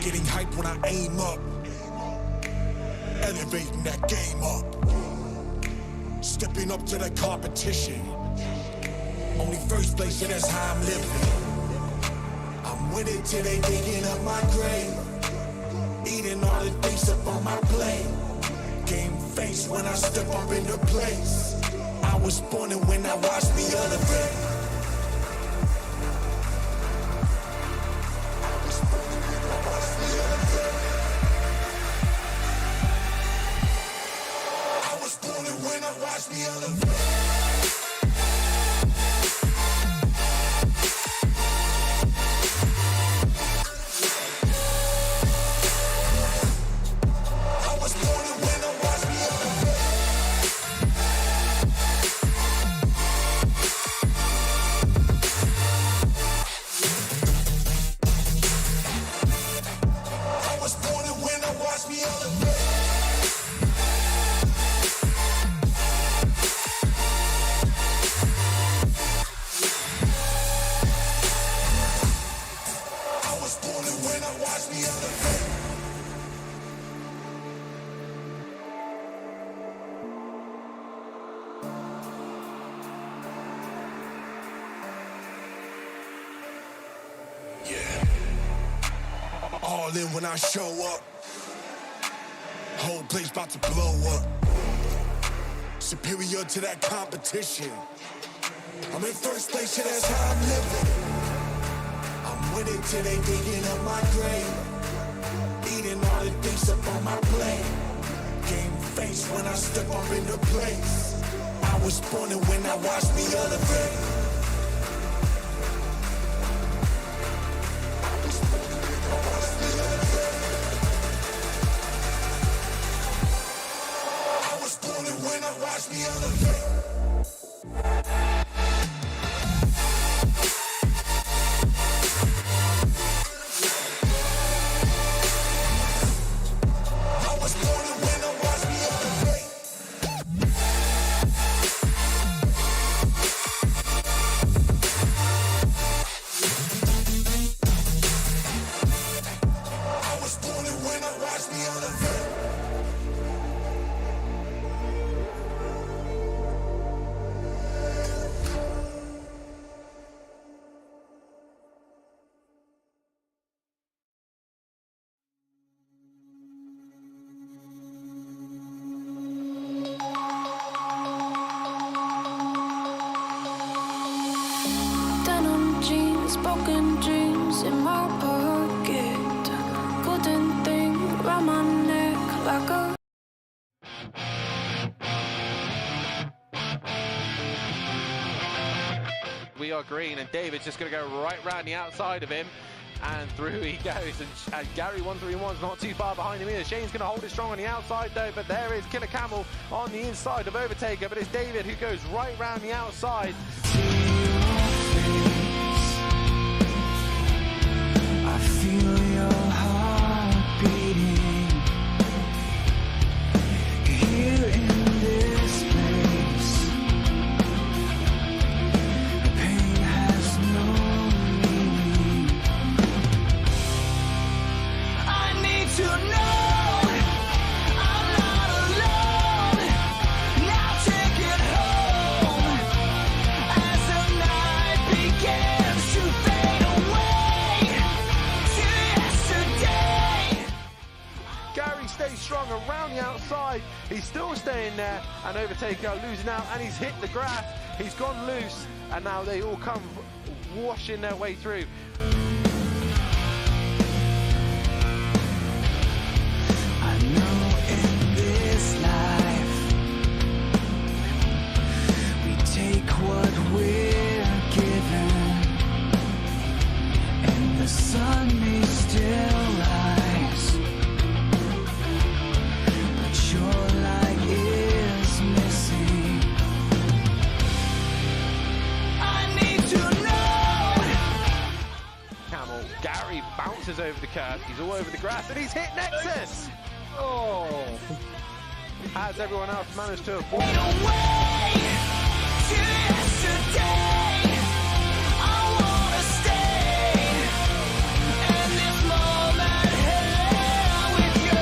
Getting hype when I aim up, elevating that game up, stepping up to the competition. Only first place, and that's how I'm living. I'm with it till they digging up my grave, eating all the things up on my plate. Game face when I step up into place. I was born and when I watched me elevate. Watch me elevate. all in when I show up. Whole place about to blow up. Superior to that competition. I'm in first place, yeah, that's how I'm living. I'm winning till they digging up my grave. Eating all the things up on my plate. Game face when I step up into place. I was born and when I watched me elevate. I was born and when I watched me elevate. Broken dreams in my pocket. Golden thing round my neck like a. We are green, and David's just going to go right round the outside of him, and through he goes. And Gary 131's not too far behind him either. Shane's going to hold it strong on the outside though, but there is Killer Camel on the inside of Overtaker, but it's David who goes right round the outside. I feel your heart beating here in this place. Pain has no meaning. I need to know I'm not alone. Now take it home as the night begins to fade away. Gary stays strong around the outside. He's still staying there, and Overtaker losing out, and he's hit the grass. He's gone loose, and now they all come washing their way through. I know in this life we take what we're given, and the sun may still rise, but your light is missing. I need to know. Camel, Gary bounces over the curb. He's all over the grass, and he's hit Nexus. Oh! Has everyone else managed to avoid? Away to yesterday. I wanna stay in this moment here with you.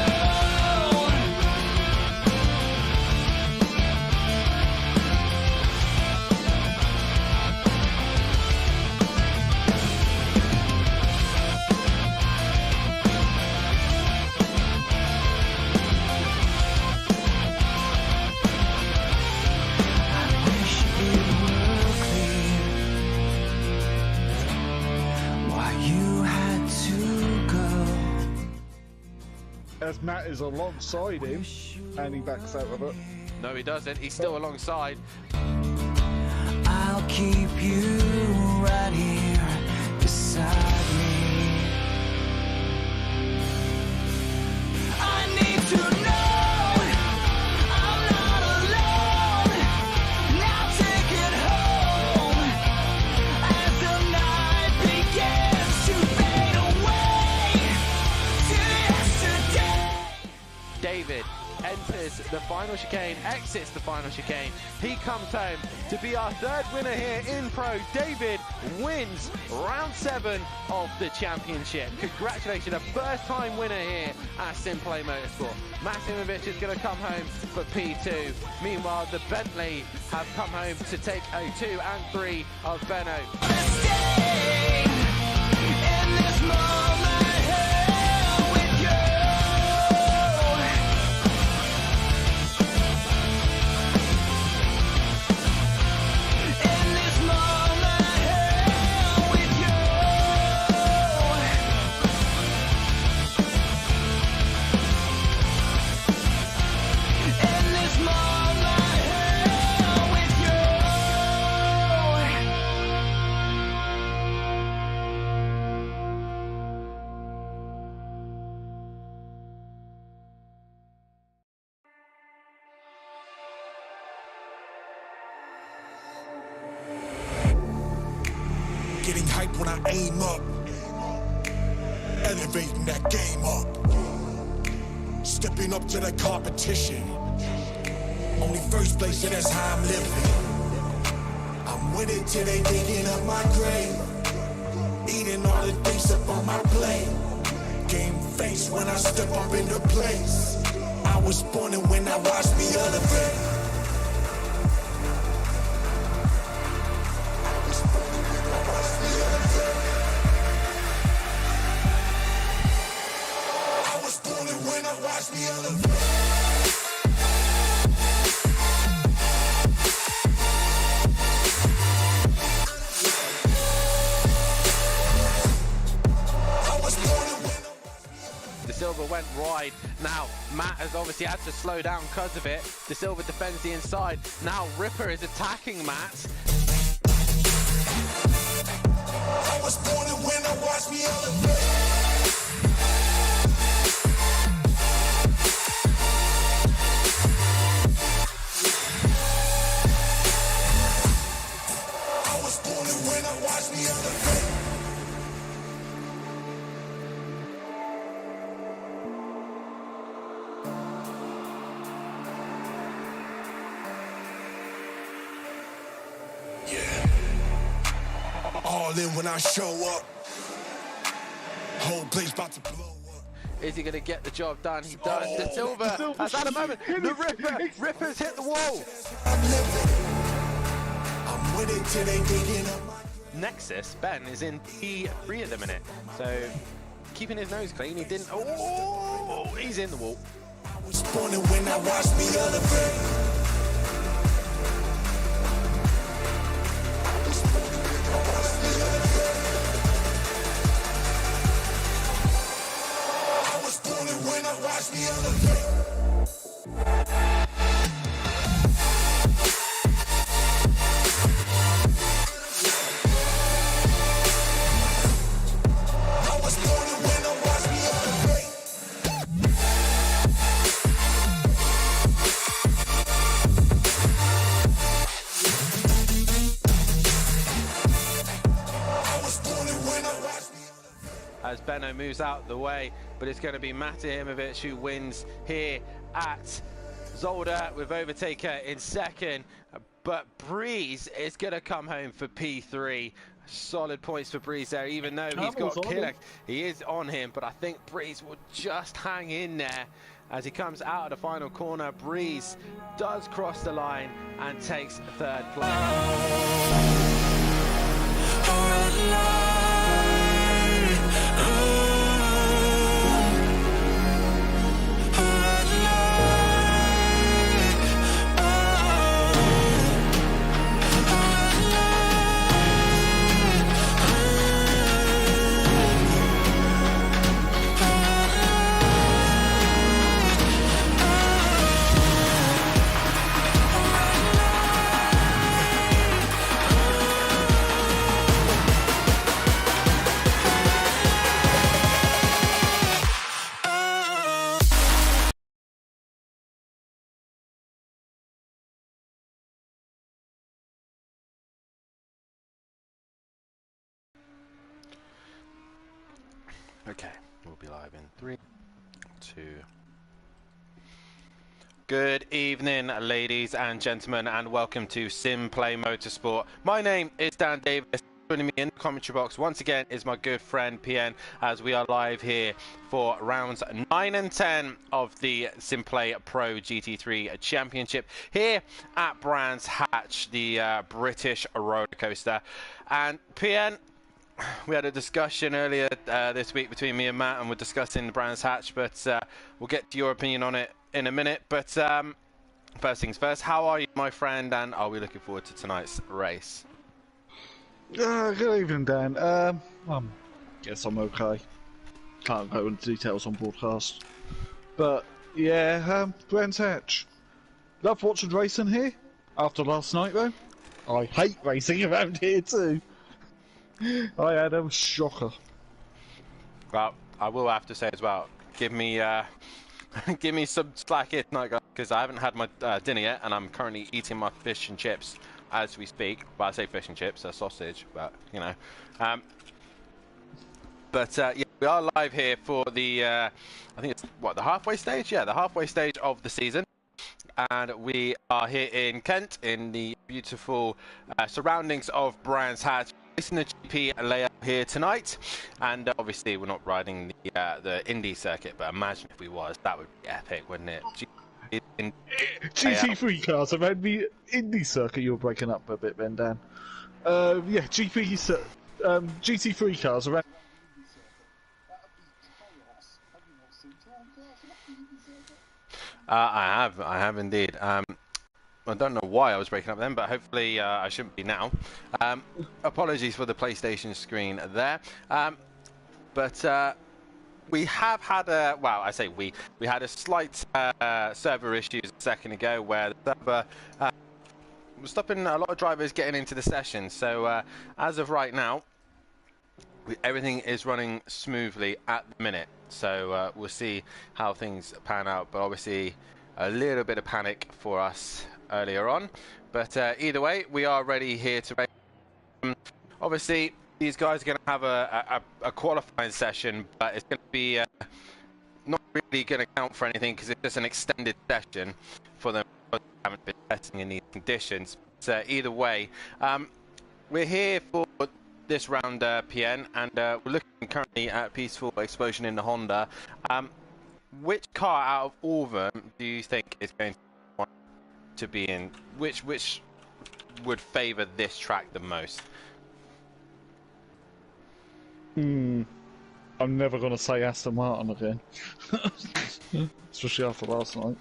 I wish it were clear why you had to go. As Matt is alongside him, and he backs out of it. No, he doesn't. He's still alongside. I'll keep you right here beside me. I need to know I'm not alone. Now take it home as the night begins to fade away to yesterday. David enters the final chicane, exits the final chicane. He comes home to be our third winner here in Pro. David wins round 7 of the championship. Congratulations, a first-time winner here at SimPlay Motorsport. Maximovic is going to come home for P2. Meanwhile, the Bentley have come home to take 2 and 3 of Benno. Stay in this moment here getting hype when I aim up. Elevating that game up. Stepping up to the competition. Only first place, and that's how I'm living. I'm with it till they digging up my grave. Eating all the things up on my plate. Game face when I step up into place. I was born and when I watched me elevate. I was born and when I watched me elevate. Silva went wide. Now Matt has obviously had to slow down because of it. De Silva defends the inside. Now Ripper is attacking Matt. I was born and when I watched me elevate. I was born and when I watched me elevate. All in when I show up. Whole place about to blow up. Is he going to get the job done? He does. De Silva has had a moment. The Ripper's hit the wall. I'm living. I'm with it till they digging up my... Nexus, Ben, is in P3 at the minute. So keeping his nose clean, he didn't... Oh, he's in the wall. I was born and when I watched me elevate. When I watch me elevate. I was born and when I watch me elevate. I was born and when I watch me elevate. As Benno moves out the way, but it's going to be Mate Imovic who wins here at Zolder with Overtaker in second. But Breeze is going to come home for P3. Solid points for Breeze there, even though he's got killer. He is on him, but I think Breeze will just hang in there as he comes out of the final corner. Breeze does cross the line and takes third place. Okay, we'll be live in 3, 2. Good evening, ladies and gentlemen, and welcome to SimPlay Motorsport. My name is Dan Davis. Joining me in the commentary box once again is my good friend PN, as we are live here for rounds 9 and 10 of the SimPlay Pro GT3 Championship here at Brands Hatch, the British roller coaster. And PN, we had a discussion earlier this week between me and Matt, and we're discussing the Brands Hatch, but we'll get to your opinion on it in a minute. But first things first, how are you, my friend, and are we looking forward to tonight's race? Good evening, Dan. Guess I'm okay. Can't go into details on broadcast. But, yeah, Brands Hatch. Love watching racing here. After last night, though, I hate racing around here, too. I had a shocker. Well, I will have to say as well, give me some slack here tonight, guys, because I haven't had my dinner yet, and I'm currently eating my fish and chips as we speak. Well, I say fish and chips, a sausage, but you know. Yeah, we are live here for the, I think it's, what, the halfway stage? Yeah, the halfway stage of the season. And we are here in Kent, in the beautiful surroundings of Brands Hatch, racing the GP layout here tonight. And obviously, we're not riding the Indy circuit, but imagine if we was, that would be epic, wouldn't it? GT3 cars around the Indy circuit. You're breaking up a bit, then, Dan. Yeah, GT3 cars around. I have indeed. I don't know why I was breaking up then, but hopefully I shouldn't be now. Apologies for the PlayStation screen there. We have had a, well, I say we had a slight server issues a second ago where the server was stopping a lot of drivers getting into the session. So as of right now, everything is running smoothly at the minute. So we'll see how things pan out, but obviously a little bit of panic for us earlier on. But either way, we are ready here to race. Obviously, these guys are going to have a qualifying session, but it's going to be not really going to count for anything because it's just an extended session for them. They haven't been testing in these conditions. So either way, we're here for this round PN, and we're looking currently at Peaceful Explosion in the Honda. Which car out of all of them do you think is going to be in? Which would favour this track the most? I'm never going to say Aston Martin again. Especially after last night.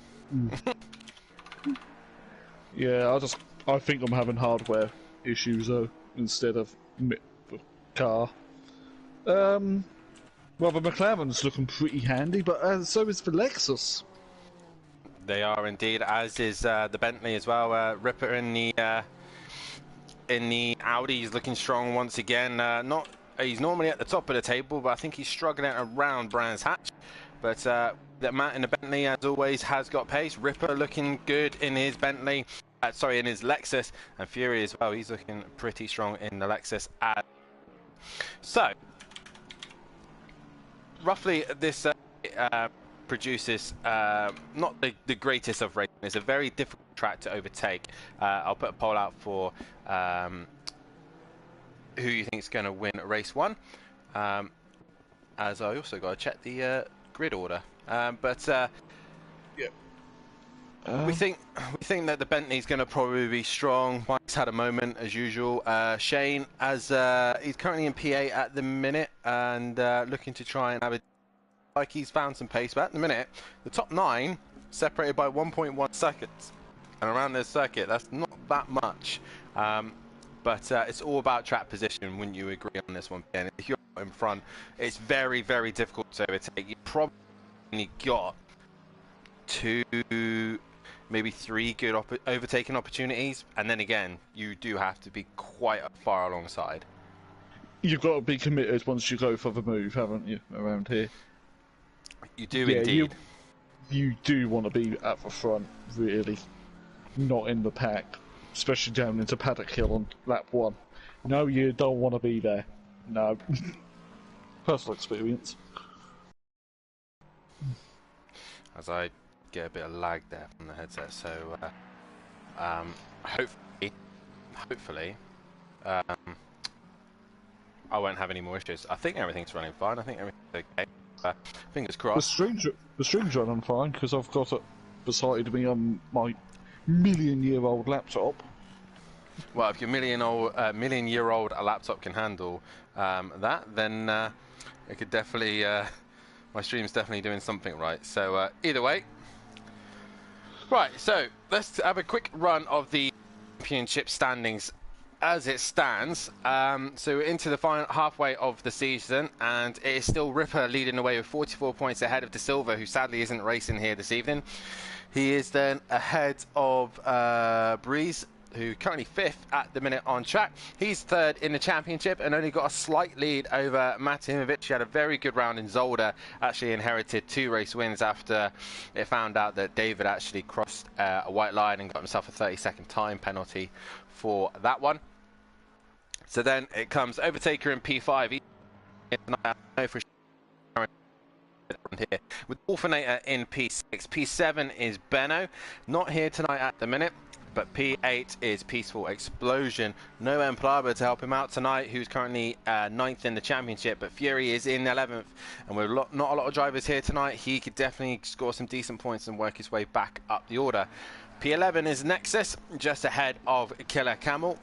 Yeah, I think I'm having hardware issues though, instead of car. Well, the McLaren's looking pretty handy, but so is the Lexus. They are indeed, as is the Bentley as well. Ripper in the Audi is looking strong once again. He's normally at the top of the table, but I think he's struggling around Brands Hatch. But that Matt in the Bentley, as always, has got pace. Ripper looking good in his Bentley. Sorry, in his Lexus, and Fury as well. He's looking pretty strong in the Lexus. So, roughly, this produces not the greatest of racing. It's a very difficult track to overtake. I'll put a poll out for who you think is going to win race 1. As I also got to check the grid order. We think that the Bentley's going to probably be strong. Mike's had a moment as usual. Shane, as he's currently in P8 at the minute and looking to try and have it. Like he's found some pace, but at the minute the top 9 separated by 1.1 seconds, and around this circuit that's not that much. But it's all about track position. Wouldn't you agree on this one, Ben? If you're in front, it's very, very difficult to overtake. You probably only got 2, maybe 3 good overtaking opportunities, and then again, you do have to be quite far alongside. You've got to be committed once you go for the move, haven't you, around here? You do indeed. You do want to be at the front, really, not in the pack, especially down into Paddock Hill on lap 1. No, you don't want to be there. No. Personal experience. As I get a bit of lag there from the headset, so hopefully I won't have any more issues. I think everything's running fine. I think everything's okay. Fingers crossed. The stream's running fine because I've got it beside me on my million-year-old laptop. Well, if your million-year-old laptop can handle that, then it could definitely. My stream's definitely doing something right. So either way, right. So let's have a quick run of the championship standings as it stands. So into the final halfway of the season, and it is still Ripper leading the way with 44 points ahead of De Silva, who sadly isn't racing here this evening. He is then ahead of Breeze who currently 5th at the minute on track. He's 3rd in the championship and only got a slight lead over Matimovic. He had a very good round in Zolder, actually inherited 2 race wins after it found out that David actually crossed a white line and got himself a 30-second time penalty for that one. So then it comes Overtaker in P5. Here with Orphanator in P6. P7 is Benno, not here tonight at the minute, but P8 is Peaceful Explosion. No Emplaba to help him out tonight, who's currently 9th in the championship, but Fury is in 11th, and with not a lot of drivers here tonight, he could definitely score some decent points and work his way back up the order. P11 is Nexus, just ahead of Killer Camel.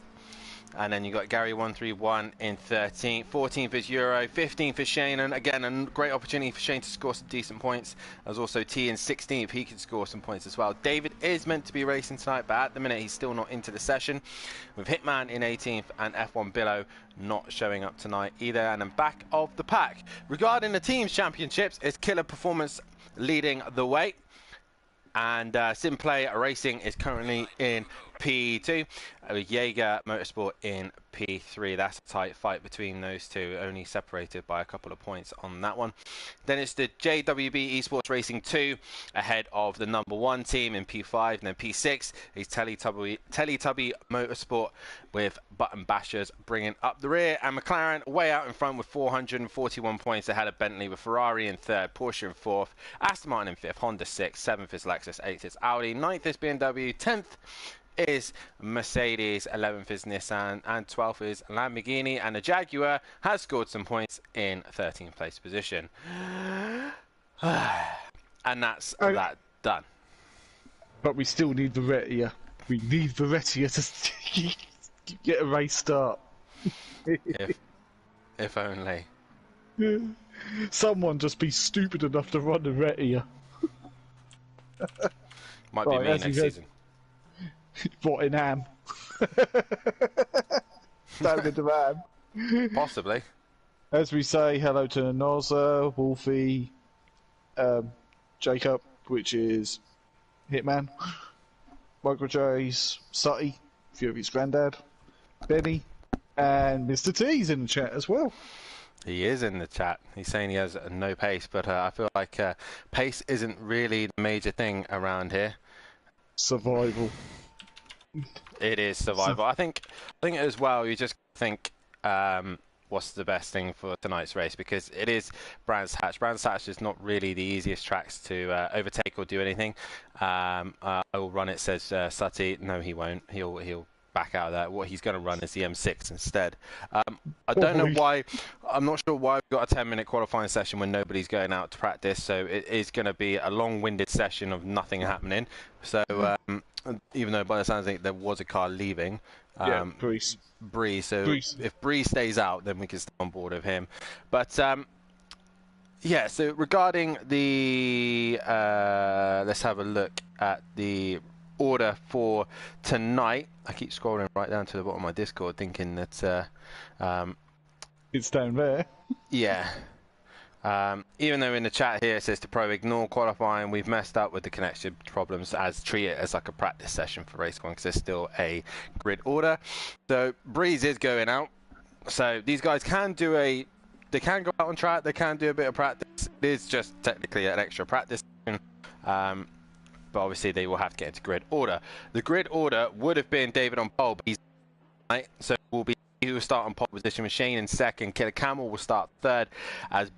And then you got Gary 131 in 13th, 14th is Euro, 15th is Shane, and again a great opportunity for Shane to score some decent points. There's also T in 16th, he could score some points as well. David is meant to be racing tonight, but at the minute he's still not into the session. With Hitman in 18th and F1 Billow not showing up tonight either. And then back of the pack, regarding the teams championships, is Killer Performance leading the way. And SimPlay Racing is currently in P2, with Jaeger Motorsport in P3. That's a tight fight between those two, only separated by a couple of points on that one. Then it's the JWB Esports Racing 2 ahead of the #1 team in P5, and then P6 is Teletubby Motorsport with Button Bashers bringing up the rear, and McLaren way out in front with 441 points ahead of Bentley, with Ferrari in 3rd, Porsche in 4th, Aston Martin in 5th, Honda 6th, 7th is Lexus, 8th is Audi, 9th is BMW, 10th is Mercedes, 11th is Nissan, and 12th is Lamborghini, and the Jaguar has scored some points in 13th place position. And that's that done. But we still need Veretia. We need Veretia to get a race start. if only. Someone just be stupid enough to run Veretia. Might be me next season. What, in Ham? Down in the Ham. Possibly. As we say hello to Noza, Wolfie, Jacob, which is Hitman, Michael J's, Sutty, Fury's granddad, Benny, and Mr. T's in the chat as well. He is in the chat. He's saying he has no pace, but I feel like pace isn't really the major thing around here. Survival. It is survival. I think as well, you just think what's the best thing for tonight's race, because it is Brands Hatch. Brands Hatch is not really the easiest tracks to overtake or do anything. I will run it, says Sutty. No, he won't. He'll back out of that. What he's going to run is the M6 instead. I don't know why. I'm not sure why we've got a 10-minute qualifying session when nobody's going out to practice. So it is going to be a long-winded session of nothing happening. So even though by the sounds of it there was a car leaving, Breeze. So if Breeze stays out, then we can stay on board with him. But yeah. So regarding the let's have a look at the order for tonight. I keep scrolling right down to the bottom of my Discord, thinking that it's down there. Yeah. Even though in the chat here it says to Pro ignore qualifying, we've messed up with the connection problems, as treat it as like a practice session for race 1, because there's still a grid order. So Breeze is going out. So these guys can do they can go out on track, they can do a bit of practice. It is just technically an extra practice session. But obviously they will have to get into grid order. The grid order would have been David on pole, but he's right, so will be he will start on pole position with Shane in 2nd. Killer Camel will start 3rd, as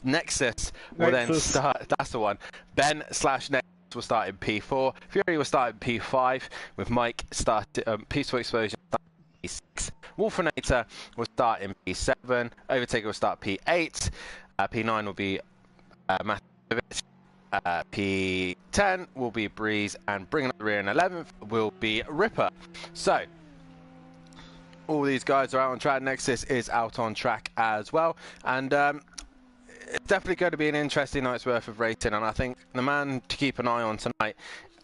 Nexus will then start. That's the one. Ben/Nexus will start in P4. Fury will start in P5, with Mike start Peaceful Explosion in P6. Wolfinator will start in P7. Overtaker will start P8. P9 will be Matthew. P10 will be Breeze, and bringing up the rear in 11th will be Ripper. So all these guys are out on track. Nexus is out on track as well, and it's definitely going to be an interesting night's worth of racing. And I think the man to keep an eye on tonight,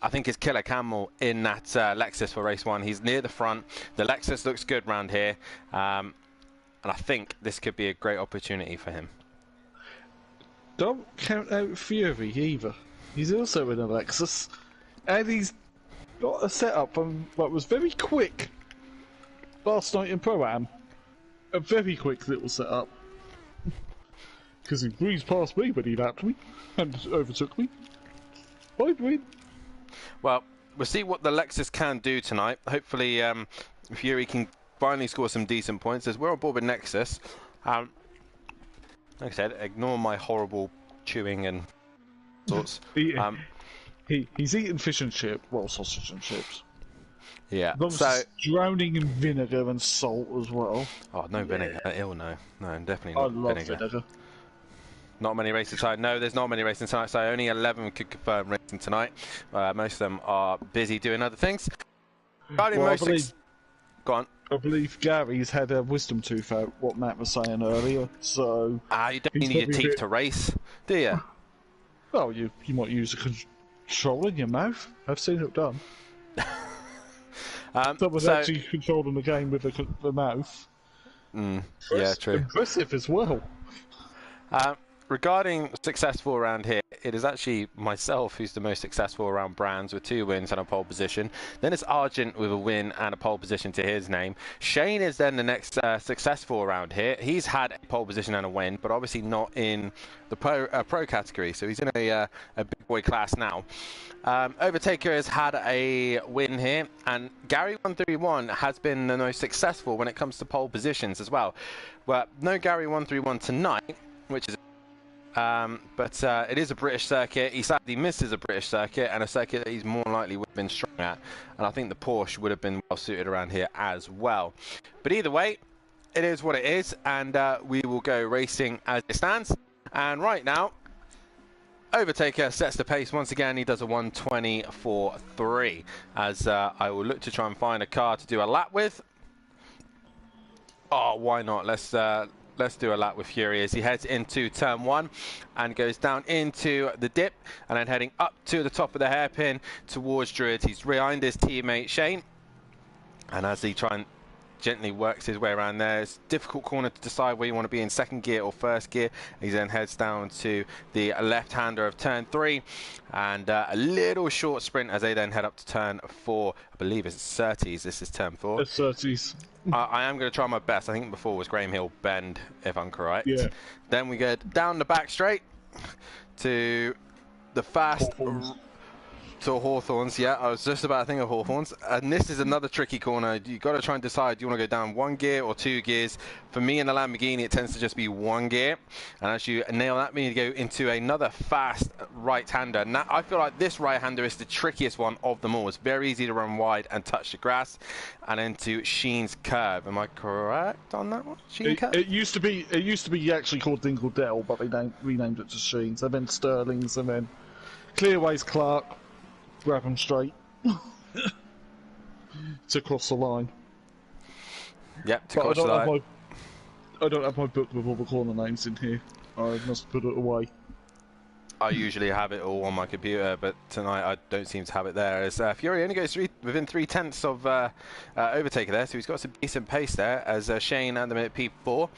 I think, is Killer Camel in that Lexus for race 1. He's near the front. The Lexus looks good round here, and I think this could be a great opportunity for him. Don't count out Fury either. He's also in a Lexus, and he's got a setup that was very quick last night in Pro-Am. A very quick little setup. Because he breezed past me when he lapped me and overtook me. I'd win. Well, we'll see what the Lexus can do tonight. Hopefully, Fury can finally score some decent points as we're on board with Nexus. Like I said, ignore my horrible chewing and sorts. He's eating fish and chips, well, sausage and chips. Yeah, so drowning in vinegar and salt as well. Oh, no vinegar. Ill, no, definitely not. I love vinegar. Not many races tonight. No, there's not many racing tonight. So only 11 could confirm racing tonight. Most of them are busy doing other things. Well, Go on. I believe Gary's had a wisdom tooth out. What Matt was saying earlier. So you don't need your teeth to race, do you? Well, you might use a control in your mouth. I've seen it done. Someone's actually controlling the game with the mouth. Yeah, true. Impressive as well. Regarding successful around here, it is actually myself who's the most successful around Brands with 2 wins and a pole position. Then it's Argent with a win and a pole position to his name. Shane is then the next successful around here. He's had a pole position and a win, but obviously not in the pro category, so he's in a big boy class now. Overtaker has had a win here, and Gary131 has been the most successful when it comes to pole positions as well. Well, no Gary131 tonight, which is but it is a British circuit. He sadly misses a British circuit and a circuit that he's more likely would have been strong at. And I think the Porsche would have been well suited around here as well. But either way, it is what it is. And we will go racing as it stands. And right now, Overtaker sets the pace once again. He does a 1:24.3 as I will look to try and find a car to do a lap with. Oh, why not? Let's do a lap with Fury as he heads into turn 1 and goes down into the dip and then heading up to the top of the hairpin towards Druid. He's behind his teammate Shane, and as he gently works his way around there, it's a difficult corner to decide where you want to be in second gear or first gear. He then heads down to the left-hander of turn 3 and a little short sprint as they then head up to turn 4. I believe it's Surtees. This is turn 4. It's Surtees. I am going to try my best. I think before was Graham Hill Bend, if I'm correct. Yeah. Then we go down the back straight to the fast to Hawthorns. Yeah, I was just about to think of Hawthorns. And this is another tricky corner. You've got to try and decide, do you want to go down 1 gear or 2 gears? For me in the Lamborghini, it tends to just be 1 gear. And as you nail that, you go into another fast right-hander. Now, I feel like this right-hander is the trickiest one of them all. It's very easy to run wide and touch the grass. And into Sheen's curve. Am I correct on that one? Sheen curve? It used to be actually called Dingle Dell, but they renamed it to Sheen's. And then Sterling's, and then Clearway's Clark. Grab them straight to cross the line. Yep, to cross the line. I don't have my book with all the corner names in here. I must put it away. I usually have it all on my computer, but tonight I don't seem to have it there. As Fury only goes within 3/10 of Overtaker there, so he's got some decent pace there as Shane at the minute P4.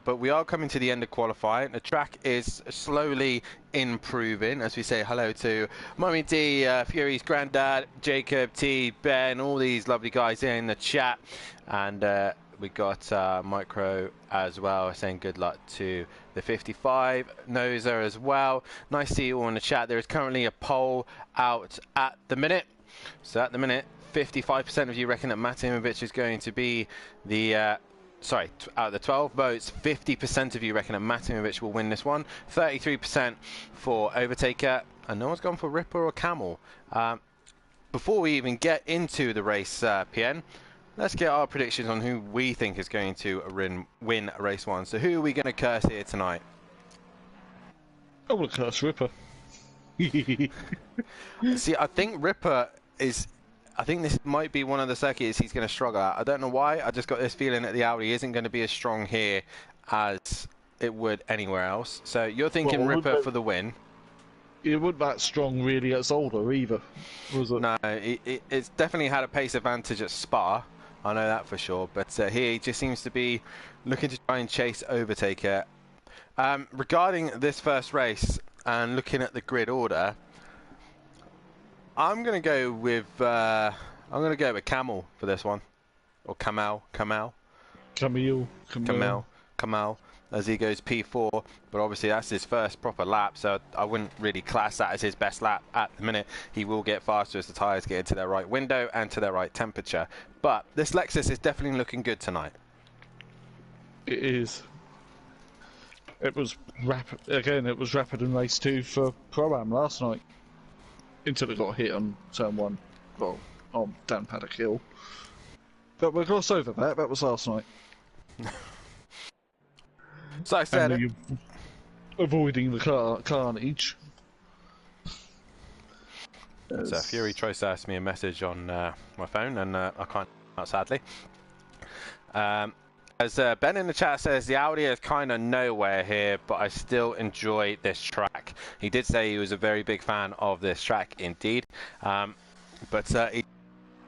But we are coming to the end of qualifying. The track is slowly improving as we say hello to Mummy D, Fury's granddad, Jacob T, Ben, all these lovely guys in the chat, and we got Micro as well saying good luck to the 55 Noser as well. Nice to see you all in the chat. There is currently a poll out at the minute. So at the minute, 55% of you reckon that Matimovic is going to be the out of the 12 votes, 50% of you reckon that Matimovic will win this one. 33% for Overtaker, and no one's gone for Ripper or Camel. Before we even get into the race, PN, let's get our predictions on who we think is going to win race 1. So who are we going to curse here tonight? I want to curse Ripper. See, I think Ripper is... I think this might be one of the circuits he's going to struggle at. I don't know why. I just got this feeling that the Audi isn't going to be as strong here as it would anywhere else. So you're thinking Ripper for the win. It wasn't that strong really at Zolder either, was it? No, it's definitely had a pace advantage at Spa. I know that for sure. But here he just seems to be looking to try and chase Overtaker. Regarding this first race and looking at the grid order, I'm gonna go with Camel for this one, or Camel, as he goes P4. But obviously that's his first proper lap, so I wouldn't really class that as his best lap at the minute. He will get faster as the tyres get into their right window and to their right temperature. But this Lexus is definitely looking good tonight. It is. It was rapid again. It was rapid in race 2 for Pro-Am last night, until it got hit on turn 1. Well, on down Paddock Hill. But we'll gloss over that. That was last night. So I said, avoiding the carnage. So Fury tries to ask me a message on my phone, and I can't, sadly. As Ben in the chat says, the Audi is kind of nowhere here, but I still enjoy this track. He did say he was a very big fan of this track indeed. But he's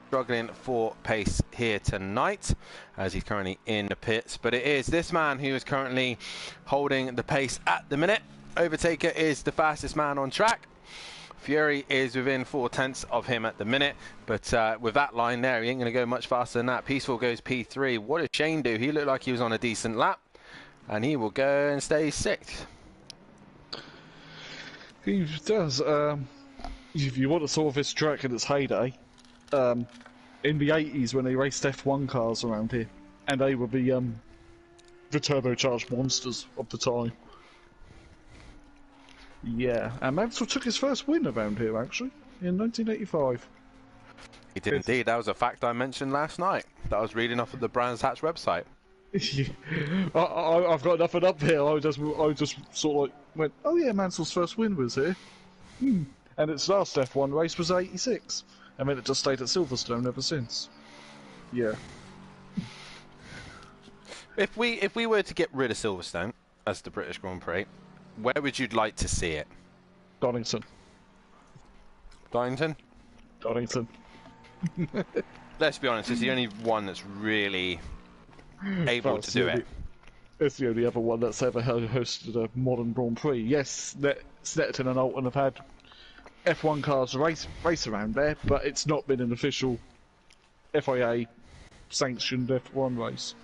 struggling for pace here tonight, as he's currently in the pits. But it is this man who is currently holding the pace at the minute. Overtaker is the fastest man on track. Fury is within 4/10 of him at the minute, but with that line there, he ain't going to go much faster than that. Peaceful goes P3. What does Shane do? He looked like he was on a decent lap, and he will go and stay 6th. He does. If you want to saw this track in its heyday, in the 80s when they raced F1 cars around here, and they were the turbocharged monsters of the time. Yeah, and Mansell took his first win around here, actually, in 1985. He did indeed. That was a fact I mentioned last night that I was reading off of the Brands Hatch website. I've got nothing up here. I just sort of like went, oh yeah, Mansell's first win was here. And its last F1 race was 86. And then it just stayed at Silverstone ever since. Yeah. If we were to get rid of Silverstone as the British Grand Prix, where would you like to see it? Donington. Donington? Donington. Let's be honest, it's the only one that's really able to do it. It's the only other one that's ever hosted a modern Grand Prix. Yes, Snetterton and Alton have had F1 cars race around there, but it's not been an official FIA sanctioned F1 race.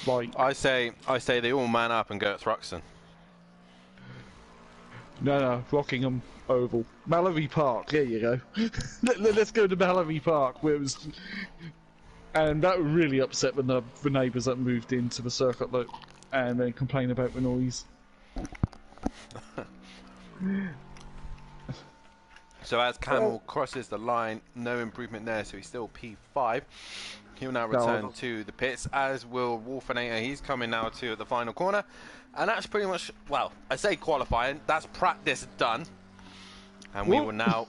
Like I say they all man up and go at Thruxton. No, Rockingham Oval. Mallory Park, there you go. Let's go to Mallory Park, where it was... And that really upset the neighbours that moved into the circuit loop, and then complain about the noise. So as Camel crosses the line, no improvement there, so he's still P5. He'll now return to the pits, as will Wolfinator. He's coming now to the final corner. And that's pretty much, well, I say qualifying, that's practice done. And we will now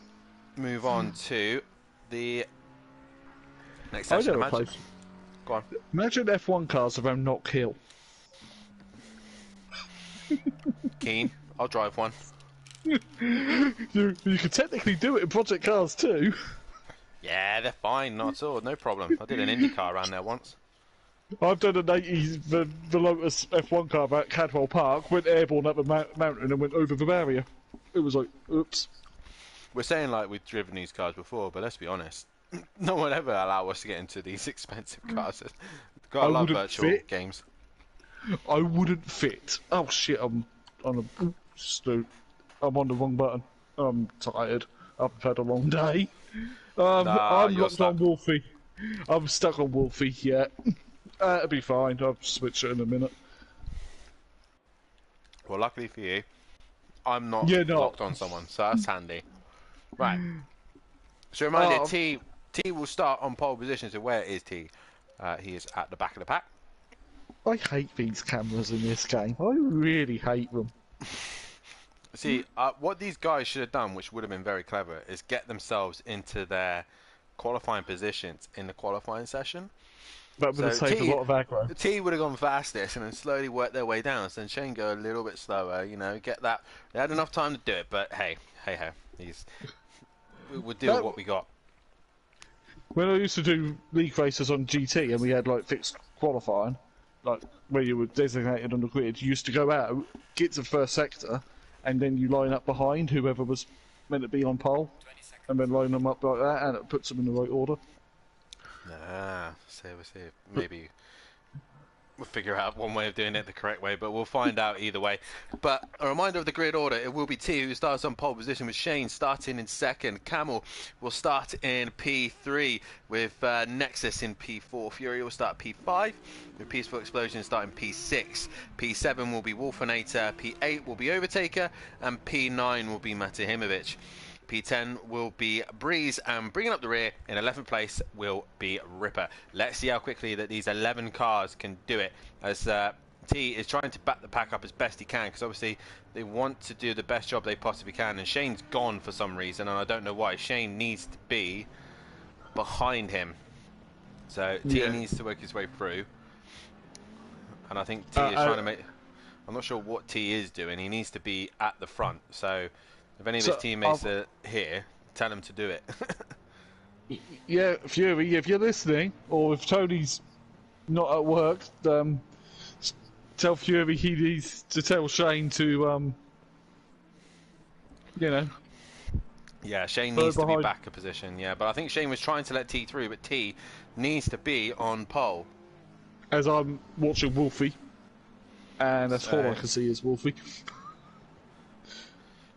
move on to the next session. Go on. Imagine F1 cars around Knock Hill. Keen, I'll drive one. You could technically do it in Project Cars too. Yeah, they're fine, not at all, no problem. I did an IndyCar around there once. I've done an 80s, the Lotus F1 car at Cadwell Park, went airborne up the mountain and went over the barrier. It was like, oops. We're saying like we've driven these cars before, but let's be honest. No one ever allow us to get into these expensive cars. Got a lot of virtual games. I wouldn't fit. Oh shit, I'm on the wrong button. I'm tired. I've had a long day. I'm locked on Wolfie. I'm stuck on Wolfie, yeah. It'll be fine. I'll switch it in a minute. Well, luckily for you, I'm not locked on someone, so that's handy. Right. So reminder, T will start on pole position. So where is T? He is at the back of the pack. I hate these cameras in this game. I really hate them. See, what these guys should have done, which would have been very clever, is get themselves into their qualifying positions in the qualifying session. That would have saved a lot of aggro. T would have gone fastest and then slowly worked their way down. So then Shane go a little bit slower, you know, get that. They had enough time to do it, but hey, we'll deal with what we got. When I used to do league races on GT and we had like fixed qualifying, like where you were designated on the grid, you used to go out, get to first sector, and then you line up behind whoever was meant to be on pole. and then line them up like that, and it puts them in the right order. So we'll see. Maybe we'll figure out one way of doing it the correct way, but we'll find out either way. But a reminder of the grid order: it will be T who starts on pole position, with Shane starting in second. Camel will start in P3 with Nexus in P4. Fury will start P5 with Peaceful Explosion starting P6. P7 will be Wolfinator. P8 will be Overtaker, and P9 will be Matahimovic. P10 will be Breeze, and bringing up the rear in 11th place will be Ripper. Let's see how quickly that these 11 cars can do it, as T is trying to back the pack up as best he can, because obviously they want to do the best job they possibly can, and Shane's gone for some reason, and I don't know why. Shane needs to be behind him, so T needs to work his way through, and I think T is trying to make... I'm not sure what T is doing. He needs to be at the front, so if any of his teammates are here, tell him to do it. Yeah, Fury, if you're listening, or if Tony's not at work, tell Fury he needs to tell Shane to, you know... Yeah, Shane needs to be back a position, yeah. But I think Shane was trying to let T through, but T needs to be on pole. As I'm watching Wolfie, and that's all I can see is Wolfie.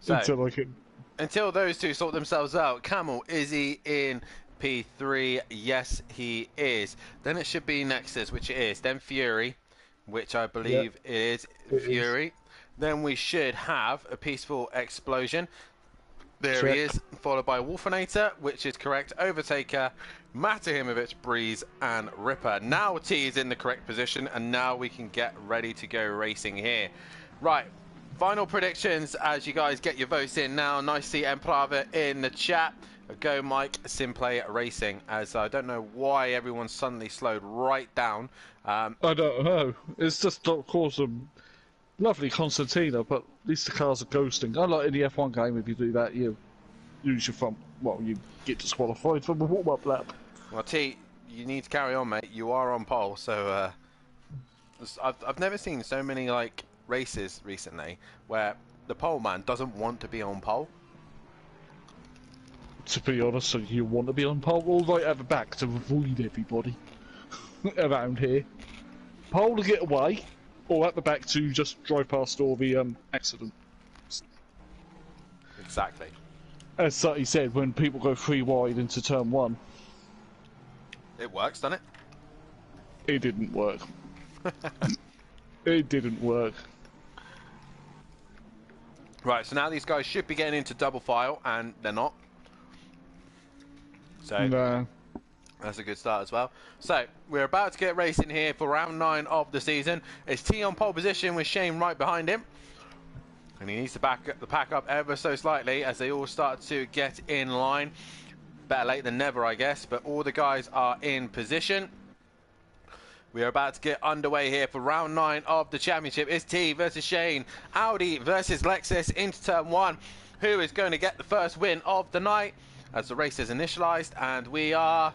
So, until those two sort themselves out, Camel, is he in P3? Yes, he is. Then it should be Nexus, which it is. Then Fury, which I believe is Fury. Then we should have a Peaceful Explosion. There he is, followed by Wolfinator, which is correct. Overtaker, Matahimovic, Breeze, and Ripper. Now T is in the correct position, and now we can get ready to go racing here. Right. Final predictions as you guys get your votes in now. Nice to see Emprava in the chat. Go Mike, SimPlay Racing, as I don't know why everyone suddenly slowed right down. I don't know. It's just, of course, a lovely concertina, but at least the cars are ghosting. Unlike in the F1 game, if you do that, you lose your front. Well, you get disqualified from the warm-up lap. Well, T, you need to carry on, mate. You are on pole, so I've never seen so many races recently where the pole man doesn't want to be on pole. To be honest, so you want to be on pole, all right at the back to avoid everybody around here. Pole to get away, or at the back to just drive past all the accident. Exactly. As Sutty said, when people go 3 wide into turn 1. It works, doesn't it? It didn't work. It didn't work. Right, so now these guys should be getting into double file, and they're not. So that's a good start as well. So we're about to get racing here for round 9 of the season. It's T on pole position with Shane right behind him, and he needs to back the pack up ever so slightly as they all start to get in line. Better late than never, I guess, but all the guys are in position. We are about to get underway here for round 9 of the championship. It's T versus Shane, Audi versus Lexus into turn 1. Who is going to get the first win of the night as the race is initialized? And we are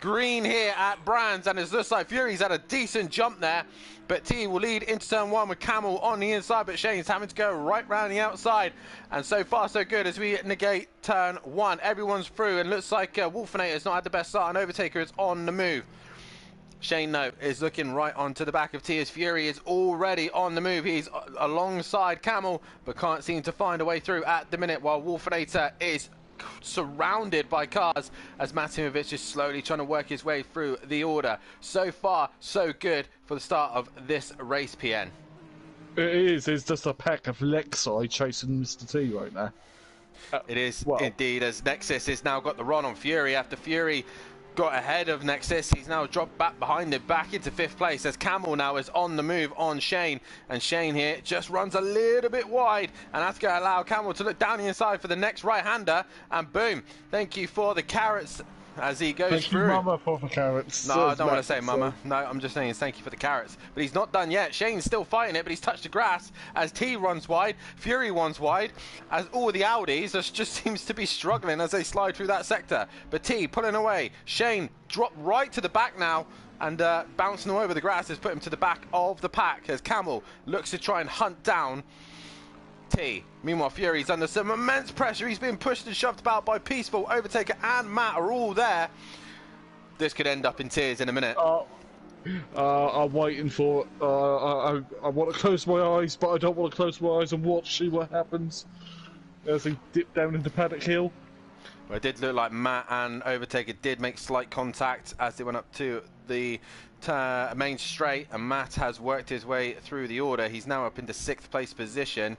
green here at Brands, and it looks like Fury's had a decent jump there, but T will lead into turn 1 with Camel on the inside, but Shane's having to go right round the outside. And so far so good as we negate turn 1. Everyone's through, and looks like Wolfinator's not had the best start, and Overtaker is on the move. Shane, no, is looking right onto the back of T as Fury is already on the move. He's alongside Camel, but can't seem to find a way through at the minute, while Wolfinator is surrounded by cars as Matimovic is slowly trying to work his way through the order. So far, so good for the start of this race, PN. It is. It's just a pack of Lexi chasing Mr. T right now. It is indeed, as Nexus has now got the run on Fury after Fury got ahead of Nexus. He's now dropped back behind him, back into 5th place as Camel now is on the move on Shane, and Shane here just runs a little bit wide, and that's going to allow Camel to look down the inside for the next right-hander, and boom, thank you for the carrots as he goes through. Thank you, Mama, for the carrots. No, I don't want to say Mama. No, I'm just saying thank you for the carrots. But he's not done yet. Shane's still fighting it, but he's touched the grass as T runs wide, Fury runs wide, as all the Audis just seems to be struggling as they slide through that sector. But T pulling away. Shane dropped right to the back now, and bouncing all over the grass has put him to the back of the pack as Camel looks to try and hunt down T. Meanwhile, Fury's under some immense pressure. He's being pushed and shoved about by Peaceful, Overtaker, and Matt are all there. This could end up in tears in a minute. I'm waiting for it. I want to close my eyes, but I don't want to close my eyes and see what happens as he dipped down into Paddock Hill. Well, it did look like Matt and Overtaker did make slight contact as they went up to the main straight, and Matt has worked his way through the order. He's now up into 6th place position.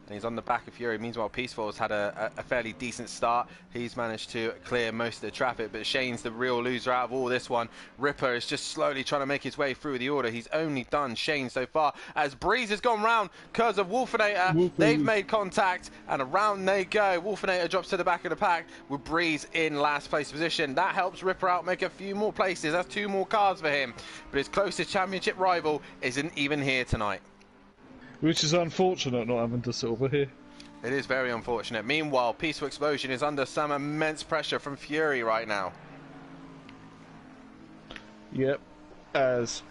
And he's on the back of Fury. Meanwhile, Peaceful has had a fairly decent start. He's managed to clear most of the traffic, but Shane's the real loser out of all this one. Ripper is just slowly trying to make his way through the order. He's only done Shane so far, as Breeze has gone round because of Wolfinator. They've made contact, and around they go. Wolfinator drops to the back of the pack with Breeze in last place position. That helps Ripper out, make a few more places. That's 2 more cars for him, but his closest championship rival isn't even here tonight. Which is unfortunate, not having De Silva here. It is very unfortunate. Meanwhile, Peaceful Explosion is under some immense pressure from Fury right now. Yep, as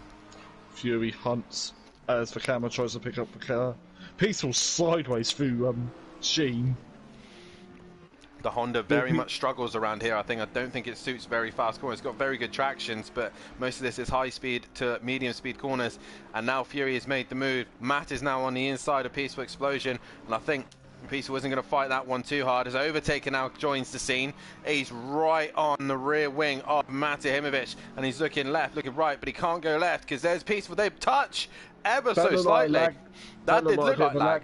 Fury hunts, as the camera tries to pick up the car. Peaceful sideways through Sheen. The Honda very much struggles around here. I don't think it suits very fast corners. It's got very good tractions, but most of this is high speed to medium speed corners. And now Fury has made the move. Matt is now on the inside of Peaceful Explosion, and I think Peaceful isn't going to fight that one too hard, as Overtaker now joins the scene. He's right on the rear wing of Matahimovic, and he's looking left, looking right, but he can't go left because there's Peaceful. They touch ever so slightly. That did look like lag.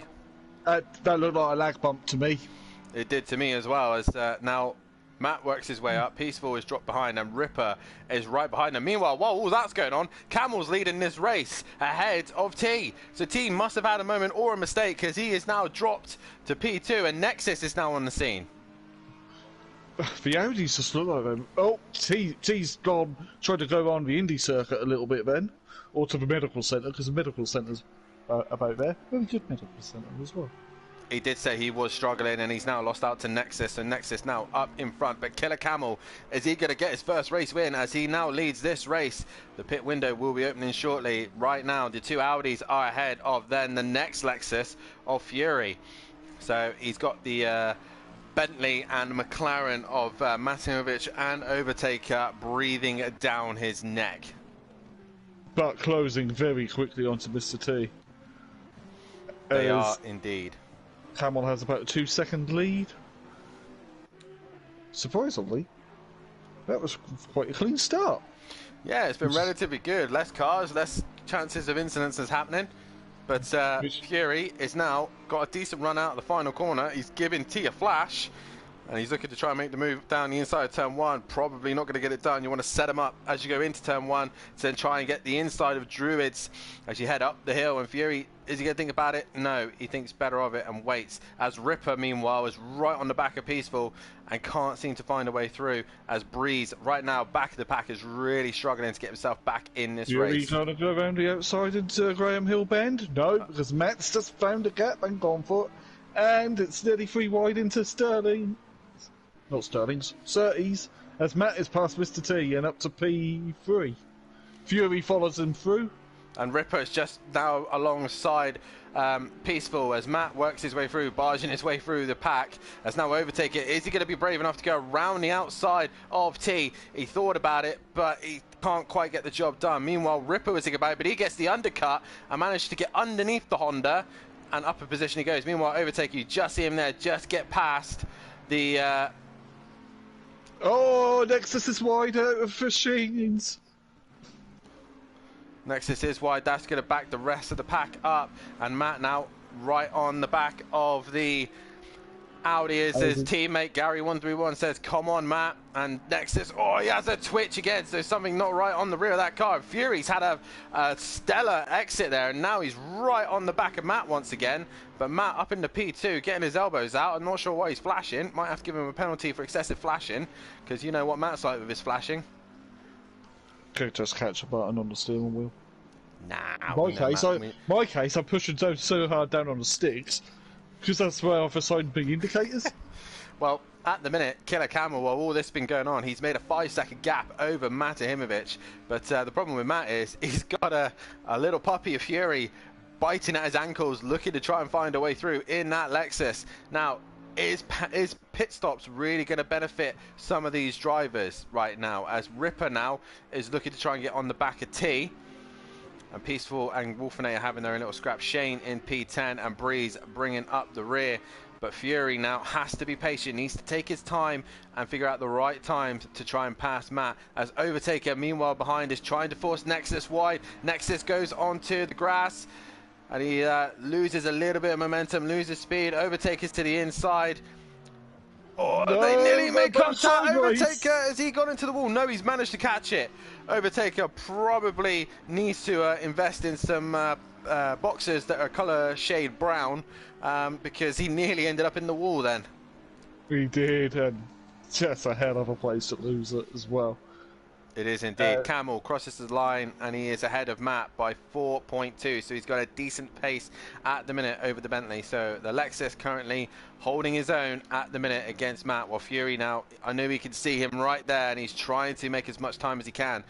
That looked like a lag bump to me. It did to me as well, as now Matt works his way up. Peaceful is dropped behind, and Ripper is right behind him. Meanwhile, while all that's going on, Camel's leading this race ahead of T. So T must have had a moment or a mistake, because he is now dropped to P2, and Nexus is now on the scene. The Audis just look like them. Oh, T's gone, tried to go on the Indy circuit a little bit then, or to the medical centre, because the medical centre's about there. Very good medical centre as well. He did say he was struggling, and he's now lost out to Nexus, and Nexus now up in front. But Killer Camel, is he going to get his first race win as he now leads this race? The pit window will be opening shortly. Right now, the 2 Audis are ahead of then the next Lexus of Fury. So he's got the Bentley and McLaren of Matimovic and Overtaker breathing down his neck. But closing very quickly onto Mr. T. They are indeed. Camel has about a 2-second lead. Surprisingly, that was quite a clean start. Yeah, it's been relatively good. Less cars, less chances of incidences happening. But Fury is now got a decent run out of the final corner. He's giving T a flash, and he's looking to try and make the move down the inside of turn 1. Probably not going to get it done. You want to set him up as you go into turn 1 to then try and get the inside of Druids as you head up the hill. And Fury, is he going to think about it? No, he thinks better of it and waits. As Ripper, meanwhile, is right on the back of Peaceful and can't seem to find a way through. As Breeze, right now, back of the pack, is really struggling to get himself back in this race. Fury's going to go around the outside into Graham Hill Bend? No, because Matt's just found a gap and gone for it. And it's nearly 3 wide into Sterling. Not Sterling's, Surtees, as Matt is past Mr. T and up to P3. Fury follows him through. And Ripper is just now alongside Peaceful as Matt works his way through, barging his way through the pack. As now Overtaker, is he going to be brave enough to go around the outside of T? He thought about it, but he can't quite get the job done. Meanwhile, Ripper was thinking about it, but he gets the undercut and managed to get underneath the Honda, and up in position he goes. Meanwhile, Overtaker, you just see him there, just get past the... Oh, Nexus is wide out of machines. Nexus is wide. That's going to back the rest of the pack up. And Matt now right on the back of the Audi is his teammate. Gary131 says, come on, Matt. And Nexus, oh, he has a twitch again. So there's something not right on the rear of that car. Fury's had a stellar exit there. And now he's right on the back of Matt once again. But Matt up into P2, getting his elbows out. I'm not sure why he's flashing. Might have to give him a penalty for excessive flashing. Because you know what Matt's like with his flashing. Could just catch a button on the steering wheel. Nah. My case, I'm pushing so hard down on the sticks because that's where I've assigned big indicators. Well, at the minute, Killer Camel, while all this has been going on, he's made a 5-second gap over Matahimovic. But the problem with Matt is he's got a little puppy of Fury biting at his ankles, looking to try and find a way through in that Lexus. Now, is pit stops really going to benefit some of these drivers right now, as Ripper now is looking to try and get on the back of T, and Peaceful and Wolfenator having their own little scrap. Shane in P10 and Breeze bringing up the rear. But Fury now has to be patient, needs to take his time and figure out the right time to try and pass Matt, as Overtaker meanwhile behind is trying to force Nexus wide. Nexus goes onto the grass and he loses a little bit of momentum, loses speed. Overtaker's to the inside. Oh, no, they nearly made contact. sideways. Overtaker, has he gone into the wall? No, he's managed to catch it. Overtaker probably needs to invest in some boxers that are colour shade brown, because he nearly ended up in the wall then. He did, and just a hell of a place to lose it as well. It is indeed. Camel crosses the line and he is ahead of Matt by 4.2, so he's got a decent pace at the minute over the Bentley. So the Lexus currently holding his own at the minute against Matt, while Fury now, I know we can see him right there and he's trying to make as much time as he can,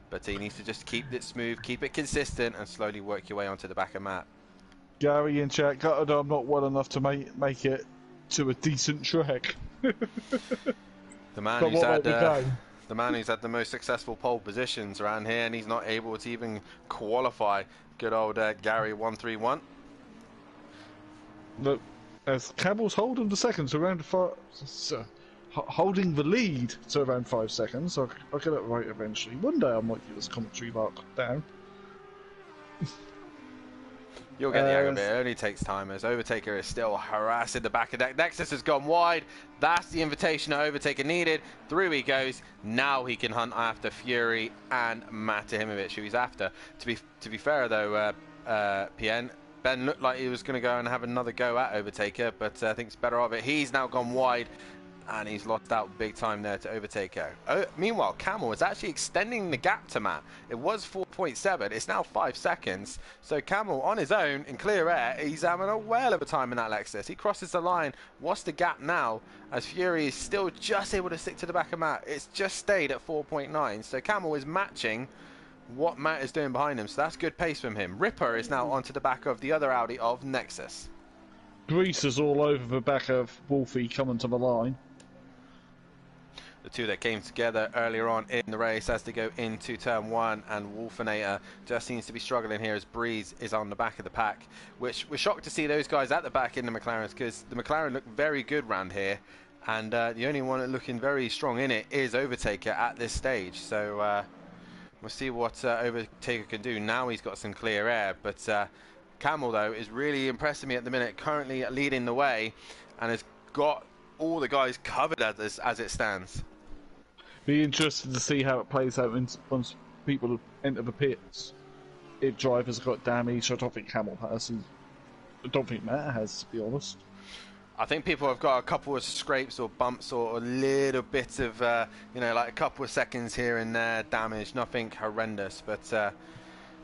but he needs to just keep it smooth, keep it consistent, and slowly work your way onto the back of Matt. Gary in chat, gutted I'm not well enough to make it to a decent track. The man But who's what had about the game? the man who's had the most successful pole positions around here, and he's not able to even qualify. Good old Gary 131. Look, as Camel's holding the seconds around holding the lead to around 5 seconds. I'll get it right eventually. One day I might get this commentary mark down. You'll get the hang of it. It only takes time, as Overtaker is still harassing the back of deck. Nexus has gone wide. That's the invitation that Overtaker needed. Through he goes. Now he can hunt after Fury and Matahimovic, who he's after. To be fair though, PN, Ben looked like he was going to go and have another go at Overtaker, but I think it's better of it. He's now gone wide, and he's lost out big time there to Overtaker. Meanwhile, Camel is actually extending the gap to Matt. It was 4.7, it's now 5 seconds. So Camel on his own in clear air, he's having a whale of a time in that Lexus. He crosses the line. What's the gap now? As Fury is still just able to stick to the back of Matt. It's just stayed at 4.9. So Camel is matching what Matt is doing behind him. So that's good pace from him. Ripper is now onto the back of the other Audi of Nexus. Grease is all over the back of Wolfie coming to the line. The two that came together earlier on in the race as they go into turn 1, and Wolfenator just seems to be struggling here as Breeze is on the back of the pack, which we're shocked to see those guys at the back in the McLarens, because the McLaren look very good round here, and the only one looking very strong in it is Overtaker at this stage. So we'll see what Overtaker can do. Now he's got some clear air, but Camel though is really impressing me at the minute, currently leading the way and has got all the guys covered as it stands. Be interested to see how it plays out once people enter the pits. If drivers have got damage, I don't think Camel has. I don't think Matt has, to be honest. I think people have got a couple of scrapes or bumps or a little bit of, you know, like a couple of seconds here and there damage. Nothing horrendous, but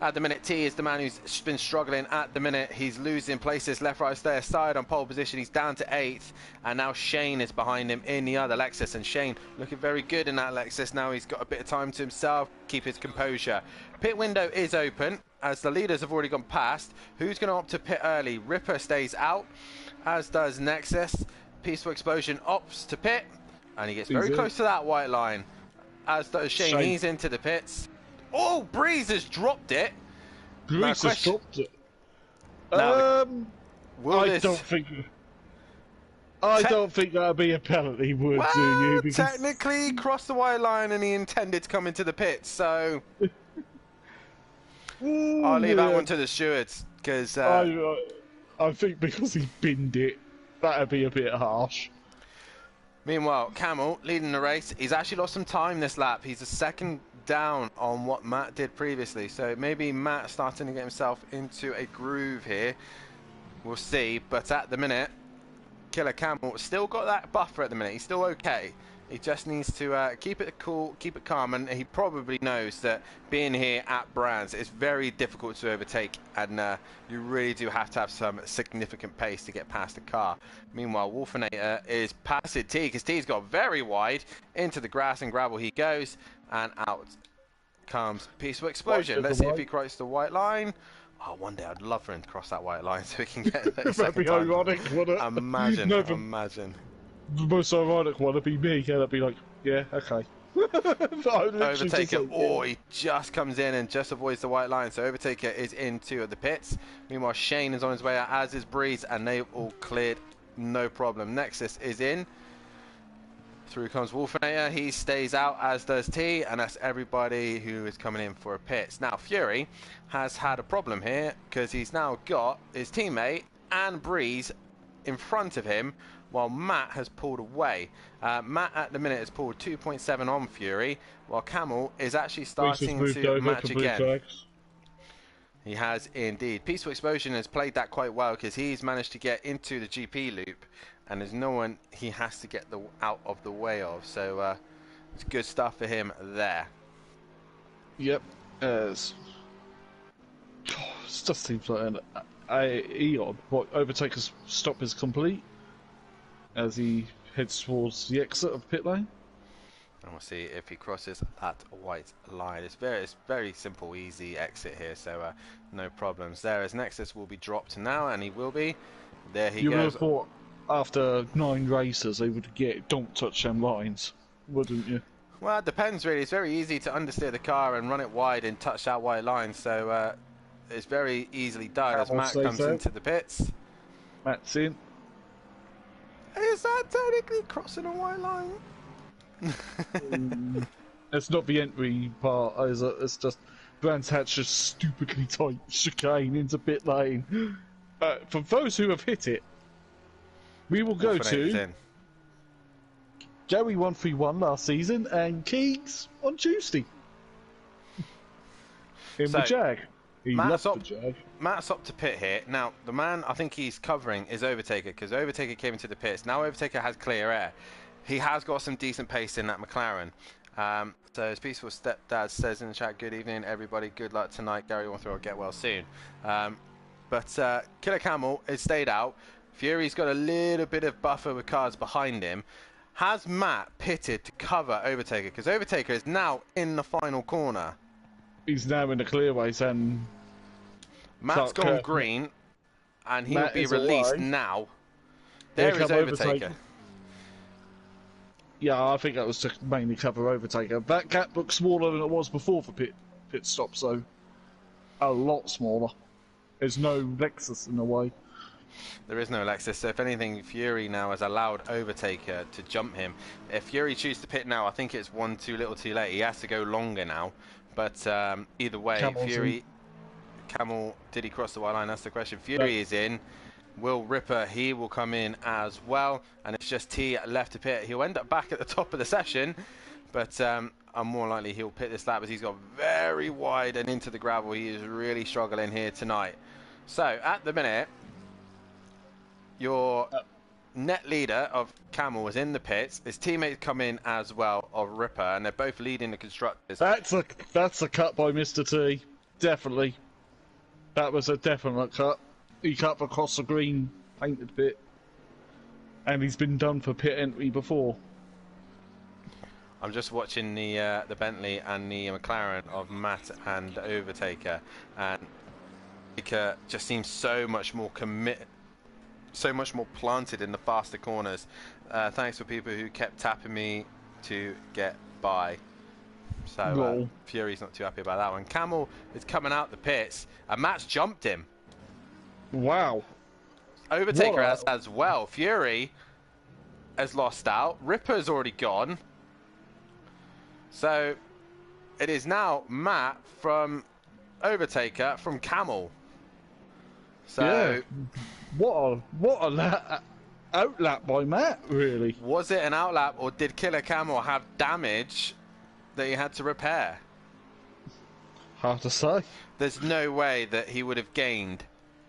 at the minute, T is the man who's been struggling at the minute. He's losing places left, right, stay aside on pole position. He's down to 8th, and now Shane is behind him in the other Lexus, and Shane looking very good in that Lexus. Now he's got a bit of time to himself, keep his composure. Pit window is open as the leaders have already gone past. Who's going to opt to pit early? Ripper stays out, as does Nexus. Peaceful Explosion opts to pit, and he gets very close to that white line, as does Shane. He's into the pits. Oh, Breeze has dropped it. Breeze has dropped it. Now, I don't think that'd be a penalty, would you? Because technically, he crossed the white line and he intended to come into the pits, so I'll leave that one to the stewards, because I think because he binned it, that'd be a bit harsh. Meanwhile, Camel leading the race. He's actually lost some time this lap. He's a second down on what Matt did previously, so maybe Matt starting to get himself into a groove here. We'll see, but at the minute, Killer Camel still got that buffer at the minute. He's still okay. He just needs to keep it cool, keep it calm, and he probably knows that being here at Brands is very difficult to overtake, and you really do have to have some significant pace to get past the car. Meanwhile, Wolfenator is passing T, because T's got very wide. Into the grass and gravel he goes, and out comes Peaceful Explosion. Let's see if he crosses the white line. Oh, one day I'd love for him to cross that white line so we can get that That'd be ironic, wouldn't it? Imagine, No, imagine. the most ironic one would be me, and I'd be like, yeah, okay. Overtaker, he just comes in and just avoids the white line, so Overtaker is into the pits. Meanwhile, Shane is on his way out, as is Breeze, and they all cleared, no problem. Nexus is in. Through comes Wolfinator, he stays out, as does T, and that's everybody who is coming in for a pits. Now, Fury has had a problem here, because he's now got his teammate and Breeze in front of him, while Matt has pulled away. Matt at the minute has pulled 2.7 on Fury, while Camel is actually starting to match again. He has indeed. Peaceful Explosion has played that quite well, because he's managed to get into the GP loop, and there's no one he has to get out of the way of. So it's good stuff for him there. Yep. It just seems like an Eon. What, Overtaker's stop is complete as he heads towards the exit of pit lane. And we'll see if he crosses that white line. It's very simple, easy exit here, so no problems there. As Nexus will be dropped now, and he will be. There he goes. You would have thought after 9 races they would get don't touch them lines, wouldn't you? Well, it depends really. It's very easy to understeer the car and run it wide and touch that white line, so it's very easily done as Matt comes into the pits. Matt's in. Is that technically crossing a white line? It's not the entry part, is it? It's just Brands Hatch just stupidly tight chicane into pit lane. For those who have hit it, we will go to Joey 131 last season and Keegs on Tuesday. In the Jag. Matt's up to pit here. Now, the man I think he's covering is Overtaker, because Overtaker came into the pits. Now Overtaker has clear air. He has got some decent pace in that McLaren. So his Peaceful Stepdad says in the chat, good evening everybody, good luck tonight, Gary Orthrow, get well soon. But Killer Camel has stayed out. Fury's got a little bit of buffer with cars behind him. Has Matt pitted to cover Overtaker? Because Overtaker is now in the final corner. He's now in the clearways, and Matt's gone green, and he will be released now. There is Overtaker. Yeah, I think that was to mainly cover Overtaker. That gap looks smaller than it was before for pit stop, so a lot smaller. There's no Lexus in the way. There is no Lexus, so if anything, Fury now has allowed Overtaker to jump him. If Fury chooses to pit now, I think it's one too little too late. He has to go longer now. But either way, Camel, did he cross the white line? That's the question. Fury is in. Will Ripper, he will come in as well. And it's just T left to pit. He'll end up back at the top of the session. But I'm more likely he'll pit this lap as he's got very wide and into the gravel. He is really struggling here tonight. So at the minute, your net leader of Camel was in the pits. His teammates come in as well of Ripper, and they're both leading the constructors. That's a cut by Mr. T. Definitely. That was a definite cut. He cut across the green painted pit. And he's been done for pit entry before. I'm just watching the Bentley and the McLaren of Matt and Overtaker, and Overtaker just seems so much more committed, so much more planted in the faster corners. Thanks for people who kept tapping me to get by. So Fury's not too happy about that one. Camel is coming out the pits, and Matt's jumped him. Wow. Overtaker has as well. Fury has lost out. Ripper's already gone. So it is now Matt from Overtaker from Camel. So yeah. What a outlap by Matt, really. Was it an outlap, or did Killer Camel have damage that he had to repair? Hard to say. There's no way that he would have gained,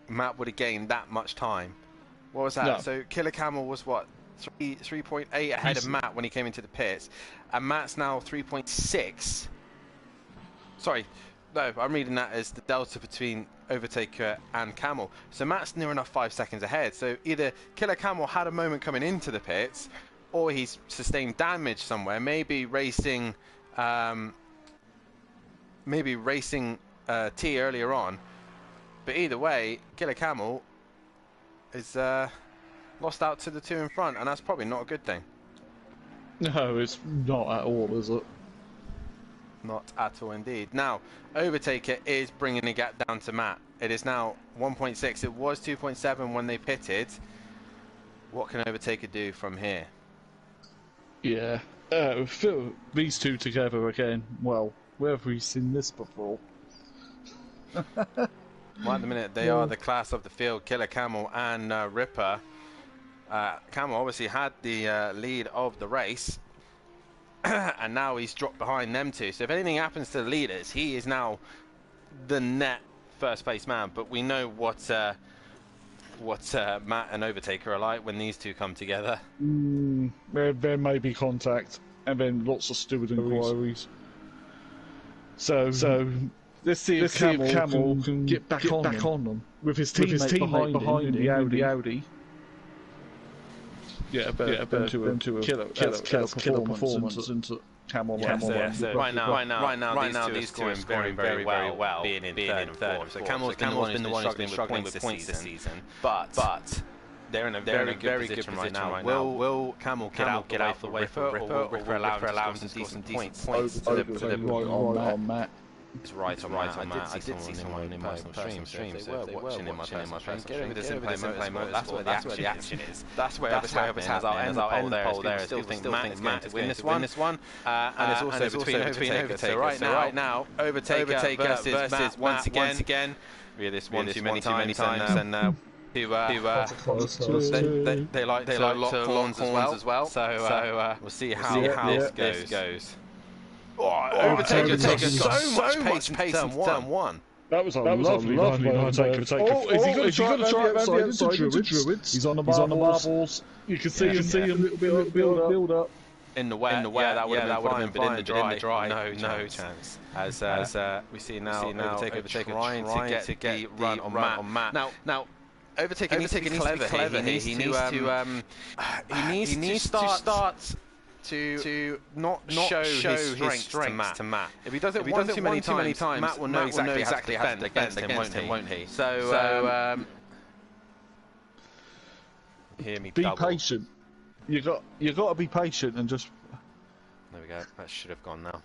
Matt would have gained that much time. What was that? No. So Killer Camel was what? 3.8 ahead of Matt when he came into the pits, and Matt's now 3.6. Sorry, no, I'm reading that as the delta between Overtaker and Camel. So Matt's near enough 5 seconds ahead. So either Killer Camel had a moment coming into the pits, or he's sustained damage somewhere. Maybe racing T earlier on But either way, Killer Camel is lost out to the two in front, and that's probably not a good thing. No, it's not at all, is it? Not at all indeed. Now, Overtaker is bringing the gap down to Matt. It is now 1.6. It was 2.7 when they pitted. What can Overtaker do from here? Yeah. These two together again. Well, where have we seen this before? Well, at the minute, they are the class of the field. Killer Camel and Ripper. Camel obviously had the lead of the race. And now he's dropped behind them two. So if anything happens to the leaders, he is now the net first place man. But we know what Matt and Overtaker are like when these two come together. There may be contact, and then lots of stupid inquiries. So let's see if Camel can get back on them with his teammate behind him, the Audi. Yeah, better to a killer performance into Camel. Right now, these two are scoring very well, being in third. So Camel's been the one who's been struggling with points this season. But they're in a very good position right now. Will Camel get out the way for Ripper, or will Ripper allow him some decent points? On Matt. It's right on Matt. I did see someone in my personal stream. So if they were watching in my personal stream, get over to SimPlay Motorsport. That's where the action is. That's where it's happening. As I'll end the poll there, people still think Matt is going to win this one. And it's also between Overtaker. So right now, Overtaker versus Matt once again. We had this one too many times, and they like to lock horns as well. So we'll see how this goes. Overtaker taking so much pace in turn one. That was a lovely Overtaker. Oh, is he going to try outside into Druids? He's on the marbles. You can see him build up. In the wet, that would have been fine, but in the dry, no chance. As we see now, Overtaker trying to get the run on Matt. Now, Overtaker needs to be clever. He needs to start to not show his strengths to Matt. If he does it one too many times, Matt will know exactly how to defend against him, won't he? So hear me. Be patient. You got to be patient and just. There we go. That should have gone now.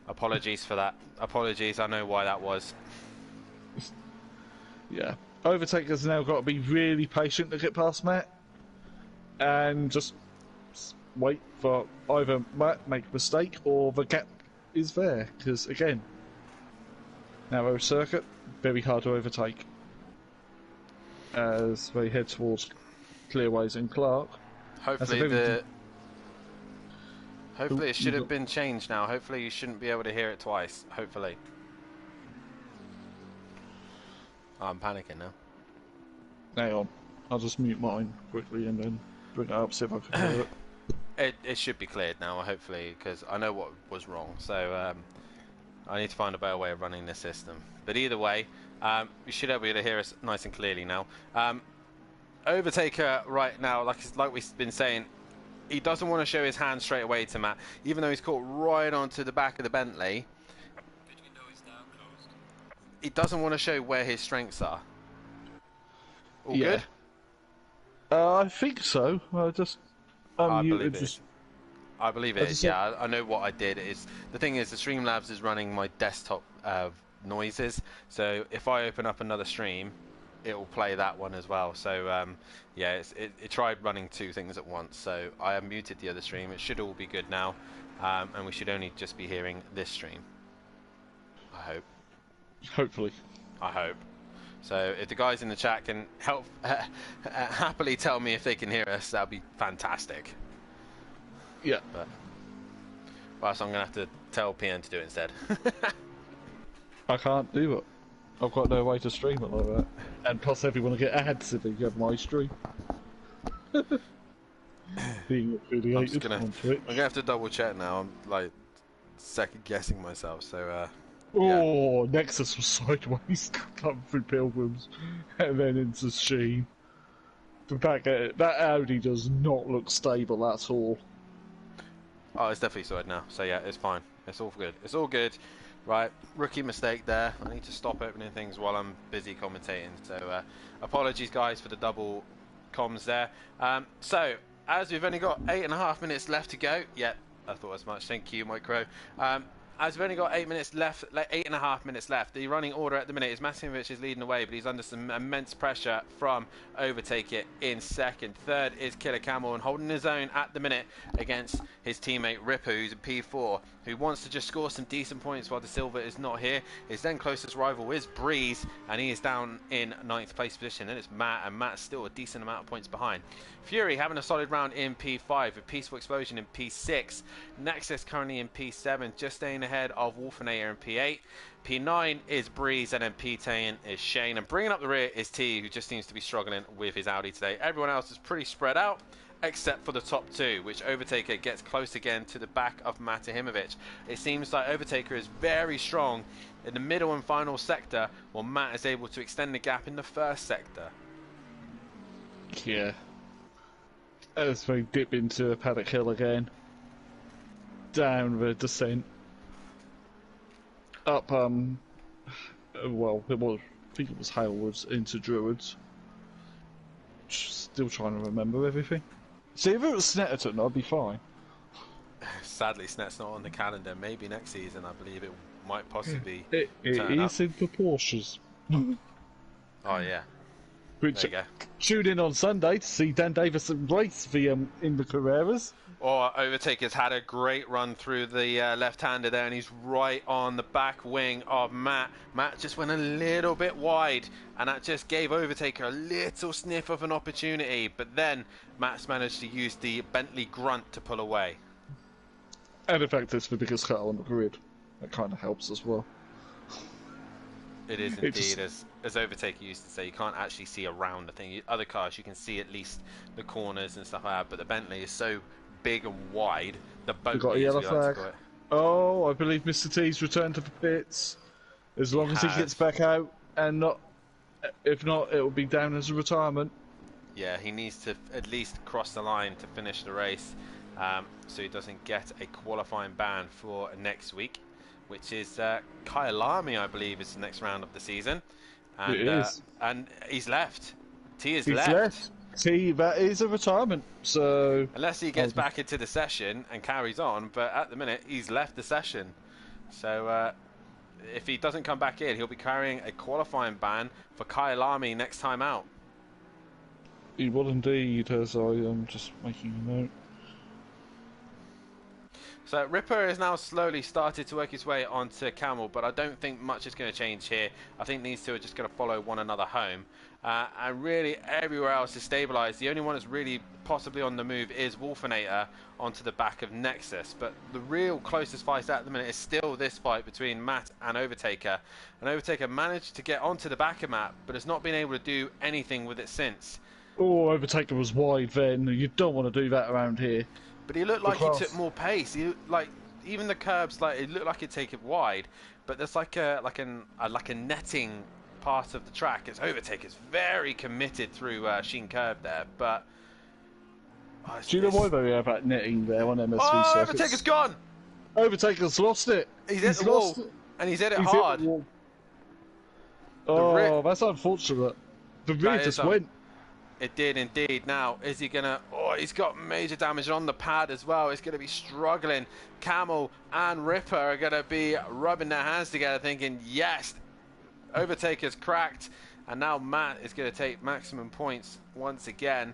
Apologies for that. Apologies. I know why that was. Yeah. Overtaker's now got to be really patient to get past Matt, and just wait for either Matt make a mistake or the gap is there. Because again, narrow circuit, very hard to overtake. As they head towards Clearways and Clark. Hopefully it should have been changed now. Hopefully you shouldn't be able to hear it twice. Hopefully. Oh, I'm panicking now. Hang on. I'll just mute mine quickly and then bring it up, see if I can hear it. It should be cleared now, hopefully, because I know what was wrong. So I need to find a better way of running this system. But either way, you should be able to hear us nice and clearly now. Overtaker right now, like we've been saying, he doesn't want to show his hand straight away to Matt, even though he's caught right onto the back of the Bentley. He doesn't want to show where his strengths are. All good? I think so. I believe it. I believe it is, yeah. I know what I did. The thing is, the Streamlabs is running my desktop noises, so if I open up another stream, it will play that one as well. So yeah, it tried running two things at once, so I have muted the other stream. It should all be good now, and we should only just be hearing this stream. I hope. Hopefully. I hope. So if the guys in the chat can help happily tell me if they can hear us, that would be fantastic. Yeah. But well, so I'm going to have to tell PN to do it instead. I can't do it. I've got no way to stream it like that. And plus everyone will get ads if they have my stream. Being affiliated on Twitch. I'm going to have to double check now. I'm like second guessing myself, so oh, yeah. Nexus was sideways, come through Pilgrims, and then into Sheen. The fact that Audi does not look stable at all. Oh, it's definitely sorted now. So yeah, it's fine. It's all good. It's all good. Right, rookie mistake there. I need to stop opening things while I'm busy commentating. So apologies, guys, for the double comms there. So, as we've only got 8.5 minutes left to go. Yep, I thought as much. Thank you, Micro. As we've only got 8 minutes left, like 8.5 minutes left, the running order at the minute is Masimovic is leading the way, but he's under some immense pressure from Overtake It in second. Third is Killer Camel, and holding his own at the minute against his teammate Ripper, who's in P4, who wants to just score some decent points while the Silver is not here. His then closest rival is Breeze, and he is down in 9th place position. Then it's Matt, and Matt's still a decent amount of points behind. Fury having a solid round in P5 with Peaceful Explosion in P6. Nexus currently in P7, just staying ahead of Wolfenator in P8. P9 is Breeze, and then P10 is Shane. And bringing up the rear is T, who just seems to be struggling with his Audi today. Everyone else is pretty spread out, except for the top two, which Overtaker gets close again to the back of Matahimovic. It seems like Overtaker is very strong in the middle and final sector, while Matt is able to extend the gap in the first sector. Yeah. As we dip into a paddock hill again. Down the descent. Up, well, I think it was Halewoods into Druids. Still trying to remember everything. See, if it was Snetterton, I'd be fine. Sadly, Snet's not on the calendar. Maybe next season, I believe it might possibly It is in the Porsches. Oh, yeah. Which, There you go. tune in on Sunday to see Dan Davison race in the Carreras. Or Overtaker's had a great run through the left-hander there, and he's right on the back wing of Matt. Matt just went a little bit wide, and that just gave Overtaker a little sniff of an opportunity. But then Matt's managed to use the Bentley grunt to pull away. And in fact, it's the biggest car on the grid. That kind of helps as well. It is indeed, as Overtaker used to say, you can't actually see around the thing. Other cars, you can see at least the corners and stuff like that, but the Bentley is so big and wide, the boat got a yellow flag. Oh, I believe Mr. T's returned to the pits. As long as he gets back out, and not, if not, it will be down as a retirement. Yeah, he needs to at least cross the line to finish the race, so he doesn't get a qualifying ban for next week, which is Kyalami, I believe, is the next round of the season. And, it is. And he's left. T is He's left. T, that is a retirement, so... Unless he gets back into the session and carries on, but at the minute, he's left the session. So, if he doesn't come back in, he'll be carrying a qualifying ban for Kyalami next time out. He will indeed, as I am just making a note. So Ripper has now slowly started to work his way onto Camel, but I don't think much is going to change here. I think these two are just going to follow one another home. And really everywhere else is stabilised. The only one that's really possibly on the move is Wolfenator onto the back of Nexus. But the real closest fight at the minute is still this fight between Matt and Overtaker. And Overtaker managed to get onto the back of Matt, but has not been able to do anything with it since. Oh, Overtaker was wide then. You don't want to do that around here. But he looked like he took more pace. He like even the curbs, like it looked like it'd take it wide. But there's like a netting part of the track. It's Overtaker's very committed through Sheen Curve there. But do you know why they have that netting there on MSV circuits? Overtaker's gone. Overtaker's lost it. He's hit the wall, and he's hit it hard. Oh, that's unfortunate. The rear just went. It did indeed. Now, is he gonna... Oh, he's got major damage on the pad as well. He's gonna be struggling. Camel and Ripper are gonna be rubbing their hands together thinking, yes, Overtaker's cracked. And now Matt is gonna take maximum points once again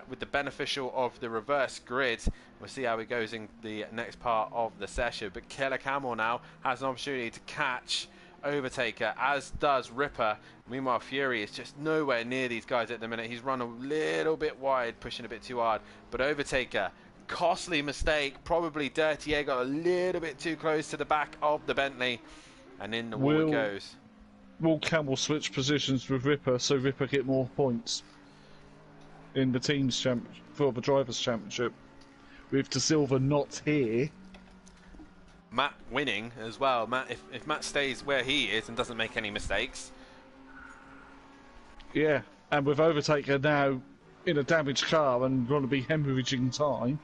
with the beneficial of the reverse grid. We'll see how he goes in the next part of the session. But Killer Camel now has an opportunity to catch Overtaker, as does Ripper. Meanwhile, Fury is just nowhere near these guys at the minute. He's run a little bit wide, pushing a bit too hard. But Overtaker, costly mistake, probably dirty air, got a little bit too close to the back of the Bentley, and in the wall it goes. Will Camel switch positions with Ripper so Ripper get more points in the team's for the drivers' championship? With De Silva not here. Matt winning as well. Matt, if Matt stays where he is and doesn't make any mistakes. Yeah, and with Overtaker now in a damaged car and going to be hemorrhaging time.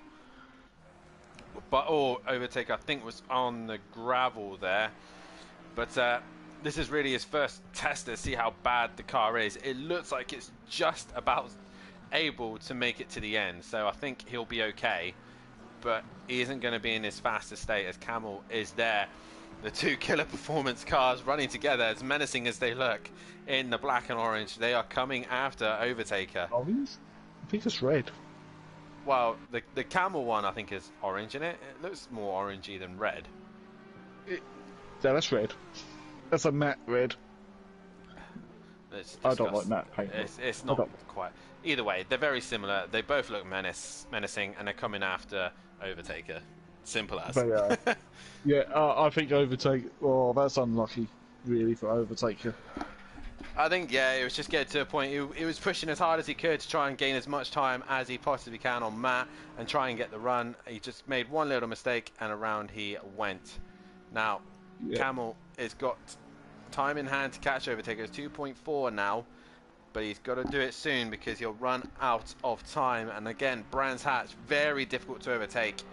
But Overtaker, I think, was on the gravel there. But this is really his first test to see how bad the car is. It looks like it's just about able to make it to the end, so I think he'll be okay. But he isn't going to be in his fastest state as Camel is there. The two killer performance cars running together, as menacing as they look in the black and orange. They are coming after Overtaker. Orange? I think it's red. Well, the Camel one I think is orange in it. It looks more orangey than red. Yeah, that's red. That's a matte red. I don't like matte paint. It's not quite. Either way, they're very similar. They both look menacing, and they're coming after Overtaker. Simple as. But, yeah, I think Overtaker. Oh, that's unlucky, really, for Overtaker. I think, yeah, it was just getting to a point. He was pushing as hard as he could to try and gain as much time as he possibly can on Matt and try and get the run. He just made one little mistake, and around he went. Now, Camel has got time in hand to catch Overtaker. It's 2.4 now, but he's got to do it soon because he'll run out of time. And again, Brands Hatch, very difficult to overtake.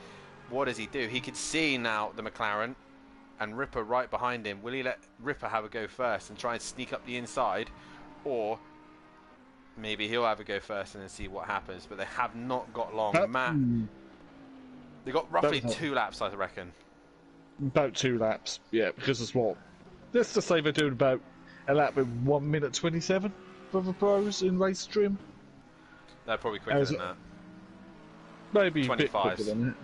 What does he do? He could see now the McLaren and Ripper right behind him. Will he let Ripper have a go first and try and sneak up the inside? Or maybe he'll have a go first and then see what happens. But they have not got long. Matt, they got roughly 2 laps, I reckon. About 2 laps, yeah, because it's what? Let's just say they're doing about a lap with 1 minute 27 for the pros in race trim. They're probably quicker than that. Maybe 25s. a bit quicker than it.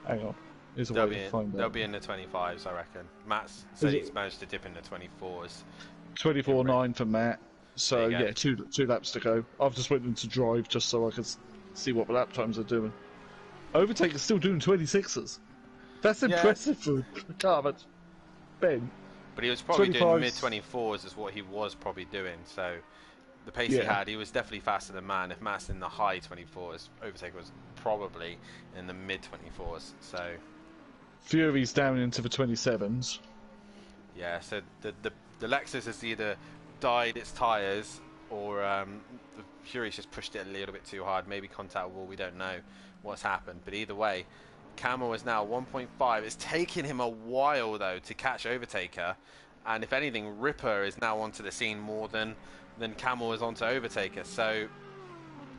Hang on. They'll be in the 25s, I reckon. Matt said he's managed to dip in the 24s. 24.9 for Matt. So yeah, two laps to go. I've just went into drive just so I could see what the lap times are doing. Overtaker's still doing 26s. That's impressive for a car that's Ben. But he was probably doing mid 24s is what he was probably doing. So the pace he had, he was definitely faster than Matt. And if Matt's in the high 24s, Overtaker was probably in the mid 24s. So Fury's down into the 27s. Yeah, so the Lexus has either dyed its tyres or the Fury's just pushed it a little bit too hard. Maybe contact wall, we don't know what's happened. But either way, Camel is now 1.5. It's taken him a while, though, to catch Overtaker. And if anything, Ripper is now onto the scene more than Camel is onto Overtaker. So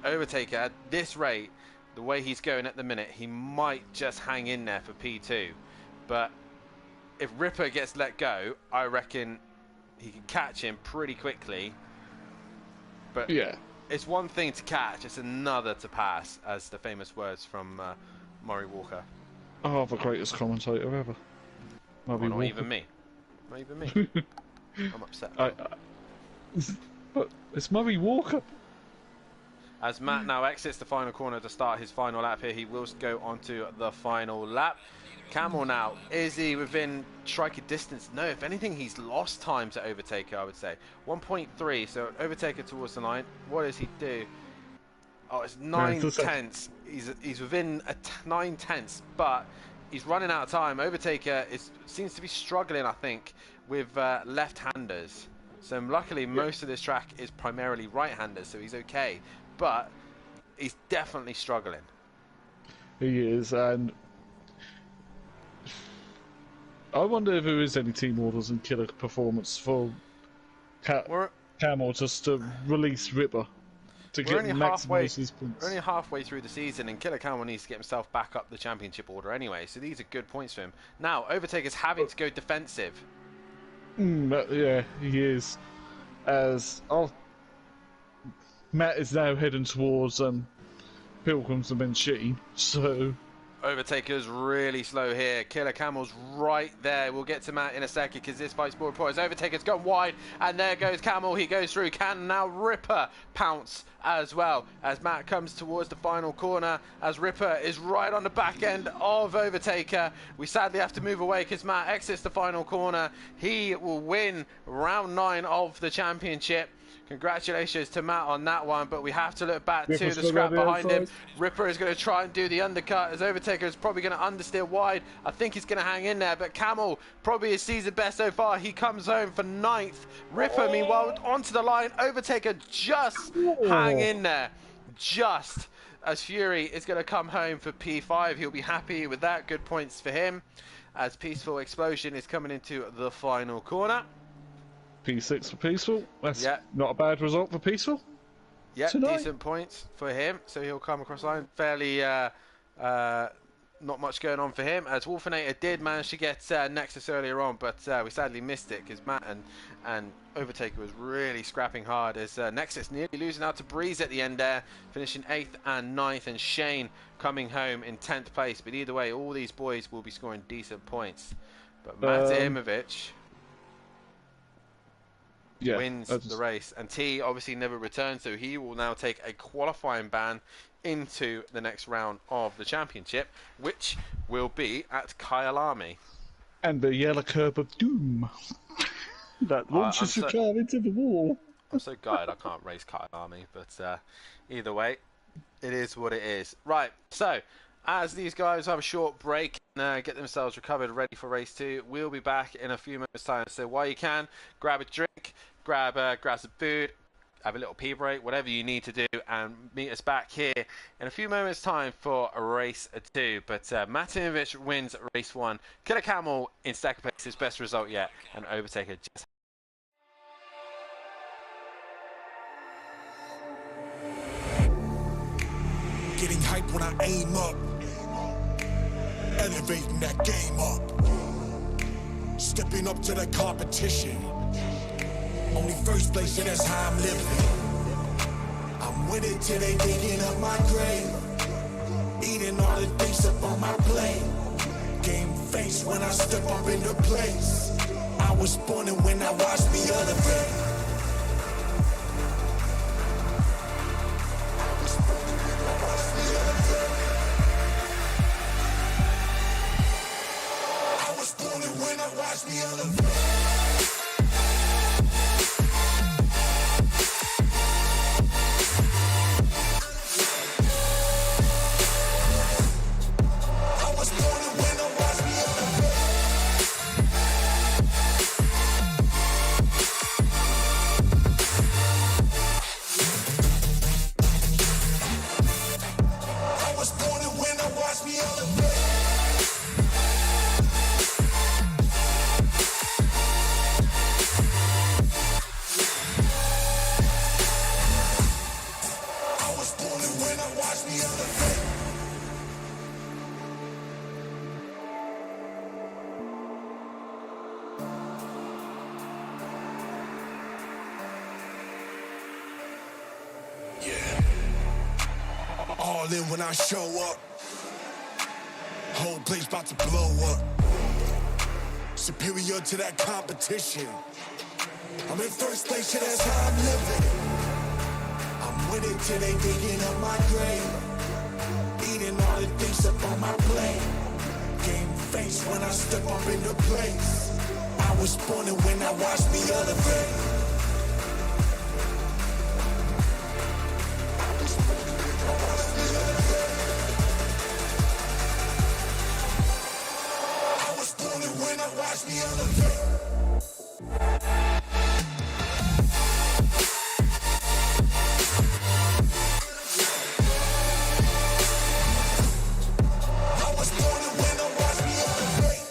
Overtaker, at this rate, the way he's going at the minute, he might just hang in there for P2. But if Ripper gets let go, I reckon he can catch him pretty quickly. But yeah, it's one thing to catch, it's another to pass, as the famous words from Murray Walker. Oh, the greatest commentator ever. Not even me. Not even me. I'm upset. But it's Murray Walker. As Matt now exits the final corner to start his final lap here, he will go onto the final lap. Camel now, is he within striker distance? No, if anything, he's lost time to Overtaker, I would say. 1.3, so Overtaker towards the line. What does he do? Oh, it's 9 tenths. He's within 9 tenths, but he's running out of time. Overtaker seems to be struggling, I think, with left-handers. So luckily, most of this track is primarily right-handers, so he's okay. But he's definitely struggling. He is, and I wonder if there is any team orders and killer performance for Camel just to release Ripper to get maximise his points. We're only halfway through the season, and Killer Camel needs to get himself back up the championship order anyway. So these are good points for him. Now Overtaker's having to go defensive. Yeah, he is. As Matt is now heading towards Pilgrims and Benchine, so Overtaker's really slow here. Killer Camel's right there. We'll get to Matt in a second because this fight's more important. Overtaker's gone wide, and there goes Camel. He goes through. Can now Ripper pounce as well as Matt comes towards the final corner as Ripper is right on the back end of Overtaker. We sadly have to move away because Matt exits the final corner. He will win round 9 of the championship. Congratulations to Matt on that one, but we have to look back to the scrap behind him. Ripper is going to try and do the undercut as Overtaker is probably going to understeer wide. I think he's going to hang in there, but Camel probably his season best so far. He comes home for 9th. Ripper, meanwhile, onto the line. Overtaker just hang in there. Just as Fury is going to come home for P5. He'll be happy with that. Good points for him. as Peaceful Explosion is coming into the final corner. P6 for Peaceful. That's Yeah. not a bad result for Peaceful. Yeah, tonight. decent points for him. So he'll come across the line fairly. Not much going on for him, as Wolfinator did manage to get Nexus earlier on, but we sadly missed it because Matt and Overtaker was really scrapping hard, as Nexus nearly losing out to Breeze at the end there, finishing 8th and 9th, and Shane coming home in 10th place. But either way, all these boys will be scoring decent points. But Matt Imovic wins the race, and T obviously never returned, so he will now take a qualifying ban into the next round of the championship, which will be at Kyalami. And the yellow curb of doom that launches your car into the wall. I'm so gutted I can't race Kyalami, but either way, it is what it is. Right, so as these guys have a short break and get themselves recovered, ready for race 2, we'll be back in a few moments' time. So while you can, grab a drink, grab some food, have a little pee break, whatever you need to do, and meet us back here in a few moments' time for race 2. But Matinovic wins race 1. Killer Camel in second place, his best result yet, and Overtaker just. Getting hype when I aim up, elevating that game up, stepping up to the competition. Only first place, and that's how I'm living. I'm with it till they digging up my grave, eating all the things up on my plate. Game face when I step up into place. I was born and when I watched me elevate. I was born and when I watched me elevate. All in when I show up, whole place about to blow up. Superior to that competition. I'm in first place, yeah, that's how I'm living. I'm with it till they digging up my grave, eating all the things up on my plate. Game face when I step up into place. I was born and when I watched me elevate. Watch me elevate. I was born and when I watch me elevate.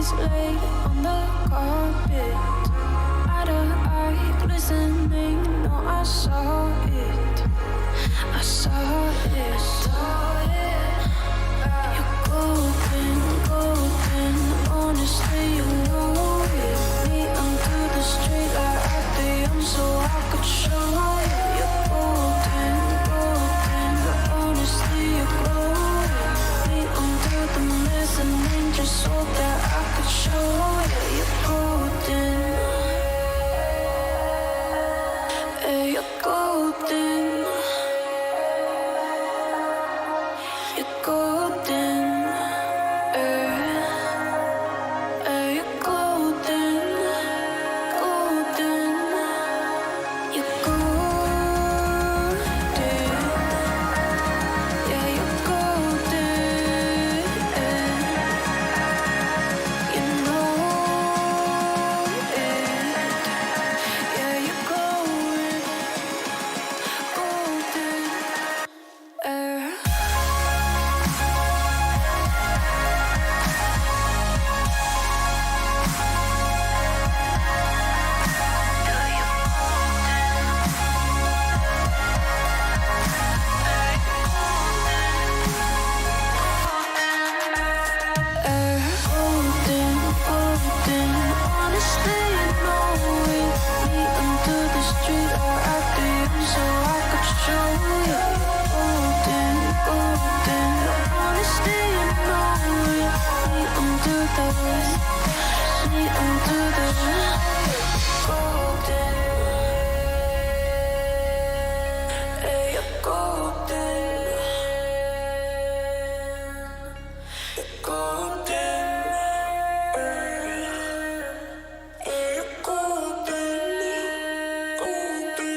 hands laid on the carpet. Eye to eye, glistening. No, I saw it. I saw it. You're golden, golden. Honestly, you know it. Me onto the street like at the young, so I could show you. You're golden, golden. Honestly, you're glowing. Me under the mezzanine, just so that I could show you. You're golden. Hey, you're golden. You're golden. You're golden. Golden. You're golden. Yeah, you're golden. You know it. Yeah, you're glowing. Golden. Golden, golden. Honestly, you know it. Me under the street or at the end, so I could show you. Golden, golden. Honestly, you know it. Me under the golden. Hey, you're golden. You're golden. You're golden. Golden.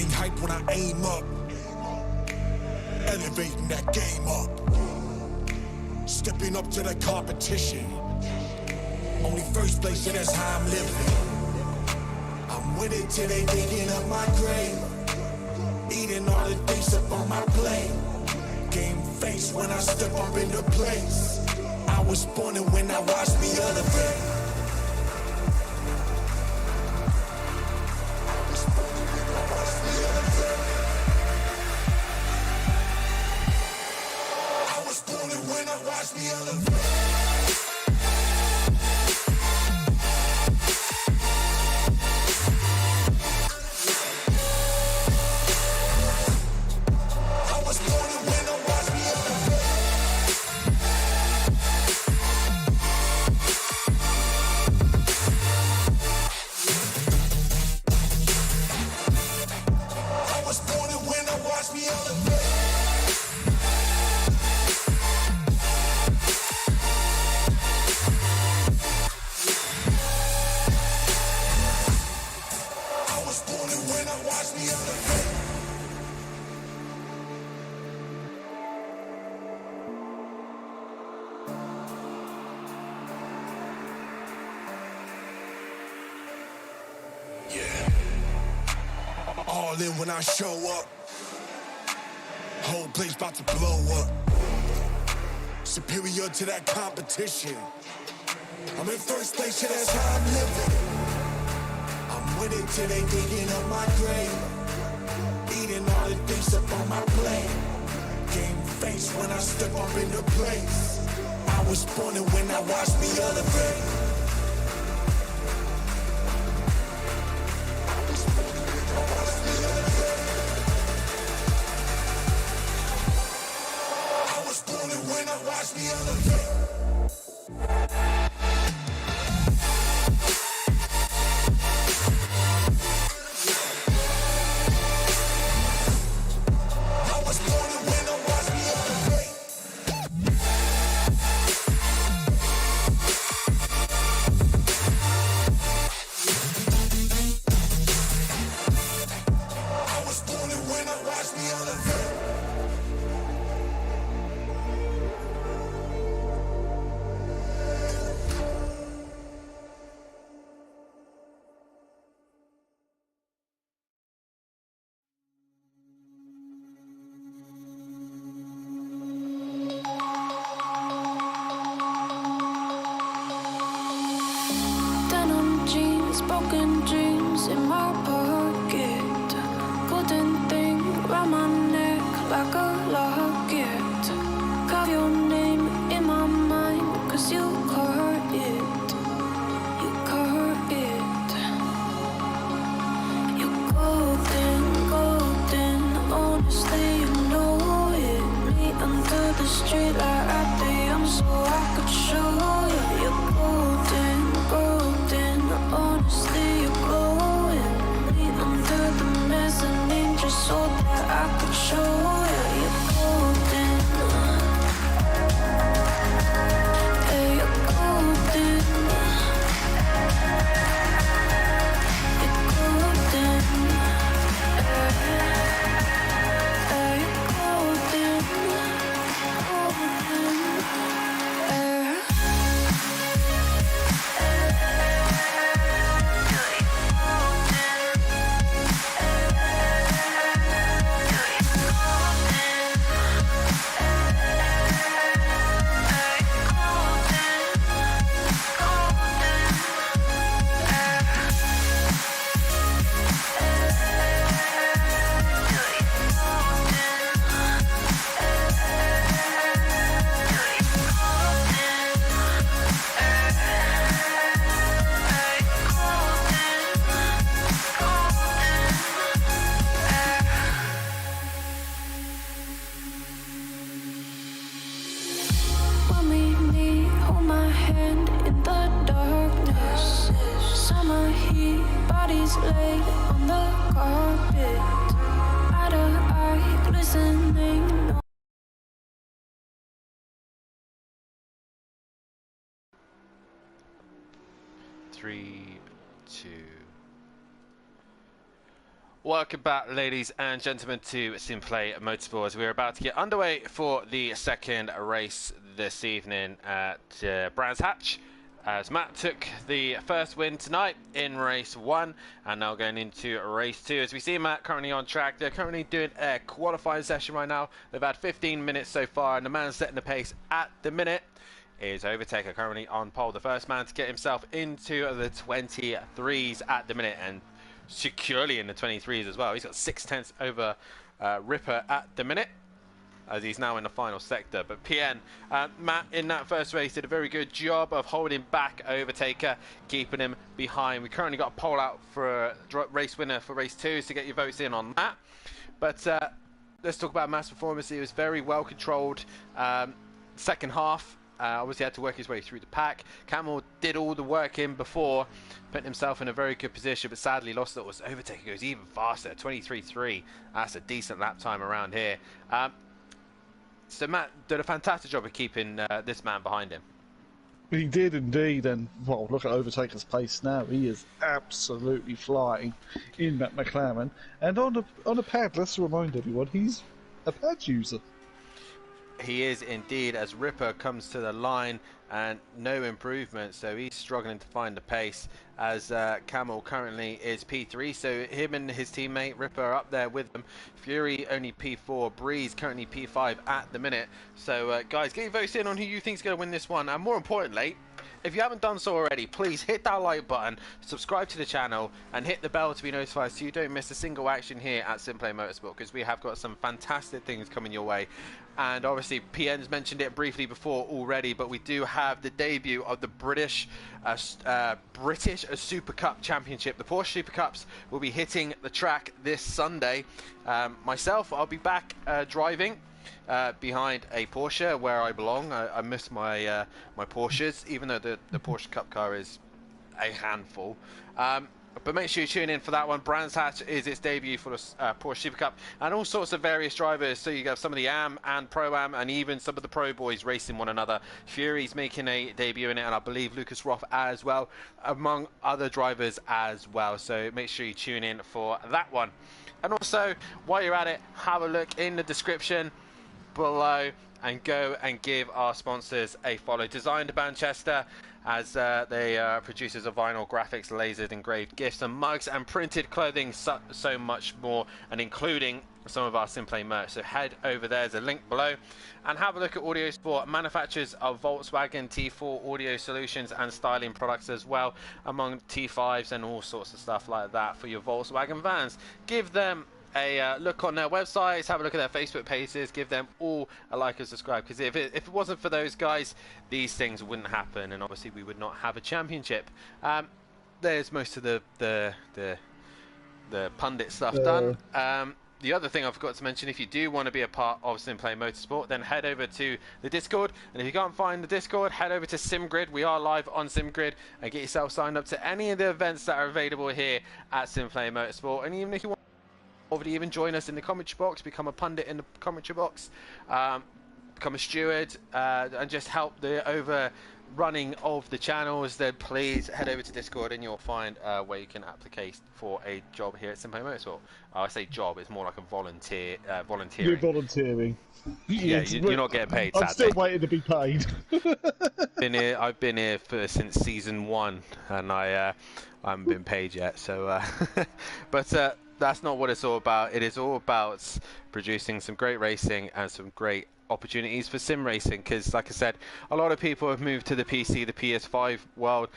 Getting hype when I aim up. Elevating that game up. Stepping up to the competition. Only first place, and that's how I'm living. I'm with it till they digging up my grave. Eating all the things up on my plate. Game face when I step up into place. I was born and when I watched me elevate. I was born and when I watched me elevate. All in when I show up. Whole place about to blow up. Superior to that competition. I'm in first place, yeah, that's how I'm living. I'm with it till they digging up my grave. Eating all the things up on my plate. Game face when I step up into place. I was born and when I watched me elevate. Watch me elevate. I was born and when I watch me elevate. I was born and when I watch me elevate. Broken dreams in my pocket. Golden thing round my neck like a locket. Carve your name in my mind, cause you caught it. You caught it. You're golden, golden. Honestly, you know it. Me under the street light at the young so I could show you. You're golden, golden. Honestly, you're glowing. Me under the mezzanine just so that I could show you. You're golden. Hey, you're golden. You're golden. Hey, you're golden. Golden. Lay on the carpet, eye to eye, glistening. 3, 2, Welcome back, ladies and gentlemen, to SimPlay Motorsport. We're about to get underway for the second race this evening at Brands Hatch, as Matt took the first win tonight in race 1 and now going into race 2. As we see Matt currently on track, they're currently doing a qualifying session right now. They've had 15 minutes so far, and the man setting the pace at the minute is Overtaker, currently on pole. The first man to get himself into the 23s at the minute, and securely in the 23s as well. He's got 6/10 over Ripper at the minute, as he's now in the final sector. But PN, Matt, in that first race, did a very good job of holding back Overtaker, keeping him behind. We currently got a poll out for a race winner for race 2, so get your votes in on that. But let's talk about Matt's performance. He was very well controlled second half. Obviously had to work his way through the pack. Camel did all the work in before, putting himself in a very good position, but sadly lost it. Was Overtaker goes even faster, 23.3. That's a decent lap time around here. So Matt did a fantastic job of keeping this man behind him. He did indeed, and well, look at Overtaker's pace now. He is absolutely flying in that McLaren. And on a pad, let's remind everyone, he's a pad user. He is indeed, as Ripper comes to the line and no improvement, so he's struggling to find the pace, as Camel currently is P3, so him and his teammate Ripper are up there with them. Fury only P4, Breeze currently P5 at the minute. So guys, get your votes in on who you think's going to win this one, and more importantly, if you haven't done so already, please hit that like button, subscribe to the channel, and hit the bell to be notified so you don't miss a single action here at SimPlay Motorsport, because we have got some fantastic things coming your way. And obviously PN's mentioned it briefly before already, but we do have the debut of the British Super Cup Championship. The Porsche Super Cups will be hitting the track this Sunday. Myself, I'll be back driving behind a Porsche, where I belong. I miss my my Porsches, even though the Porsche Cup car is a handful. But make sure you tune in for that one. Brands Hatch is its debut for the Porsche Super Cup, and all sorts of various drivers. So you have some of the AM and Pro-Am, and even some of the Pro Boys racing one another. Fury's making a debut in it, and I believe Lucas Roth as well, among other drivers as well. So make sure you tune in for that one. And also, while you're at it, have a look in the description below and go and give our sponsors a follow. Designed by Manchester, as they are producers of vinyl, graphics, lasered, engraved gifts and mugs, and printed clothing, so much more, and including some of our SimPlay merch. So head over there, there's a link below, and have a look at Audio Sport, manufacturers of Volkswagen T4 audio solutions and styling products as well, among T5s and all sorts of stuff like that for your Volkswagen vans. Give them a look on their websites, have a look at their Facebook pages, give them all a like and subscribe, because if it wasn't for those guys, these things wouldn't happen, and obviously we would not have a championship. There's most of the pundit stuff done. The other thing I forgot to mention, if you do want to be a part of SimPlay Motorsport, then head over to the Discord, and if you can't find the Discord, head over to SimGrid. We are live on SimGrid, and get yourself signed up to any of the events that are available here at SimPlay Motorsport. And even if you want to even join us in the commentary box, become a pundit in the commentary box, become a steward, and just help the overrunning of the channels, then please head over to Discord, and you'll find where you can apply for a job here at SimPlay Motorsport. I say job, it's more like a volunteering. You're volunteering. Yeah, you're not getting paid, sadly. I'm still waiting to be paid. I've been here since season 1, and I haven't been paid yet. So, but that's not what it's all about. It is all about producing some great racing and some great opportunities for sim racing, because like I said, a lot of people have moved to the PC, the PS5 world,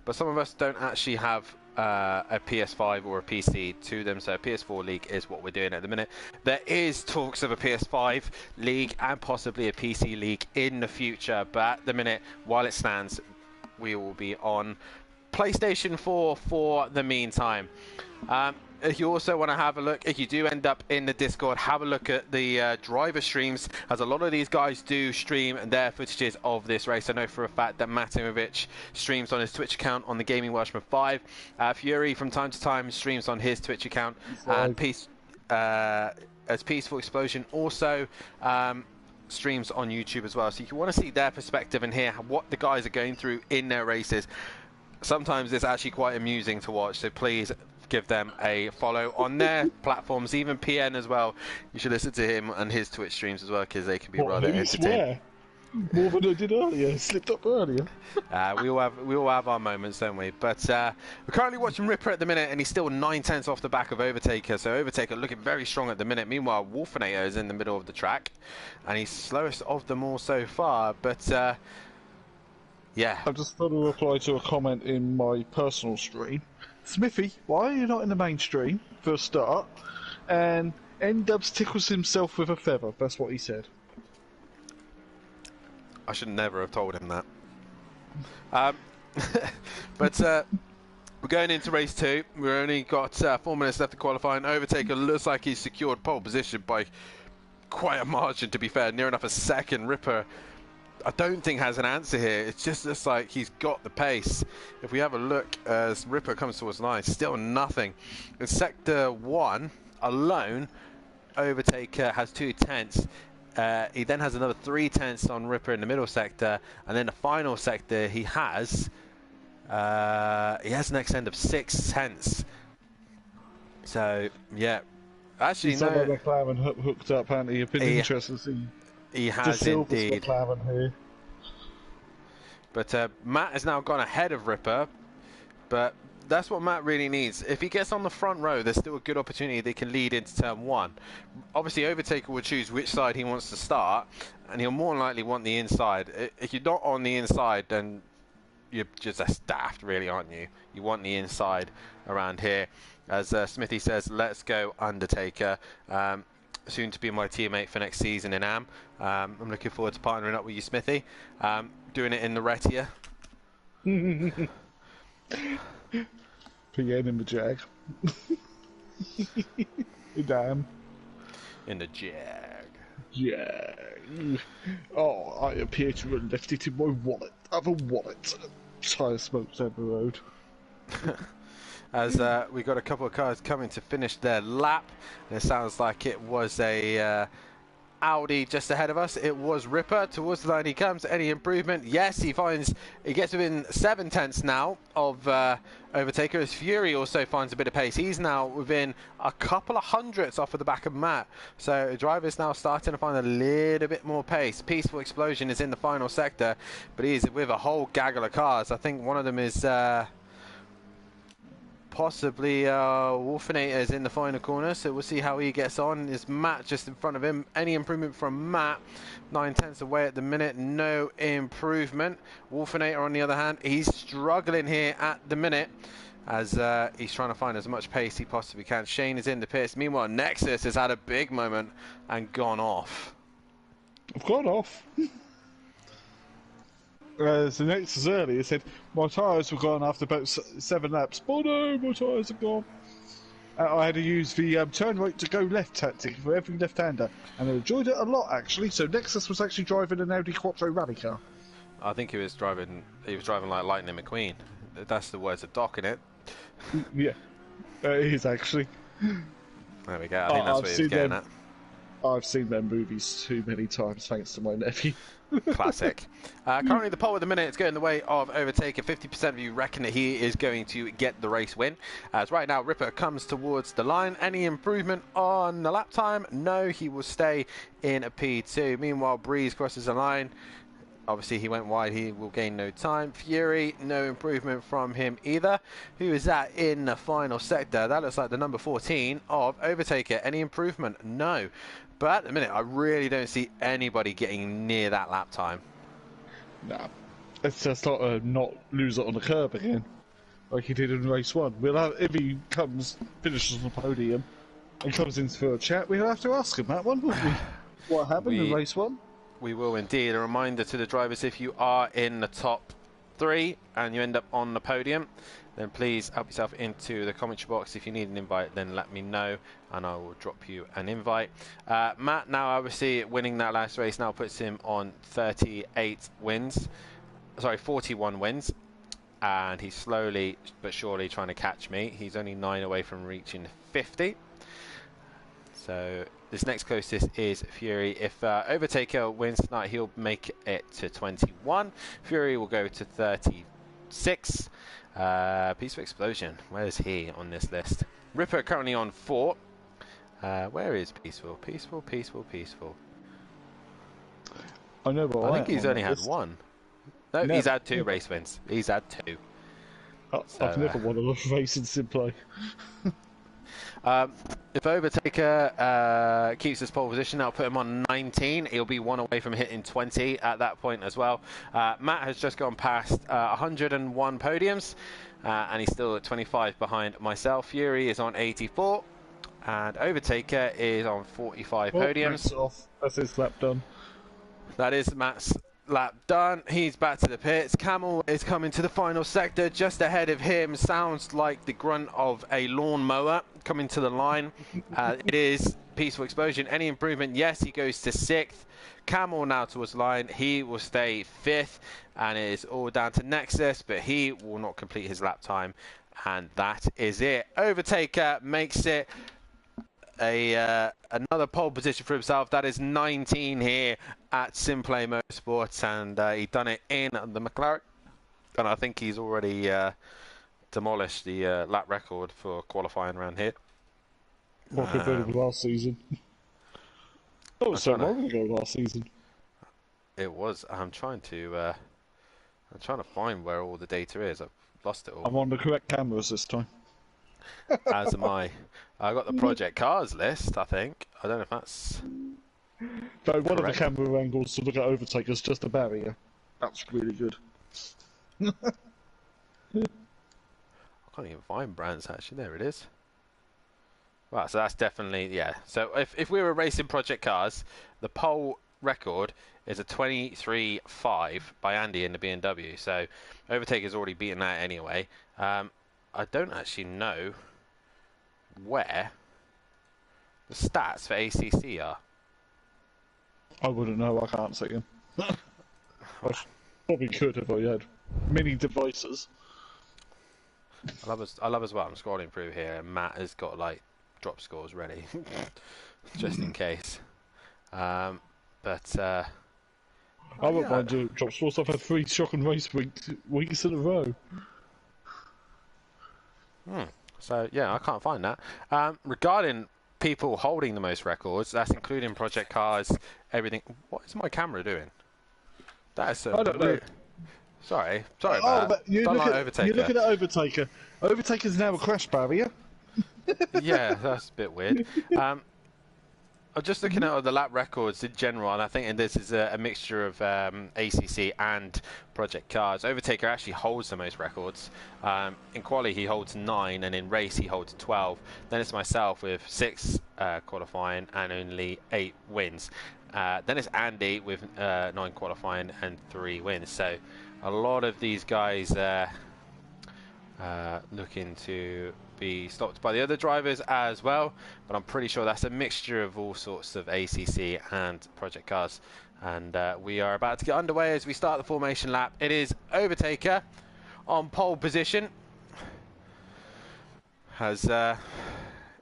but some of us don't actually have a PS5 or a PC to them, so a PS4 league is what we're doing at the minute. There is talks of a PS5 league and possibly a PC league in the future, but at the minute, while it stands, we will be on PlayStation 4 for the meantime. If you also want to have a look, if you do end up in the Discord, have a look at the driver streams, as a lot of these guys do stream their footages of this race. I know for a fact that Matimovic streams on his Twitch account on the Gaming Welshman 5. Fury from time to time streams on his Twitch account, and as Peaceful Explosion also streams on YouTube as well. So if you want to see their perspective and hear what the guys are going through in their races, sometimes it's actually quite amusing to watch. So please give them a follow on their platforms, even PN as well. You should listen to him and his Twitch streams as well, because they can be rather You entertaining. swear? More than I did earlier. Slipped up earlier. We all have our moments, don't we? But we're currently watching Ripper at the minute, and he's still 9/10 off the back of Overtaker. So Overtaker looking very strong at the minute. Meanwhile, Wolfinator is in the middle of the track, and he's slowest of them all so far. But yeah, I've just got to reply to a comment in my personal stream. Smithy, why are you not in the mainstream for a start? And N-Dubs tickles himself with a feather. That's what he said. I should never have told him that. But we're going into race 2. We've only got 4 minutes left to qualify, and Overtaker looks like he's secured pole position by quite a margin, to be fair, near enough a second. Ripper, I don't think, has an answer here. It's just looks like he's got the pace. If we have a look as Ripper comes towards the line, still nothing. In Sector 1 alone, Overtaker has 2/10. He then has another 3/10 on Ripper in the middle sector, and then the final sector he has an extend of 6/10. So yeah, actually He's McLaren hooked up, hasn't he? I've been interested to see. He has indeed. McLaren here. But Matt has now gone ahead of Ripper, but that's what Matt really needs. If he gets on the front row, there's still a good opportunity they can lead into turn 1. Obviously, Overtaker will choose which side he wants to start, and he'll more than likely want the inside. If you're not on the inside, then you're just daft, really, aren't you? You want the inside around here. As Smithy says, let's go Undertaker. Soon to be my teammate for next season in AM. I'm looking forward to partnering up with you, Smithy. Doing it in the Retia. PN in the Jag. Damn. In the Jag. Jag. Oh, I appear to have left it in my wallet. I have a wallet. Tire smokes down the road. As we got a couple of cars coming to finish their lap, and it sounds like it was a Audi just ahead of us. It was Ripper. Towards the line he comes. Any improvement? Yes, he gets within 7/10 now of Overtaker, as Fury also finds a bit of pace. He's now within a couple of hundredths off of the back of Matt. So drivers now starting to find a little bit more pace. Peaceful Explosion is in the final sector, but he is with a whole gaggle of cars. I think one of them is possibly Wolfinator is in the final corner, so we'll see how he gets on. Is Matt just in front of him? Any improvement from Matt? 9/10 away at the minute, no improvement. Wolfinator, on the other hand, he's struggling here at the minute, as he's trying to find as much pace he possibly can. Shane is in the pits. Meanwhile, Nexus has had a big moment and gone off. I've gone off. The Nexus earlier said, my tyres were gone after about 7 laps. Oh no, my tyres are gone. I had to use the turn right to go left tactic for every left-hander, and I enjoyed it a lot, actually. So Nexus was actually driving an Audi Quattro rally car. I think he was driving like Lightning McQueen. That's the words of Doc in it. Yeah, it is actually. There we go. I think that's what he was getting at. I've seen their movies too many times, thanks to my nephew. Classic. Currently, the poll at the minute is going the way of Overtaker. 50% of you reckon that he is going to get the race win. As right now, Ripper comes towards the line. Any improvement on the lap time? No, he will stay in a P2. Meanwhile, Breeze crosses the line. Obviously, he went wide. He will gain no time. Fury, no improvement from him either. Who is that in the final sector? That looks like the number 14 of Overtaker. Any improvement? No. But at the minute, I really don't see anybody getting near that lap time. Nah. It's just not lose it on the curb again, like he did in race 1. We'll have, if he finishes on the podium, and comes in for a chat, we'll have to ask him that one, won't we? What happened in race 1? We will indeed. A reminder to the drivers, if you are in the top 3 and you end up on the podium, then please help yourself into the commentary box. If you need an invite, then let me know and I will drop you an invite. Matt, now obviously winning that last race now puts him on 41 wins, and he's slowly but surely trying to catch me. He's only 9 away from reaching 50. So this next closest is Fury. If Overtaker wins tonight, he'll make it to 21. Fury will go to 30. 6. Peaceful Explosion, where is he on this list? Ripper currently on 4. Where is Peaceful? Peaceful. I know, but I think he's only had 1. No, Never, he's had 2 never. race wins. He's had 2. I've never won a race in SimPlay. If Overtaker keeps his pole position, that'll put him on 19. He'll be 1 away from hitting 20 at that point as well. Matt has just gone past 101 podiums, and he's still at 25 behind myself. Fury is on 84, and Overtaker is on 45 podiums. Off. That's his lap done. That is Matt's lap done. He's back to the pits. Camel is coming to the final sector. Just ahead of him sounds like the grunt of a lawnmower coming to the line. It is Peaceful Explosion. Any improvement? Yes, he goes to 6th. Camel now towards the line. He will stay 5th, and it is all down to Nexus, but he will not complete his lap time, and that is it. Overtaker makes it another pole position for himself. That is 19 here at SimPlay Motorsport, and he done it in the McLaren, and I think he's already demolished the lap record for qualifying around here. What could be last season? That was so long ago last season. It was. I'm trying to find where all the data is. I've lost it all. I'm on the correct cameras this time. As am I. I got the Project Cars list, I think. I don't know if that's... But one of the correct. camera angles to look at Overtaker's just a barrier. That's really good. I can't even find brands, actually. There it is. Right, so that's definitely... Yeah. So if we were racing Project Cars, the pole record is a 23.5 by Andy in the BMW. So Overtaker's already beaten that anyway. I don't actually know where the stats for ACC are. I wouldn't know, I can't see them. I probably could if I had many devices. I love as well. I'm scrolling through here, and Matt has got like drop scores ready, just in case. I wouldn't mind doing drop scores. I've had 3 shock and race weeks in a row. So yeah, I can't find that. Regarding people holding the most records, that's including Project Cars, everything. What is my camera doing? That is I don't know. Sorry about that. You Don't look like at, Overtaker. you're looking at Overtaker. Overtaker's now a crash barrier. Yeah, that's a bit weird. I'm just looking at the lap records in general, and I think this is a mixture of ACC and Project Cars. Overtaker actually holds the most records. In quali, he holds 9, and in race, he holds 12. Then it's myself with 6 qualifying and only 8 wins. Then it's Andy with 9 qualifying and 3 wins. So a lot of these guys looking to be stopped by the other drivers as well, but I'm pretty sure that's a mixture of all sorts of ACC and Project Cars. And we are about to get underway as we start the formation lap. It is Overtaker on pole position, as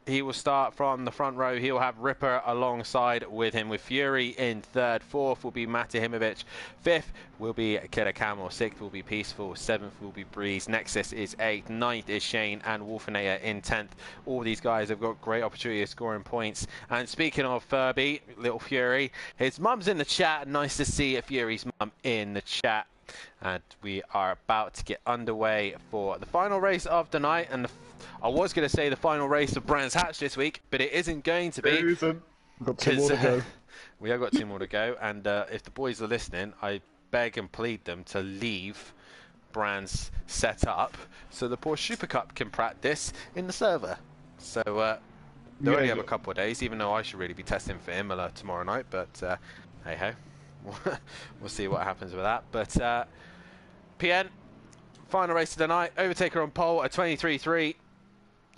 he will start from the front row. He'll have Ripper alongside with him, with Fury in 3rd. 4th will be Matahimovic. 5th will be Killer Camel. 6th will be Peaceful. 7th will be Breeze. Nexus is 8th. 9th is Shane and Wolfinator in 10th. All these guys have got great opportunity of scoring points. And speaking of Furby, little Fury, his mum's in the chat. Nice to see Fury's mum in the chat. And we are about to get underway for the final race of the night, and I was going to say the final race of Brands Hatch this week, but it isn't going to be. It isn't. We've got 2 more to go. We have got 2 more to go, and if the boys are listening, I beg and plead them to leave Brands set up so the Porsche Super Cup can practice in the server. So they only have a couple of days, even though I should really be testing for Imola tomorrow night, but hey ho. We'll see what happens with that. But PN, final race of the night. Overtaker on pole at 23.3.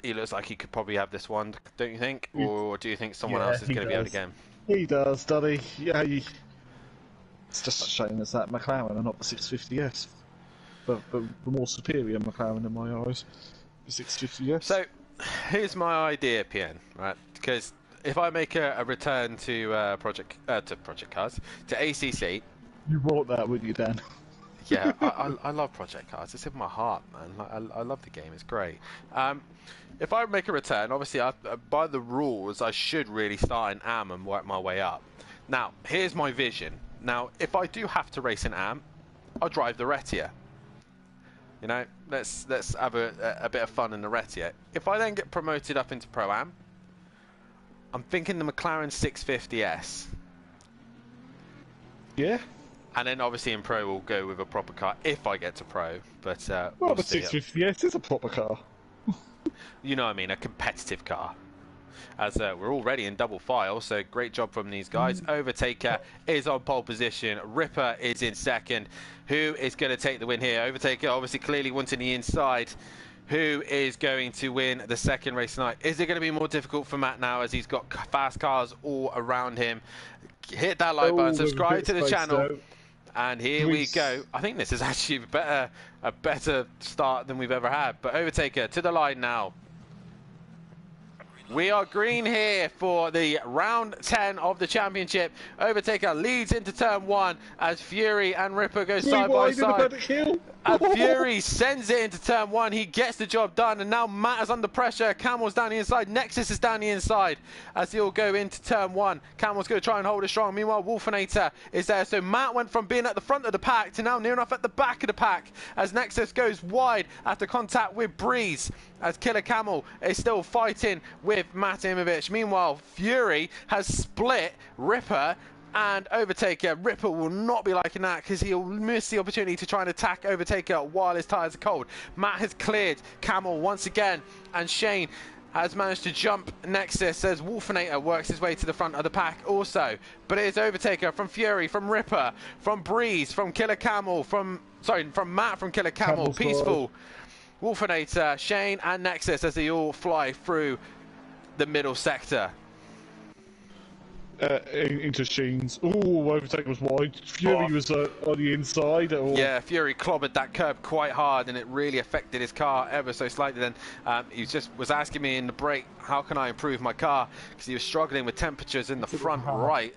He looks like he could probably have this one, don't you think? Or do you think someone else is going to be able to get him? He does, doesn't he? Yeah, it's just a shame it's that McLaren and not the 650S. But the more superior McLaren in my eyes, the 650S. So, here's my idea, PN, right? Because if I make a return to Project Cars, to ACC... You brought that, wouldn't you, Dan? Yeah, I love Project Cars. It's in my heart, man. I love the game. It's great. If I make a return, obviously, by the rules, I should really start in AM and work my way up. Now, here's my vision. Now, if I do have to race in AM, I'll drive the Retia. You know, let's have a bit of fun in the Retia. If I then get promoted up into Pro-Am, I'm thinking the McLaren 650S. Yeah. And then obviously in Pro we'll go with a proper car if I get to Pro. But Well, we'll the see. 650S is a proper car. You know what I mean, a competitive car. As we're already in double file, so great job from these guys. Overtaker is on pole position. Ripper is in second. Who is going to take the win here? Overtaker obviously clearly wanting the inside. Who is going to win the second race tonight? Is it going to be more difficult for Matt now as he's got fast cars all around him? Hit that like button, subscribe to the channel. And here we go. I think this is actually a better start than we've ever had. But Overtaker to the line now. We are green here for the round 10 of the championship. Overtaker leads into turn 1 as Fury and Ripper go side by side. And Fury sends it into turn 1. He gets the job done. And now Matt is under pressure. Camel's down the inside. Nexus is down the inside as they all go into turn 1. Camel's going to try and hold it strong. Meanwhile, Wolfinator is there. So Matt went from being at the front of the pack to now near enough at the back of the pack as Nexus goes wide after contact with Breeze. As Killer Camel is still fighting with Matt Imovic. Meanwhile, Fury has split Ripper and Overtaker. Ripper will not be liking that because he'll miss the opportunity to try and attack Overtaker while his tyres are cold. Matt has cleared Camel once again, and Shane has managed to jump Nexus as Wolfinator works his way to the front of the pack also. But it is Overtaker from Fury, from Ripper, from Breeze, from Killer Camel, from Matt from Killer Camel, Peaceful, Wolfinator, Shane and Nexus as they all fly through the middle sector. Into Shane's. Oh, Overtaker was wide. Fury was on the inside. Yeah, Fury clobbered that curb quite hard and it really affected his car ever so slightly. Then he just was asking me in the break, how can I improve my car? Because he was struggling with temperatures in the front right.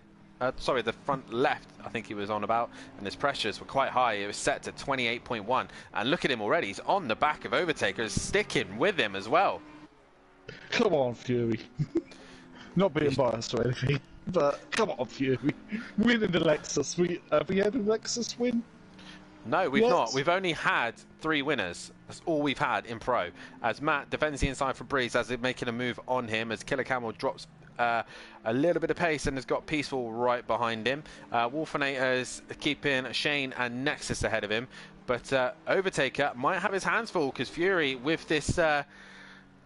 Sorry, the front left, I think he was on about, and his pressures were quite high. It was set to 28.1, and look at him already. He's on the back of Overtaker, sticking with him as well. Come on, Fury. Not being biased or anything, but come on, Fury. Winning the Lexus. Have we had a Lexus win? No, we've not. We've only had 3 winners. That's all we've had in Pro. As Matt defends the inside for Breeze as they're making a move on him, as Killer Camel drops a little bit of pace and has got Peaceful right behind him. Wolfinator is keeping Shane and Nexus ahead of him, but Overtaker might have his hands full because Fury with this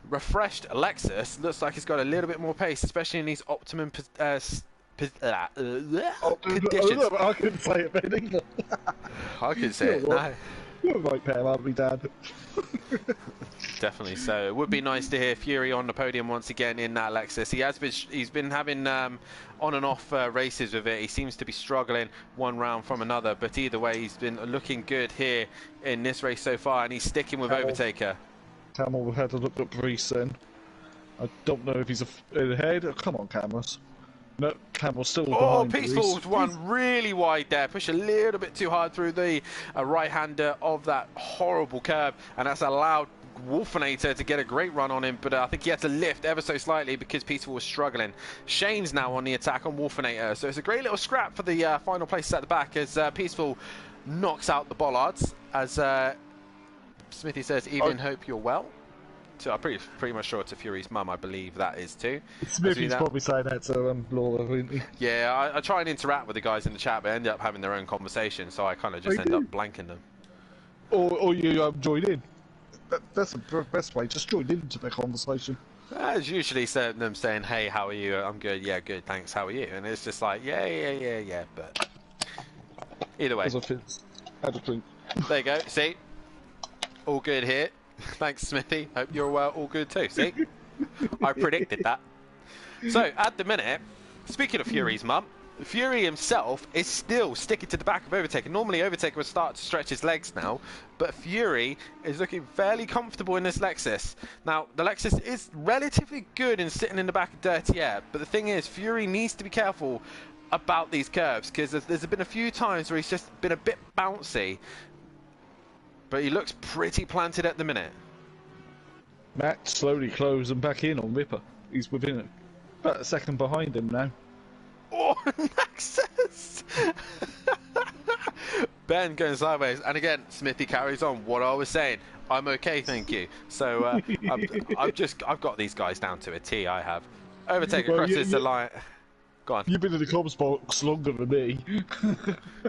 refreshed Lexus looks like he's got a little bit more pace, especially in these optimum conditions. I couldn't say it, Ben, either. I could say it. No. You're a right pair, aren't we, Dad? Definitely. So it would be nice to hear Fury on the podium once again in that Lexus. He's been having on and off races with it. He seems to be struggling one round from another, but either way, he's been looking good here in this race so far, and he's sticking with Overtaker. Camel had to look at Breeze then. I don't know if he's ahead. Oh, come on, Cameras. No, Camel's still behind. Peaceful's one really wide there. Push a little bit too hard through the right-hander of that horrible curb, and that's allowed Wolfinator to get a great run on him, but I think he had to lift ever so slightly because Peaceful was struggling. Shane's now on the attack on Wolfinator, so it's a great little scrap for the final place at the back as Peaceful knocks out the bollards. As Smithy says, Evelyn, hope you're well. So I'm pretty much sure it's a Fury's mum, I believe that is too. Smithy's probably saying that to Laura, wouldn't he? Yeah, I try and interact with the guys in the chat, but end up having their own conversation, so I kind of just end up blanking them. Or you join in. That's the best way, just join into the conversation. It's usually them saying, hey, how are you? I'm good, yeah, good, thanks, how are you? And it's just like, yeah, but either way. As a fence. Had a drink. There you go, see? All good here. Thanks, Smithy. Hope you're well, all good too. See? I predicted that. So, at the minute, speaking of Fury's mum, Fury himself is still sticking to the back of Overtaker. Normally, Overtaker would start to stretch his legs now, but Fury is looking fairly comfortable in this Lexus. Now, the Lexus is relatively good in sitting in the back of dirty air, but the thing is, Fury needs to be careful about these curves because there's been a few times where he's just been a bit bouncy. but he looks pretty planted at the minute. Matt slowly closing back in on Ripper. He's within about a second behind him now. Oh, Nexus! Ben going sideways, and again, Smithy carries on. What I was saying, I'm okay, thank you. So I've got these guys down to a T. I have. Overtaker crosses the line. Go on. You've been in the comms box longer than me.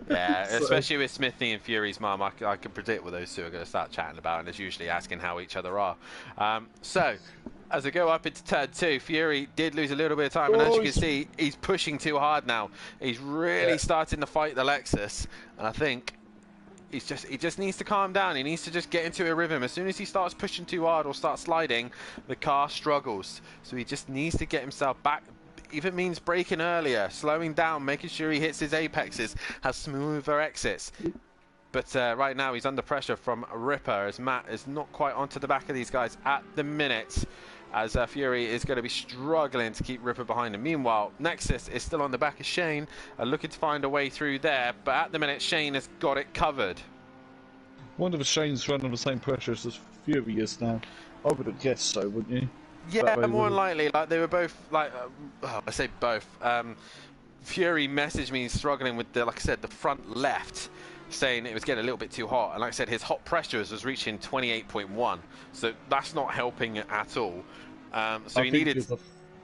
Yeah, especially with Smithy and Fury's mum, I can predict what those two are going to start chatting about, and it's usually asking how each other are. So, as I go up into turn 2, Fury did lose a little bit of time, and as you can see, he's pushing too hard now. He's really starting to fight the Lexus, and I think he just needs to calm down. He needs to just get into a rhythm. As soon as he starts pushing too hard or starts sliding, the car struggles. So he just needs to get himself back. If it means braking earlier, slowing down, making sure he hits his apexes, has smoother exits. But right now he's under pressure from Ripper, as Matt is not quite onto the back of these guys at the minute, as Fury is going to be struggling to keep Ripper behind him. Meanwhile, Nexus is still on the back of Shane, looking to find a way through there, but at the minute Shane has got it covered. Wonder if Shane's running the same pressures as Fury is now. I would have guessed so, wouldn't you? Yeah, more than likely. Like, they were both, like, I say both. Fury messaged me struggling with the, like I said, the front left, saying it was getting a little bit too hot. And like I said, his hot pressures was reaching 28.1, so that's not helping at all. So he needed the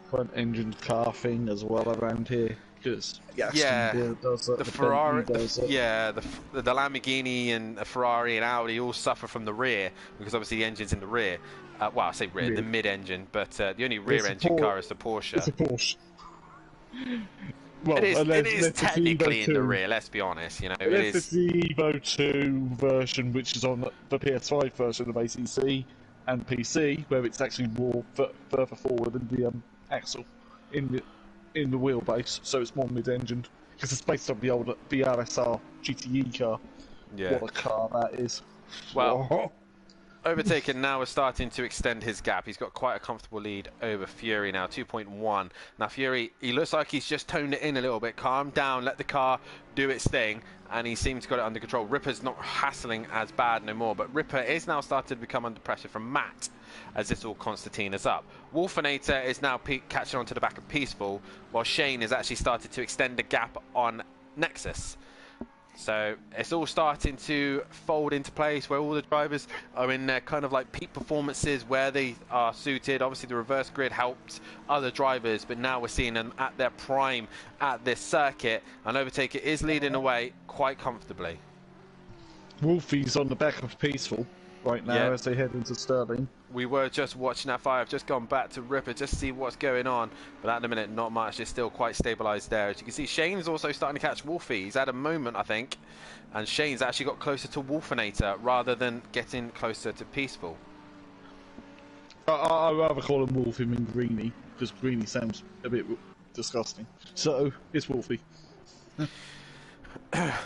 front engine car thing as well around here, because does it, the Ferrari, the Lamborghini and the Ferrari and Audi all suffer from the rear, because obviously the engine's in the rear. Well, I say rear, the mid-engine, but the only rear-engine car is the Porsche. It's a Porsche. Well, it is technically in the rear, let's be honest. You know, it is. It's the Evo 2 version, which is on the PS5 version of ACC and PC, where it's actually more further forward than the axle in the wheelbase, so it's more mid-engine, because it's based on the old BRSR GTE car. Yeah. What a car that is. Well, Overtaker now is starting to extend his gap. He's got quite a comfortable lead over Fury now, 2.1. Now Fury, he looks like he's just toned it in a little bit, calmed down, let the car do its thing, and he seems to got it under control. Ripper's not hassling as bad no more, but Ripper is now starting to become under pressure from Matt, as this all Constantine is up. Wolfinator is now catching on to the back of Peaceful, while Shane has actually started to extend the gap on Nexus. So it's all starting to fold into place, where all the drivers are in their kind of like peak performances where they are suited. Obviously the reverse grid helped other drivers, but now we're seeing them at their prime at this circuit, and Overtaker is leading away quite comfortably. Wolfie's on the back of Peaceful right now as they head into Sterling. We were just watching that fire. I've just gone back to Ripper just to see what's going on, but at the minute not much. It's still quite stabilised there. As you can see, Shane's also starting to catch Wolfie. He's had a moment, I think, and Shane's actually got closer to Wolfinator rather than getting closer to Peaceful. I'd rather call him Wolfie than Greenie, because Greenie sounds a bit disgusting. So it's Wolfie.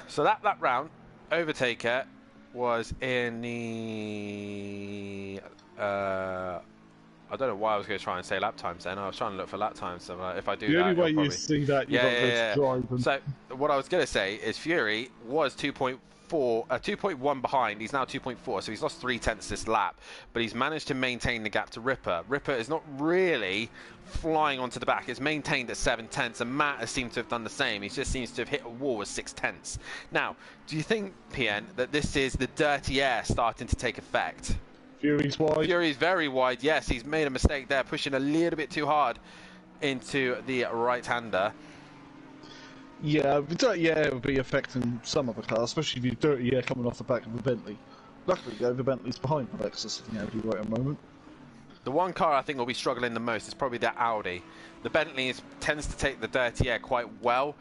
So that round, Overtaker was in the I don't know why I was going to try and say lap times then. I was trying to look for lap times, so if I do the that, only way probably... you see that, you've got to drive them. So what I was going to say is Fury was 2.1 behind. He's now 2.4, so he's lost 0.3 this lap, but he's managed to maintain the gap to Ripper. Ripper is not really flying onto the back. It's maintained at 0.7, and Matt has seemed to have done the same. He just seems to have hit a wall with 0.6. Now, do you think, PN, that this is the dirty air starting to take effect? Fury's wide. Fury's very wide, yes. He's made a mistake there, pushing a little bit too hard into the right-hander. Yeah, the dirty air would be affecting some of the cars, especially the dirty air coming off the back of the Bentley. Luckily, though, the Bentley's behind the Lexus at the Audi right at the moment. The one car I think will be struggling the most is probably the Audi. The Bentley tends to take the dirty air quite well,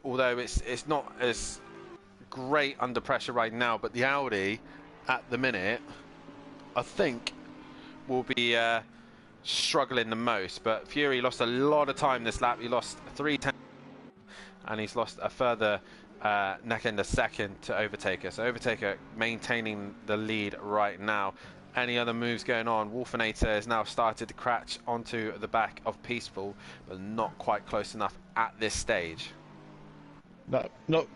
although it's not as great under pressure right now, but the Audi, at the minute, I think will be struggling the most. But Fury lost a lot of time this lap. He lost 3/10, and he's lost a further neck and a second to Overtaker. So Overtaker maintaining the lead right now. Any other moves going on? Wolfinator has now started to crash onto the back of Peaceful, but not quite close enough at this stage. No, not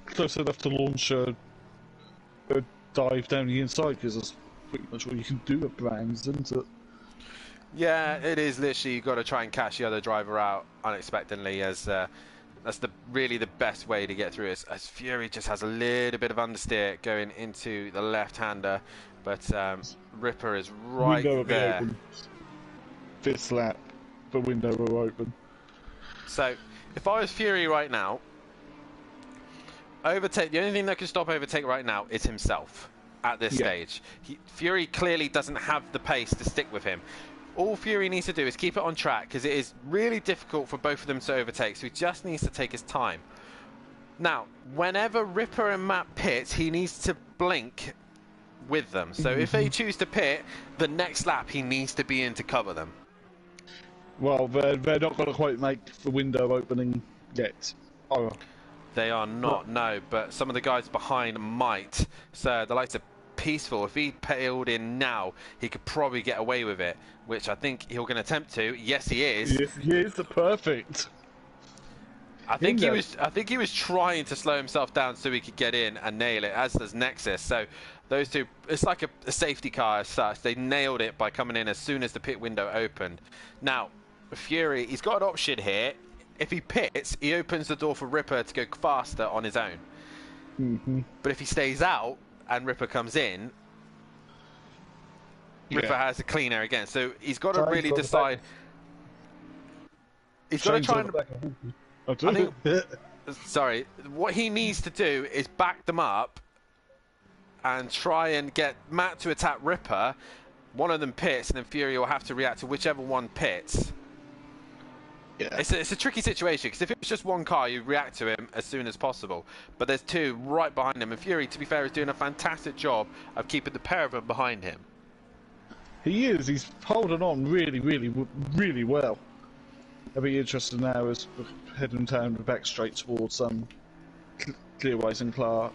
close enough to launch a dive down the inside, because that's pretty much what you can do at Brands, isn't it? Yeah, it is literally, you've got to try and catch the other driver out unexpectedly, as that's really the best way to get through it. As Fury just has a little bit of understeer going into the left-hander, but Ripper is right Window will be there. open. This lap, the window will open. So, if I was Fury right now, overtake, the only thing that can stop overtake right now is himself at this stage. Fury clearly doesn't have the pace to stick with him. All Fury needs to do is keep it on track, because it is really difficult for both of them to overtake, so he just needs to take his time. Now, whenever Ripper and Matt pit, he needs to blink with them. So if they choose to pit, the next lap he needs to be in to cover them. Well, they're not going to quite make the window opening yet. Oh. They are not, no, but some of the guys behind might. So the likes of Peaceful, if he peeled in now, he could probably get away with it, which I think he's going to attempt to. Yes, he is. Yes, he is the perfect. I think he was trying to slow himself down so he could get in and nail it, as does Nexus. So those two, it's like a safety car as such. They nailed it by coming in as soon as the pit window opened. Now, Fury, he's got an option here. If he pits, he opens the door for Ripper to go faster on his own. But if he stays out and Ripper comes in, Ripper has a clean air again. So he's got to really decide. He's got to try and... Sorry, what he needs to do is back them up and try and get Matt to attack Ripper. One of them pits, and then Fury will have to react to whichever one pits. Yeah. It's a tricky situation, because if it was just one car, you react to him as soon as possible. But there's two right behind him, and Fury, to be fair, is doing a fantastic job of keeping the pair of them behind him. He is. He's holding on really, really, really well. It'll be interesting now as we're heading down the back straight towards Clearways and Clark.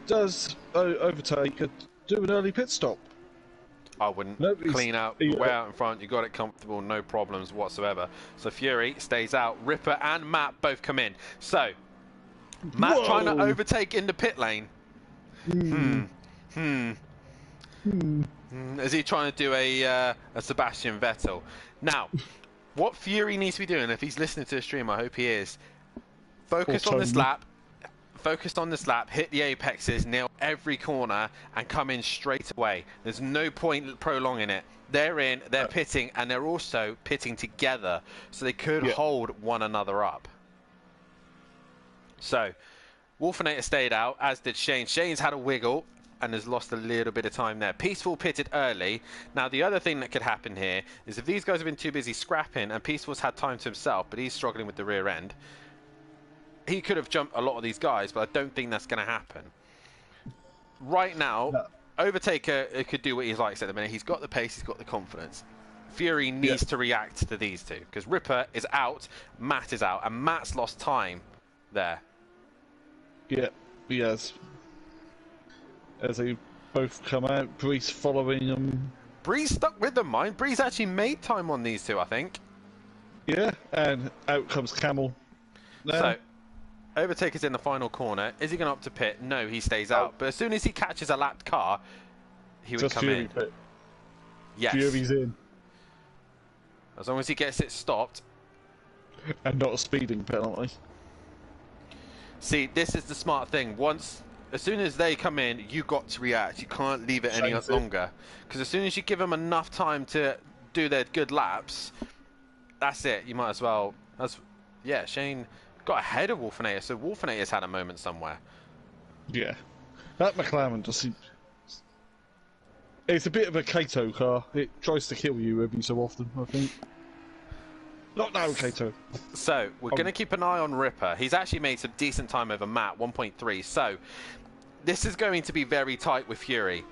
Does overtake do an early pit stop? I wouldn't. Clean out, way out in front. You got it comfortable, no problems whatsoever. So Fury stays out. Ripper and Matt both come in. So Matt trying to overtake in the pit lane. Is he trying to do a Sebastian Vettel? Now, what Fury needs to be doing, if he's listening to the stream, I hope he is, focus on this lap. Focused on this lap, hit the apexes, nail every corner, and come in straight away. There's no point prolonging it. They're in, they're pitting, and they're also pitting together, so they could hold one another up. So, Wolfinator stayed out, as did Shane. Shane's had a wiggle and has lost a little bit of time there. Peaceful pitted early. Now, the other thing that could happen here is if these guys have been too busy scrapping, and Peaceful's had time to himself, but he's struggling with the rear end, he could have jumped a lot of these guys, but I don't think that's going to happen. Right now, Overtaker could do what he likes at the minute. He's got the pace, he's got the confidence. Fury needs to react to these two, because Ripper is out, Matt is out, and Matt's lost time there. Yeah, he has. As they both come out, Breeze following them. Breeze stuck with them, mind. Breeze actually made time on these two, I think. Yeah, and out comes Camel. So, Overtaker's in the final corner. Is he going up to pit? No, he stays out. But as soon as he catches a lapped car, he would come in. Pit. Yes. Fury's in. As long as he gets it stopped. And not a speeding penalty. See, this is the smart thing. As soon as they come in, you got to react. You can't leave it any longer. Because as soon as you give them enough time to do their good laps, that's it. You might as well. Yeah, Shane got ahead of Wolfinator, so Wolfinator's had a moment somewhere. Yeah. That McLaren doesn't... It's a bit of a Kato car. It tries to kill you every so often, I think. Not now, Kato. So, we're going to keep an eye on Ripper. He's actually made some decent time over Matt, 1.3. So, this is going to be very tight with Fury.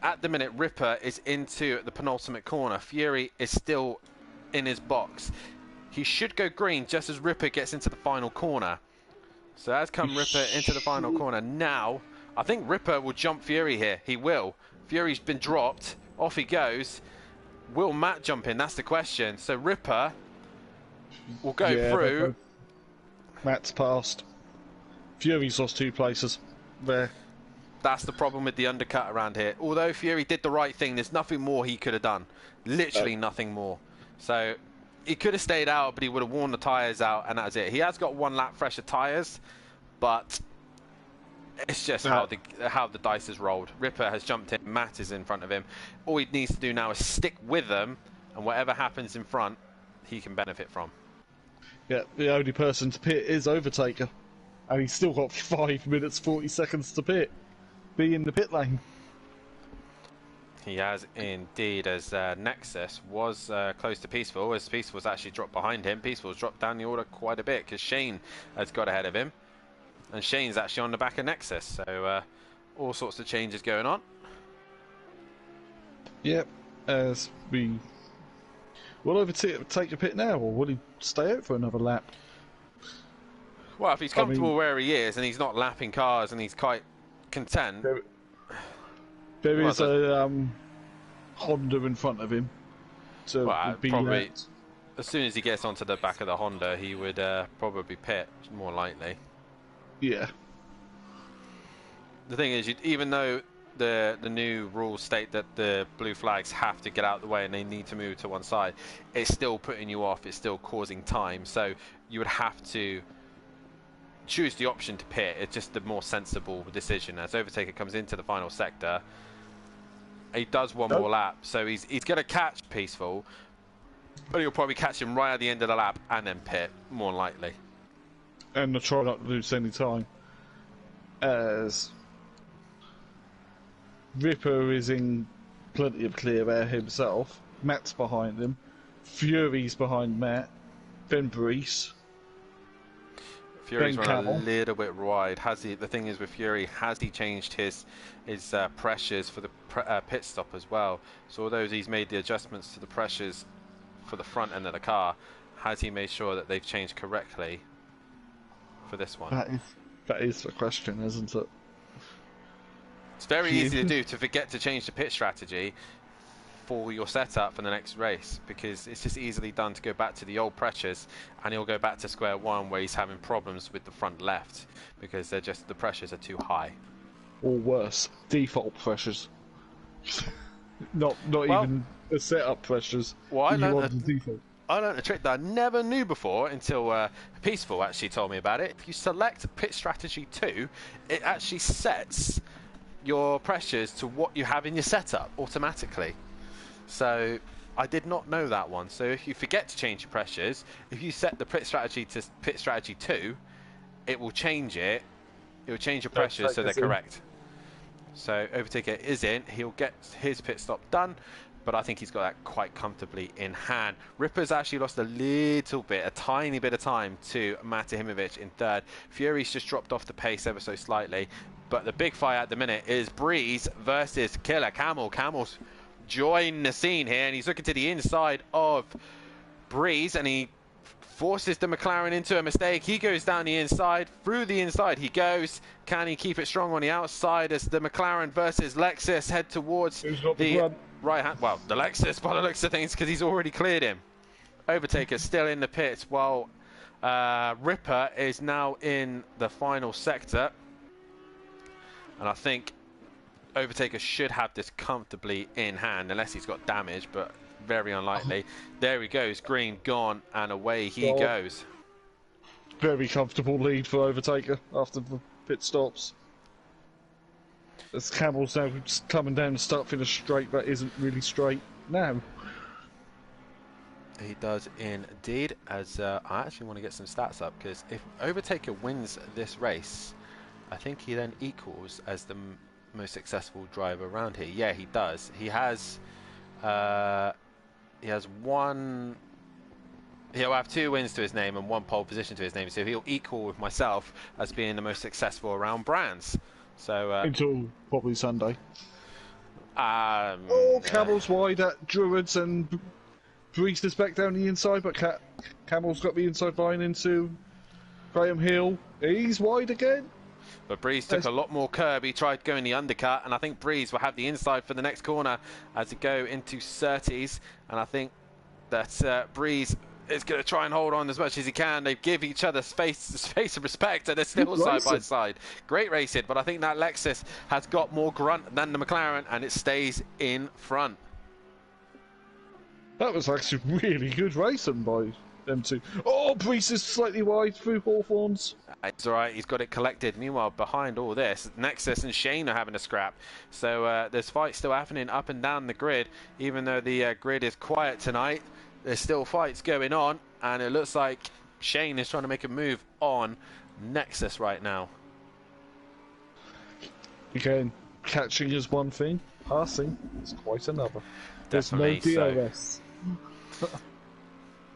At the minute, Ripper is into the penultimate corner. Fury is still in his box. He should go green just as Ripper gets into the final corner. So as come Ripper into the final corner. Now, I think Ripper will jump Fury here. He will. Fury's been dropped. Off he goes. Will Matt jump in? That's the question. So Ripper will go through. Matt's passed. Fury's lost 2 places there. That's the problem with the undercut around here. Although Fury did the right thing, there's nothing more he could have done. Literally nothing more. So he could have stayed out, but he would have worn the tyres out, and that's it. He has got 1 lap fresher tyres, but it's just how the dice has rolled. Ripper has jumped in, Matt is in front of him. All he needs to do now is stick with them, and whatever happens in front, he can benefit from. Yeah, the only person to pit is Overtaker. And he's still got 5 minutes 40 seconds to pit. Be in the pit lane. He has indeed, as Nexus was close to Peaceful, as Peaceful's actually dropped behind him. Peaceful's dropped down the order quite a bit because Shane has got ahead of him. And Shane's actually on the back of Nexus, so all sorts of changes going on. Yep, as we... Will Overtaker pit now, or will he stay out for another lap? Well, if he's comfortable where he is and he's not lapping cars and he's quite content... There is a Honda in front of him. So probably, as soon as he gets onto the back of the Honda, he would probably pit, more likely. Yeah. The thing is, even though the new rules state that the blue flags have to get out of the way and they need to move to one side, it's still putting you off, it's still causing time. So you would have to choose the option to pit. It's just the more sensible decision. As Overtaker comes into the final sector, he does one more lap, so he's going to catch Peaceful, but he'll probably catch him right at the end of the lap and then pit, more likely. And I'll try not to lose any time. As Ripper is in plenty of clear air himself. Matt's behind him. Fury's behind Matt. Then Brees. Fury's run a little bit wide. The thing is with Fury, has he changed his pressures for the pit stop as well? So although he's made the adjustments to the pressures for the front end of the car, has he made sure that they've changed correctly for this one? That is the question, isn't it? It's very easy to do, to forget to change the pit strategy for your setup for the next race, because it's just easily done to go back to the old pressures, and he'll go back to square one where he's having problems with the front left because the pressures are too high. Or worse, default pressures. not even the setup pressures. Well, I learned a trick that I never knew before until Peaceful actually told me about it. If you select pit strategy 2, it actually sets your pressures to what you have in your setup automatically. So I did not know that one. So if you forget to change your pressures, if you set the pit strategy to pit strategy 2, it will change it. It will change your pressures so they're correct. So Overtaker is in. He'll get his pit stop done, but I think he's got that quite comfortably in hand. Ripper's actually lost a tiny bit of time to Matahimovic in third. Fury's just dropped off the pace ever so slightly. But the big fight at the minute is Breeze versus Killer Camel. Camel's joined the scene here, and he's looking to the inside of Breeze, and he forces the McLaren into a mistake. He goes down the inside. Through the inside he goes. Can he keep it strong on the outside as the McLaren versus Lexus head towards the right hand? Well, the Lexus by the looks of things, because he's already cleared him. Overtaker still in the pits, while Ripper is now in the final sector. And I think Overtaker should have this comfortably in hand, unless he's got damage, but very unlikely. There he goes, green gone, and away he goes. Very comfortable lead for Overtaker after the pit stops. As Camel's now just coming down the start finish straight, but isn't really straight now. He does indeed, as I actually want to get some stats up, because if Overtaker wins this race, I think he then equals as the most successful driver around here. Yeah, he does. He has one. He'll have 2 wins to his name and 1 pole position to his name, so he'll equal with myself as being the most successful around brands. So until probably Sunday. Oh, Camel's wide at Druids, and Brees is back down the inside, but Camel's got the inside line into Graham Hill. He's wide again. But Breeze took a lot more curb. He tried going the undercut, and I think Breeze will have the inside for the next corner as they go into Surtees. And I think that Breeze is going to try and hold on as much as he can. They give each other space and respect, and they're still side by side. Great racing, but I think that Lexus has got more grunt than the McLaren, and it stays in front. That was actually really good racing by them two. Oh, Brees is slightly wide through Hawthorns. It's all right, he's got it collected. Meanwhile, behind all this, Nexus and Shane are having a scrap. So there's fights still happening up and down the grid. Even though the grid is quiet tonight, there's still fights going on, and it looks like Shane is trying to make a move on Nexus right now. Again, catching is one thing, passing is quite another. There's no Definitely DRS.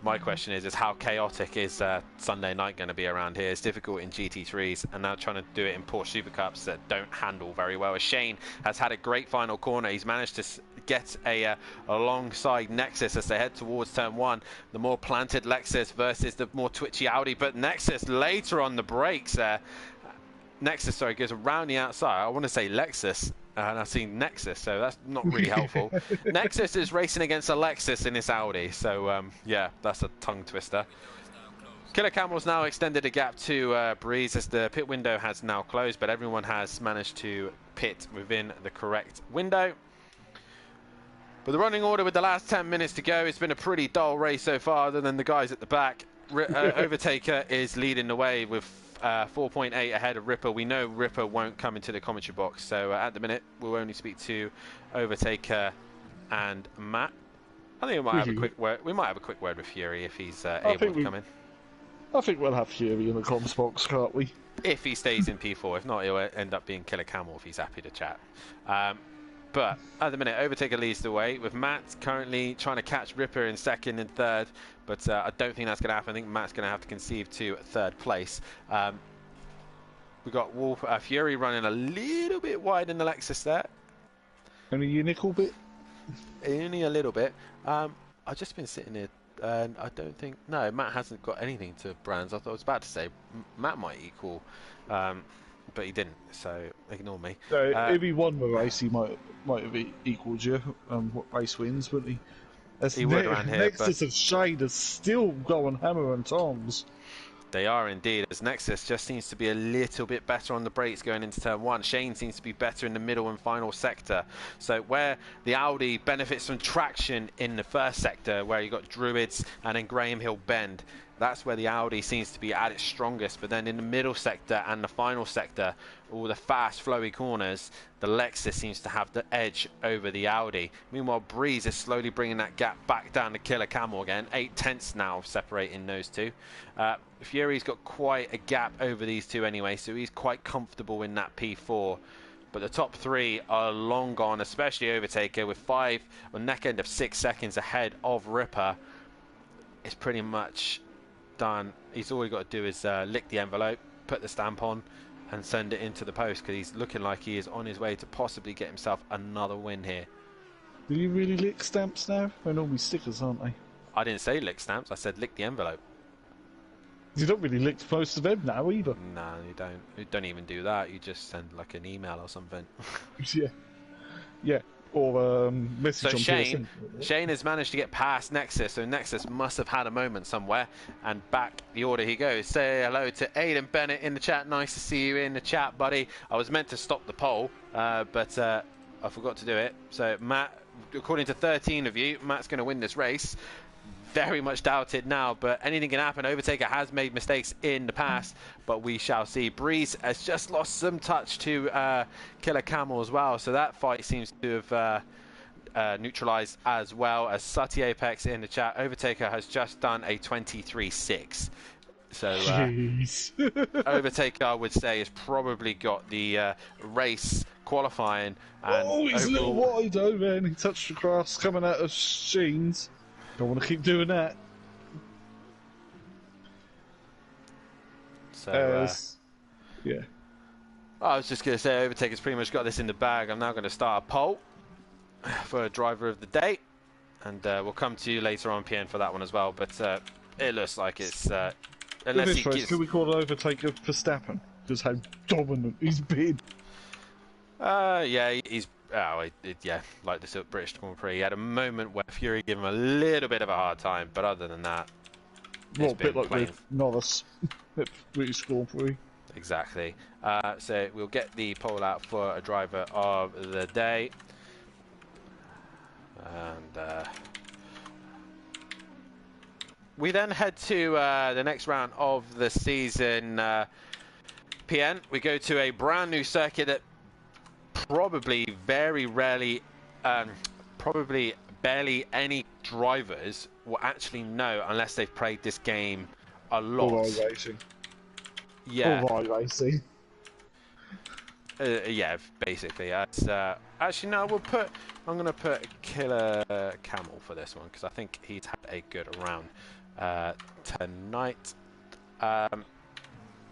My question is how chaotic is Sunday night going to be around here? It's difficult in GT3s, and now trying to do it in Porsche Super Cups that don't handle very well. As Shane has had a great final corner, he's managed to get alongside Nexus as they head towards turn 1. The more planted Lexus versus the more twitchy Audi, but Nexus later on the brakes there. Nexus, sorry, goes around the outside. I want to say Lexus. And I've seen Nexus, so that's not really helpful. Nexus is racing against a Lexus in this Audi, so yeah, that's a tongue twister. Killer Camel's now extended a gap to Breeze as the pit window has now closed, but everyone has managed to pit within the correct window. But the running order with the last 10 minutes to go, it's been a pretty dull race so far, other than the guys at the back. Overtaker is leading the way with 4.8 ahead of Ripper. We know Ripper won't come into the commentary box, so at the minute we'll only speak to Overtaker and Matt. I think we might have a quick word. We might have a quick word with Fury if he's able to come in. I think we'll have Fury in the comms box, can't we? If he stays in P4, if not, he'll end up being Killer Camel if he's happy to chat. But at the minute, Overtaker leads the way, with Matt currently trying to catch Ripper in second and third, but I don't think that's going to happen. I think Matt's going to have to concede to third place. We've got Fury running a little bit wide in the Lexus there. Only a little bit? Only a little bit. I've just been sitting here, and I don't think... No, Matt hasn't got anything to Brands. I thought I was about to say Matt might equal... but he didn't, so ignore me. So if he won the race, he might have equalled you. What race wins, wouldn't he? He would around here. Nexus of Shade is still going hammer and tongs. They are indeed, as Nexus just seems to be a little bit better on the brakes going into turn 1. Shane seems to be better in the middle and final sector. So where the Audi benefits from traction in the first sector, where you got Druids and then Graham Hill Bend, that's where the Audi seems to be at its strongest. But then in the middle sector and the final sector, all the fast flowy corners, the Lexus seems to have the edge over the Audi. Meanwhile, Breeze is slowly bringing that gap back down to Killer Camel again. 8/10 now separating those two. Fury's got quite a gap over these two anyway, so he's quite comfortable in that P4. But the top 3 are long gone, especially Overtaker with 5 on neck end of 6 seconds ahead of Ripper. It's pretty much done. He's all he got to do is lick the envelope, put the stamp on, and send it into the post, because he's looking like he is on his way to possibly get himself another win here. Do you really lick stamps now? They're normally stickers, aren't they? I didn't say lick stamps, I said lick the envelope. You don't really lick most of them now either. No, you don't. You don't even do that. You just send like an email or something. Yeah. Or message so on Shane has managed to get past Nexus, so Nexus must have had a moment somewhere, and back the order he goes. Say hello to Aidan Bennett in the chat. Nice to see you in the chat, buddy. I was meant to stop the poll, but I forgot to do it. So Matt, according to 13 of you, Matt's going to win this race. Very much doubted now, but anything can happen. Overtaker has made mistakes in the past, but we shall see. Breeze has just lost some touch to Killer Camel as well, so that fight seems to have neutralized as well. As Sutty Apex in the chat, Overtaker has just done a 23.6. So Overtaker, I would say, has probably got the race qualifying. And he's a little wide over, and he touched the grass coming out of Shane's. Don't want to keep doing that. So, yeah. I was just going to say, Overtaker's pretty much got this in the bag. I'm now going to start a poll for a driver of the day, and we'll come to you later on, PN, for that one as well. But it looks like it's unless he gets... Could we call Overtaker Verstappen? Just how dominant he's been. Yeah, he's. Yeah, like the British Grand Prix. He had a moment where Fury gave him a little bit of a hard time, but other than that, Well, a bit like with Norris, we scored 3. Exactly. So we'll get the poll out for a driver of the day. And we then head to the next round of the season. PN, we go to a brand new circuit that probably very rarely, probably barely any drivers will actually know unless they've played this game a lot. Or racing. Yeah. Or racing. Yeah, basically. Actually, no. I'm going to put Killer Camel for this one because I think he's had a good round tonight.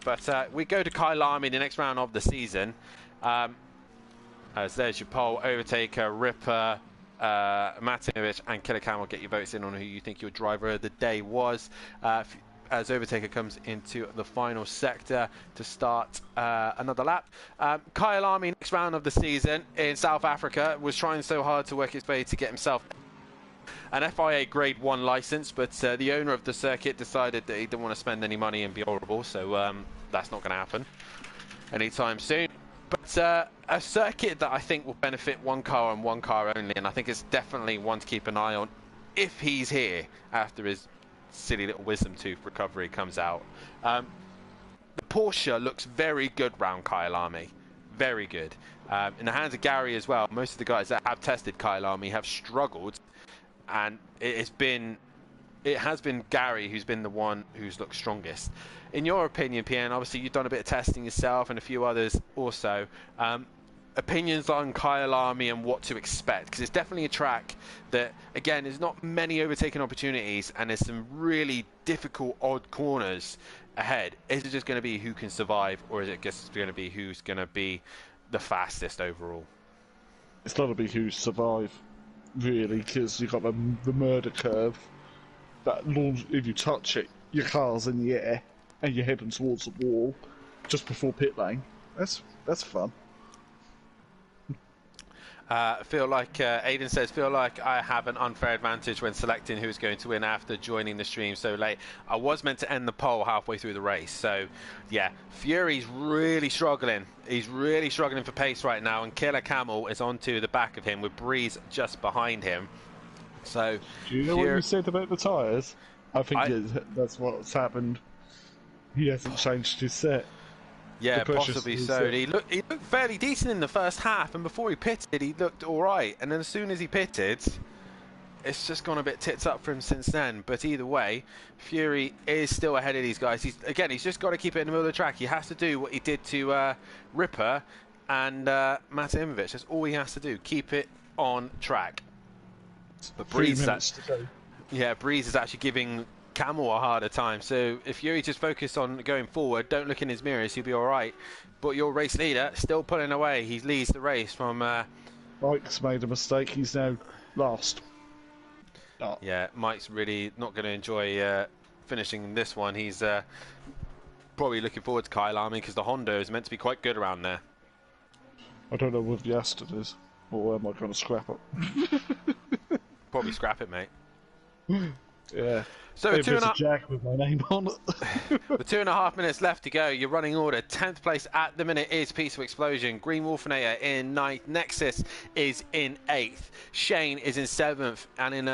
But we go to Kyle Army, the next round of the season. As there's your poll: Overtaker, Ripper, Matinovic, and Killer Camel. Get your votes in on who you think your driver of the day was. As Overtaker comes into the final sector to start another lap. Kyle Army, next round of the season in South Africa, was trying so hard to work his way to get himself an FIA Grade 1 license, but the owner of the circuit decided that he didn't want to spend any money and be horrible, so that's not going to happen anytime soon. But a circuit that I think will benefit one car and one car only, and I think it's definitely one to keep an eye on if he's here after his silly little wisdom tooth recovery comes out. The Porsche looks very good round Kyle Army. Very good. In the hands of Gary as well, most of the guys that have tested Kyle Army have struggled, and it has been Gary who's been the one who's looked strongest. In your opinion, PN, obviously you've done a bit of testing yourself and a few others also. Opinions on Kyle Army and what to expect, because it's definitely a track that, again, there's not many overtaking opportunities and there's some really difficult odd corners ahead. Is it just going to be who can survive, or is it just going to be who's going to be the fastest overall? It's got to be who survive, really, because you've got the murder curve that if you touch it, your car's in the air and you're heading towards the wall just before pit lane. That's fun. Feel like Aiden says, feel like I have an unfair advantage when selecting who's going to win after joining the stream so late. I was meant to end the poll halfway through the race, so yeah, Fury's really struggling. He's really struggling for pace right now, and Killer Camel is onto the back of him with Breeze just behind him. So do you know what you said about the tyres? I think that's what's happened. He hasn't changed his set. Yeah, possibly so. He looked fairly decent in the first half, and before he pitted, he looked all right. And then as soon as he pitted, it's just gone a bit tits up for him since then. But either way, Fury is still ahead of these guys. He's just got to keep it in the middle of the track. He has to do what he did to Ripper and Matimovic. That's all he has to do. Keep it on track. But Breeze is actually giving Camel a harder time, so if Fury just focus on going forward, don't look in his mirrors, he'll be alright. But your race leader still pulling away. He leads the race from Mike's made a mistake, he's now last. Oh. Yeah, Mike's really not going to enjoy finishing this one. He's probably looking forward to Kyle Army because the Honda is meant to be quite good around there. I don't know what the Assetto is, or am I going to scrap it? Probably scrap it, mate. Yeah. So if it's a Jack with my name on it. With 2.5 minutes left to go, your running order. 10th place at the minute is Peaceful Explosion. Green Wolfinator in 9th. Nexus is in 8th. Shane is in 7th and in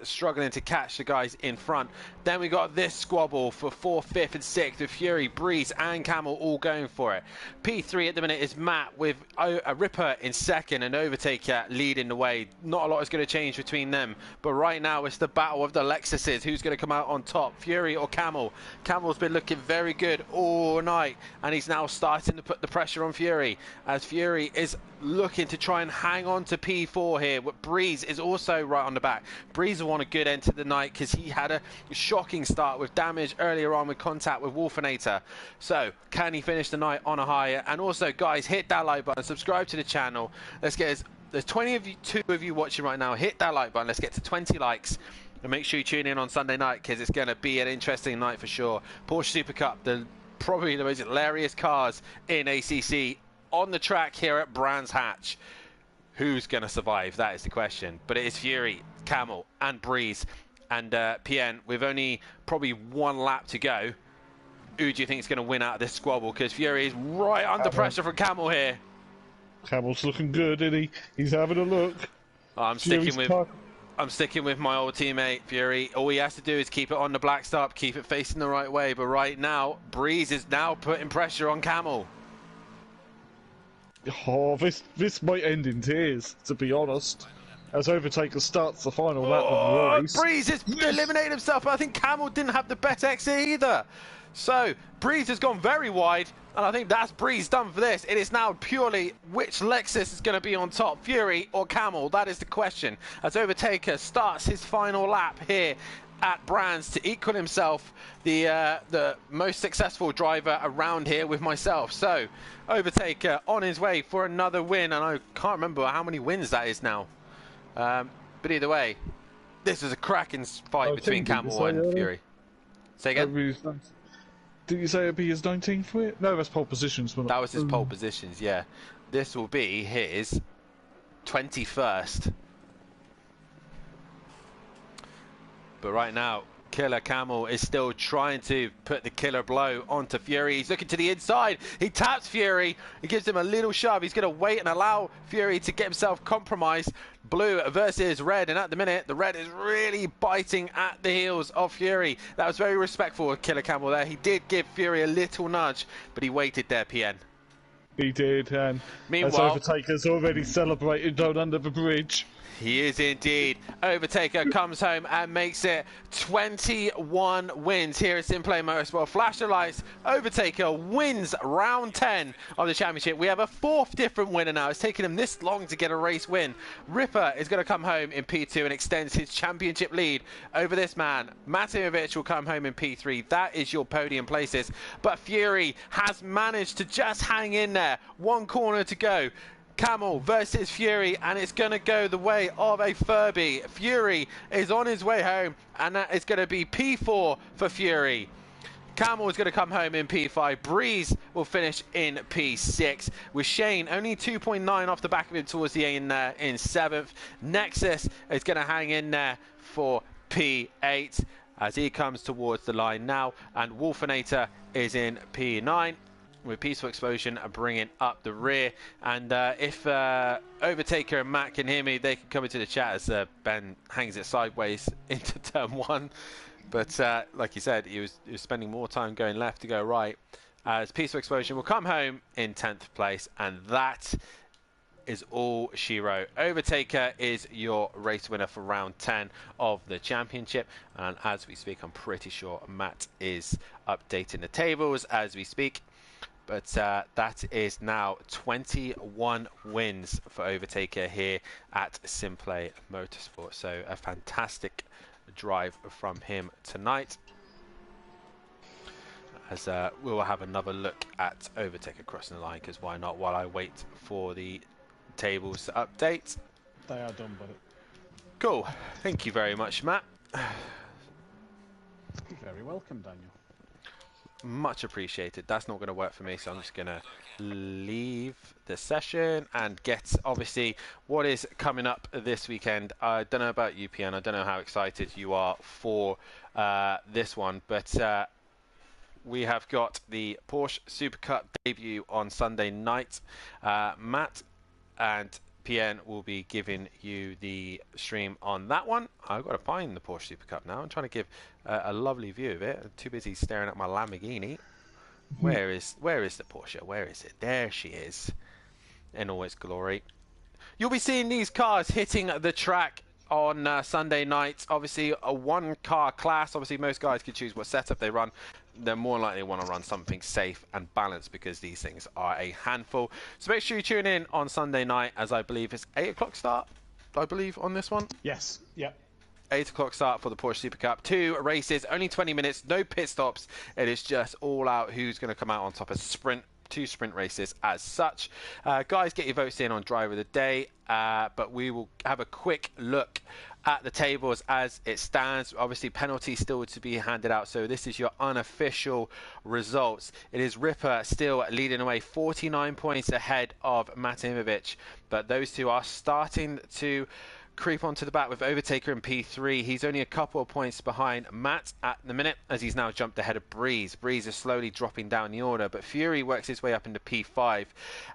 struggling to catch the guys in front. Then we got this squabble for 4th, 5th and 6th with Fury, Breeze and Camel all going for it. P3 at the minute is Matt with a Ripper in 2nd and Overtaker leading the way. Not a lot is going to change between them, but right now it's the battle of the Lexuses. Who's going to come out on top, Fury or Camel? Camel's been looking very good all night, and he's now starting to put the pressure on Fury, as Fury is looking to try and hang on to P4 here. But Breeze is also right on the back. Breeze will want a good end to the night because he had a shocking start with damage earlier on with contact with Wolfinator. So can he finish the night on a higher? And also, guys, hit that like button, subscribe to the channel. Let's get there's 22 of you watching right now. Hit that like button. Let's get to 20 likes. And make sure you tune in on Sunday night because it's going to be an interesting night for sure. Porsche Super Cup, probably the most hilarious cars in ACC on the track here at Brands Hatch. Who's going to survive? That is the question. But it is Fury, Camel and Breeze And PN, with only probably one lap to go, who do you think is going to win out of this squabble? Because Fury is right under pressure from Camel here. Camel's looking good, isn't he? He's having a look. I'm sticking with my old teammate Fury. All he has to do is keep it on the black stop, keep it facing the right way. But right now, Breeze is now putting pressure on Camel. Oh, this might end in tears, to be honest. As Overtaker starts the final lap of the race. Breeze is eliminating himself, but I think Camel didn't have the best exit either. So, Breeze has gone very wide, and I think that's Breeze done for this. It is now purely which Lexus is going to be on top, Fury or Camel. That is the question. As Overtaker starts his final lap here at Brands to equal himself the most successful driver around here with myself. So, Overtaker on his way for another win, and I can't remember how many wins that is now. But either way, this is a cracking fight between Camel and Fury. Say again? Did you say it'd be his 19th win? No, that's pole positions. That was his pole positions, yeah. This will be his 21st. But right now, Killer Camel is still trying to put the killer blow onto Fury. He's looking to the inside. He taps Fury. He gives him a little shove. He's going to wait and allow Fury to get himself compromised. Blue versus red, and at the minute, the red is really biting at the heels of Fury. That was very respectful of Killer Camel there. He did give Fury a little nudge, but he waited there, PN. He did, and meanwhile, as Overtaker's already celebrated down under the bridge. He is indeed. Overtaker comes home and makes it 21 wins here at SimPlay Motorsport. Flash the lights. Overtaker wins round 10 of the championship. We have a fourth different winner now. It's taken him this long to get a race win. Ripper is going to come home in P2 and extends his championship lead over this man. Matimovic will come home in P3. That is your podium places. But Fury has managed to just hang in there. One corner to go. Camel versus Fury, and it's going to go the way of a Furby. Fury is on his way home, and that is going to be P4 for Fury. Camel is going to come home in P5. Breeze will finish in P6, with Shane only 2.9 off the back of him towards the end in 7th. Nexus is going to hang in there for P8 as he comes towards the line now, and Wolfinator is in P9. With Peaceful Explosion bringing up the rear. And if Overtaker and Matt can hear me, they can come into the chat as Ben hangs it sideways into turn 1. But like you said, he was spending more time going left to go right. As Peaceful Explosion will come home in 10th place. And that is all she wrote. Overtaker is your race winner for round 10 of the championship. And as we speak, I'm pretty sure Matt is updating the tables as we speak. But that is now 21 wins for Overtaker here at SimPlay Motorsport. So a fantastic drive from him tonight. As we will have another look at Overtaker crossing the line, because why not, while I wait for the tables to update. They are done, buddy. Cool. Thank you very much, Matt. You're very welcome, Daniel. Much appreciated. That's not going to work for me, so I'm just going to leave the session and get obviously what is coming up this weekend. I don't know about you, PN. I don't know how excited you are for this one, but we have got the Porsche Super Cup debut on Sunday night. Matt and PN will be giving you the stream on that one. I've got to find the Porsche Super Cup now. I'm trying to give a lovely view of it. I'm too busy staring at my Lamborghini. Where is the Porsche? Where is it? There she is in all its glory. You'll be seeing these cars hitting the track on Sunday night. Obviously a one car class. Obviously most guys can choose what setup they run. They're more likely to want to run something safe and balanced because these things are a handful. So make sure you tune in on Sunday night, as I believe it's 8 o'clock start, I believe, on this one. Yes, yep. 8 o'clock start for the Porsche Super Cup. 2 races, only 20 minutes, no pit stops. It is just all out who's going to come out on top. A sprint, 2 sprint races as such. Guys, get your votes in on Driver of the Day, but we will have a quick look at the tables as it stands. Obviously penalties still to be handed out, so this is your unofficial results. It is Ripper still leading away, 49 points ahead of Matimovic, but those two are starting to creep onto the back with Overtaker in P3. He's only a couple of points behind Matt at the minute, as he's now jumped ahead of Breeze. Breeze is slowly dropping down the order, but Fury works his way up into P5.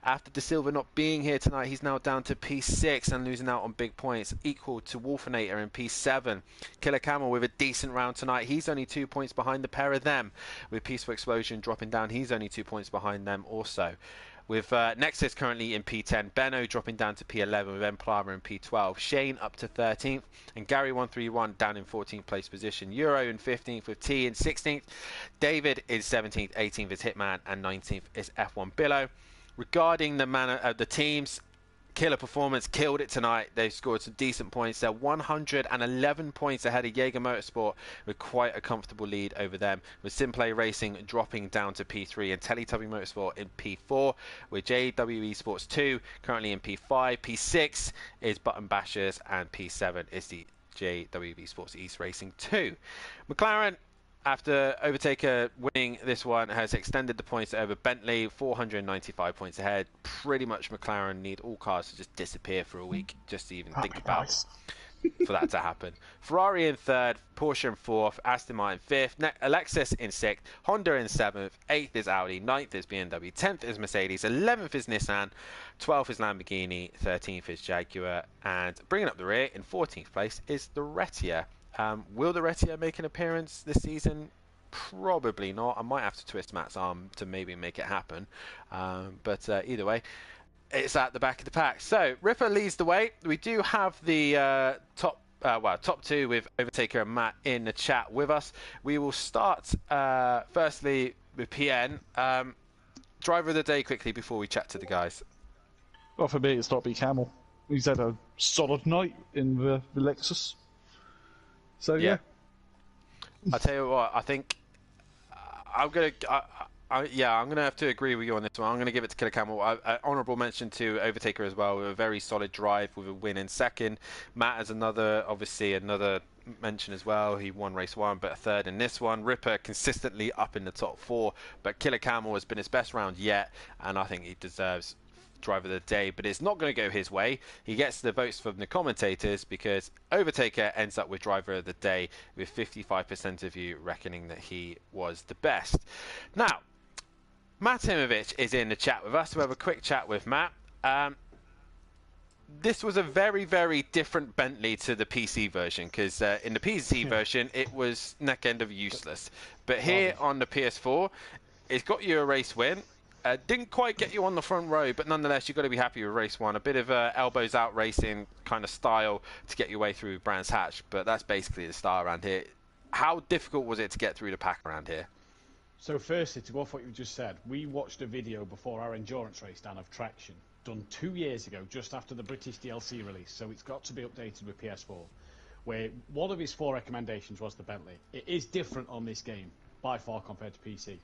After De Silva not being here tonight, he's now down to P6 and losing out on big points, equal to Wolfinator in P7. Killer Camel with a decent round tonight. He's only 2 points behind the pair of them. With Peaceful Explosion dropping down, he's only 2 points behind them also. With Nexus currently in P10, Benno dropping down to P11 with Emplava in P12, Shane up to 13th, and Gary131 down in 14th place position. Euro in 15th with T in 16th, David is 17th, 18th is Hitman, and 19th is F1 Billow. Regarding the teams, Killer Performance killed it tonight. They've scored some decent points. They're 111 points ahead of Jaeger Motorsport with quite a comfortable lead over them, with SimPlay Racing dropping down to P3 and Teletubby Motorsport in P4, with JWE Sports 2 currently in P5. P6 is Button Bashers, and P7 is the JWE Sports East Racing 2. McLaren, after Overtaker winning this one, has extended the points over Bentley, 495 points ahead. Pretty much McLaren need all cars to just disappear for a week just to even think about for that to happen. Ferrari in 3rd, Porsche in 4th, Aston Martin 5th, Alexis in 6th, Honda in 7th, 8th is Audi, 9th is BMW, 10th is Mercedes, 11th is Nissan, 12th is Lamborghini, 13th is Jaguar, and bringing up the rear in 14th place is the Retia. Will the Retia make an appearance this season? Probably not. I might have to twist Matt's arm to maybe make it happen. But either way, it's at the back of the pack. So Ripper leads the way. We do have the top 2 with Overtaker and Matt in the chat with us. We will start firstly with PN. Driver of the day quickly before we chat to the guys. Well, for me, it's got to be Camel. He's had a solid night in the Lexus. So yeah. I'll tell you what, I think I'm gonna have to agree with you on this one. I'm gonna give it to Killer Camel. Honourable mention to Overtaker as well, with a very solid drive with a win in 2nd. Matt has another mention as well. He won race 1, but 3rd in this one. Ripper consistently up in the top 4, but Killer Camel has been his best round yet, and I think he deserves driver of the day, but it's not going to go his way. He gets the votes from the commentators because Overtaker ends up with driver of the day, with 55% of you reckoning that he was the best. Now, Matt Timovic is in the chat with us. We'll have a quick chat with Matt. This was a very, very different Bentley to the PC version, because in the PC version it was neck end of useless, but here on the PS4 it's got you a race win. Didn't quite get you on the front row, but nonetheless, you've got to be happy with race 1. A bit of elbows out racing kind of style to get your way through Brands Hatch, but that's basically the style around here. How difficult was it to get through the pack around here? So firstly, to go off what you just said, we watched a video before our endurance race down of Traction, done 2 years ago, just after the British DLC release, so it's got to be updated with PS4, where one of his 4 recommendations was the Bentley. It is different on this game, by far, compared to PC.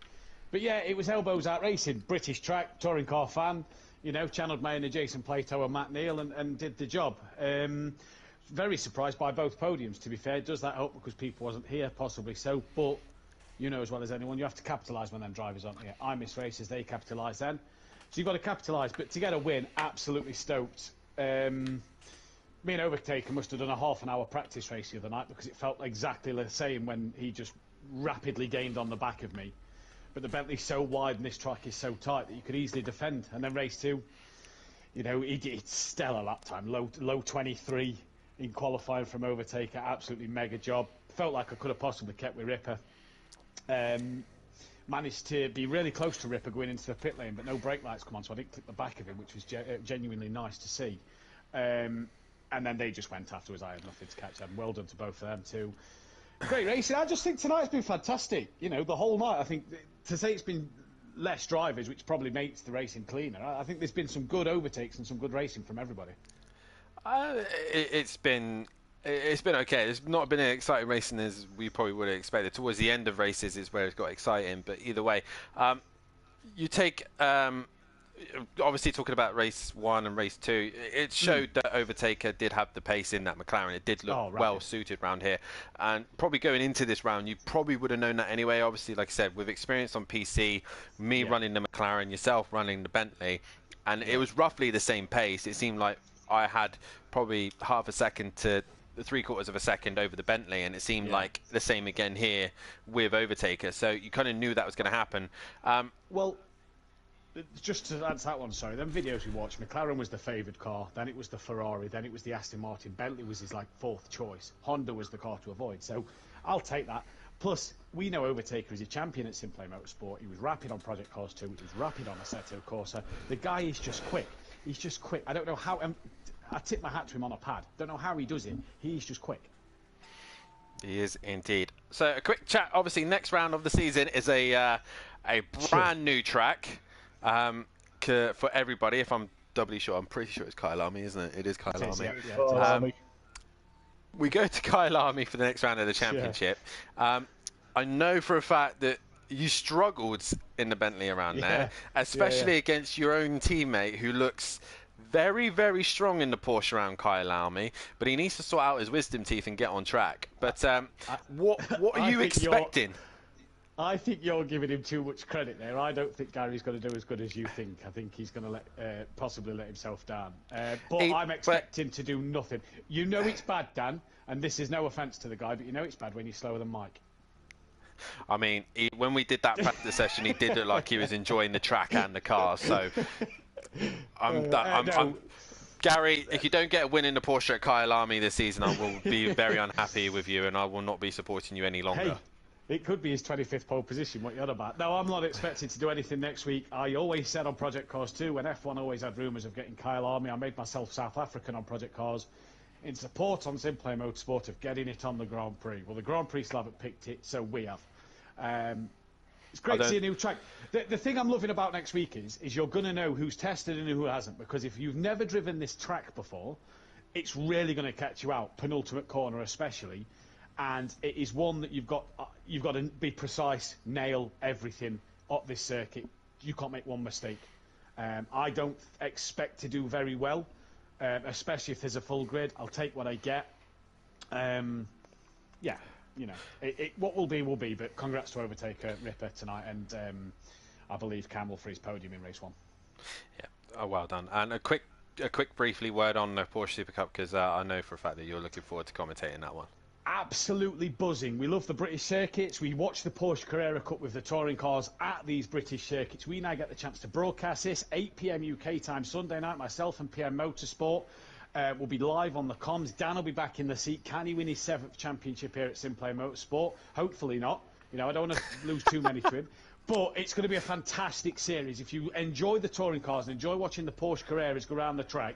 But yeah, it was elbows out racing, British track, touring car fan, you know, channeled my inner Jason Plato and Matt Neal and did the job. Very surprised by both podiums, to be fair. Does that help because people wasn't here? Possibly so, but you know as well as anyone, you have to capitalise when them drivers aren't here. I miss races, they capitalise then. So you've got to capitalise, but to get a win, absolutely stoked. Me and Overtaker must have done a half an hour practice race the other night because it felt exactly the same when he just rapidly gained on the back of me. But the Bentley's so wide and this track is so tight that you could easily defend. And then race 2, you know, it's stellar lap time, low 23 in qualifying from Overtaker, absolutely mega job. Felt like I could have possibly kept with Ripper. Managed to be really close to Ripper going into the pit lane, but no brake lights come on, so I didn't clip the back of him, which was genuinely nice to see. And then they just went afterwards. I had nothing to catch them. Well done to both of them too. Great racing. I just think tonight's been fantastic. You know, the whole night. I think to say it's been less drivers, which probably makes the racing cleaner. I think there's been some good overtakes and some good racing from everybody. It's been okay. There's not been an exciting racing as we probably would have expected. Towards the end of races is where it's got exciting. But either way, you take. Obviously, talking about race 1 and race 2, it showed that Overtaker did have the pace in that McLaren. It did look well suited round here, and probably going into this round, you probably would have known that anyway. Obviously, like I said, with experience on PC, me running the McLaren, yourself running the Bentley, and it was roughly the same pace. It seemed like I had probably half a second to 3/4 of a second over the Bentley, and it seemed like the same again here with Overtaker. So you kind of knew that was going to happen. Well, just to answer that one, sorry, them videos we watched, McLaren was the favoured car, then it was the Ferrari, then it was the Aston Martin, Bentley was his like fourth choice, Honda was the car to avoid, so I'll take that. Plus, we know Overtaker is a champion at SimPlay Motorsport. He was rapid on Project Cars 2, he was rapid on Assetto Corsa. The guy is just quick. He's just quick. I don't know how... I tip my hat to him on a pad. Don't know how he does it. He's just quick. He is indeed. So a quick chat. Obviously, next round of the season is a brand new track for everybody. If I'm doubly sure, I'm pretty sure it's Kyalami, isn't it? It is Kyalami. Yeah. We go to Kyalami for the next round of the championship. I know for a fact that you struggled in the Bentley around there, especially against your own teammate who looks very, very strong in the Porsche around Kyalami, but he needs to sort out his wisdom teeth and get on track. But what are you expecting? I think you're giving him too much credit there. I don't think Gary's going to do as good as you think. I think he's going to possibly let himself down. But I'm expecting to do nothing. You know it's bad, Dan, and this is no offence to the guy, but you know it's bad when you're slower than Mike. I mean, when we did that practice session, he did look like he was enjoying the track and the car, so... Gary, if you don't get a win in the Porsche at Kyalami this season, I will be very unhappy with you, and I will not be supporting you any longer. Hey, it could be his 25th pole position, what you're on about. No, I'm not expected to do anything next week. I always said on Project Cars 2, when F1 always had rumours of getting Kyalami, I made myself South African on Project Cars in support on SimPlay Motorsport of getting it on the Grand Prix. Well, the Grand Prix still haven't picked it, so we have. It's great to see a new track. The thing I'm loving about next week is you're going to know who's tested and who hasn't, because if you've never driven this track before, it's really going to catch you out, penultimate corner especially, and it is one that you've got to be precise, nail everything at this circuit. You can't make one mistake. I don't expect to do very well, especially if there's a full grid. I'll take what I get. Yeah. You know, what will be, but congrats to Overtaker, Ripper tonight, and I believe Campbell for his podium in race 1. Yeah, oh, well done. And a quick briefly word on the Porsche Super Cup, because I know for a fact that you're looking forward to commentating that one. Absolutely buzzing. We love the British circuits. We watch the Porsche Carrera Cup with the touring cars at these British circuits. We now get the chance to broadcast this 8 PM UK time Sunday night. Myself and PNMotorsport. We'll be live on the comms. Dan will be back in the seat. Can he win his 7th championship here at SimPlay Motorsport? Hopefully not. You know, I don't want to lose too many to him. But it's going to be a fantastic series. If you enjoy the touring cars and enjoy watching the Porsche Carreras go around the track,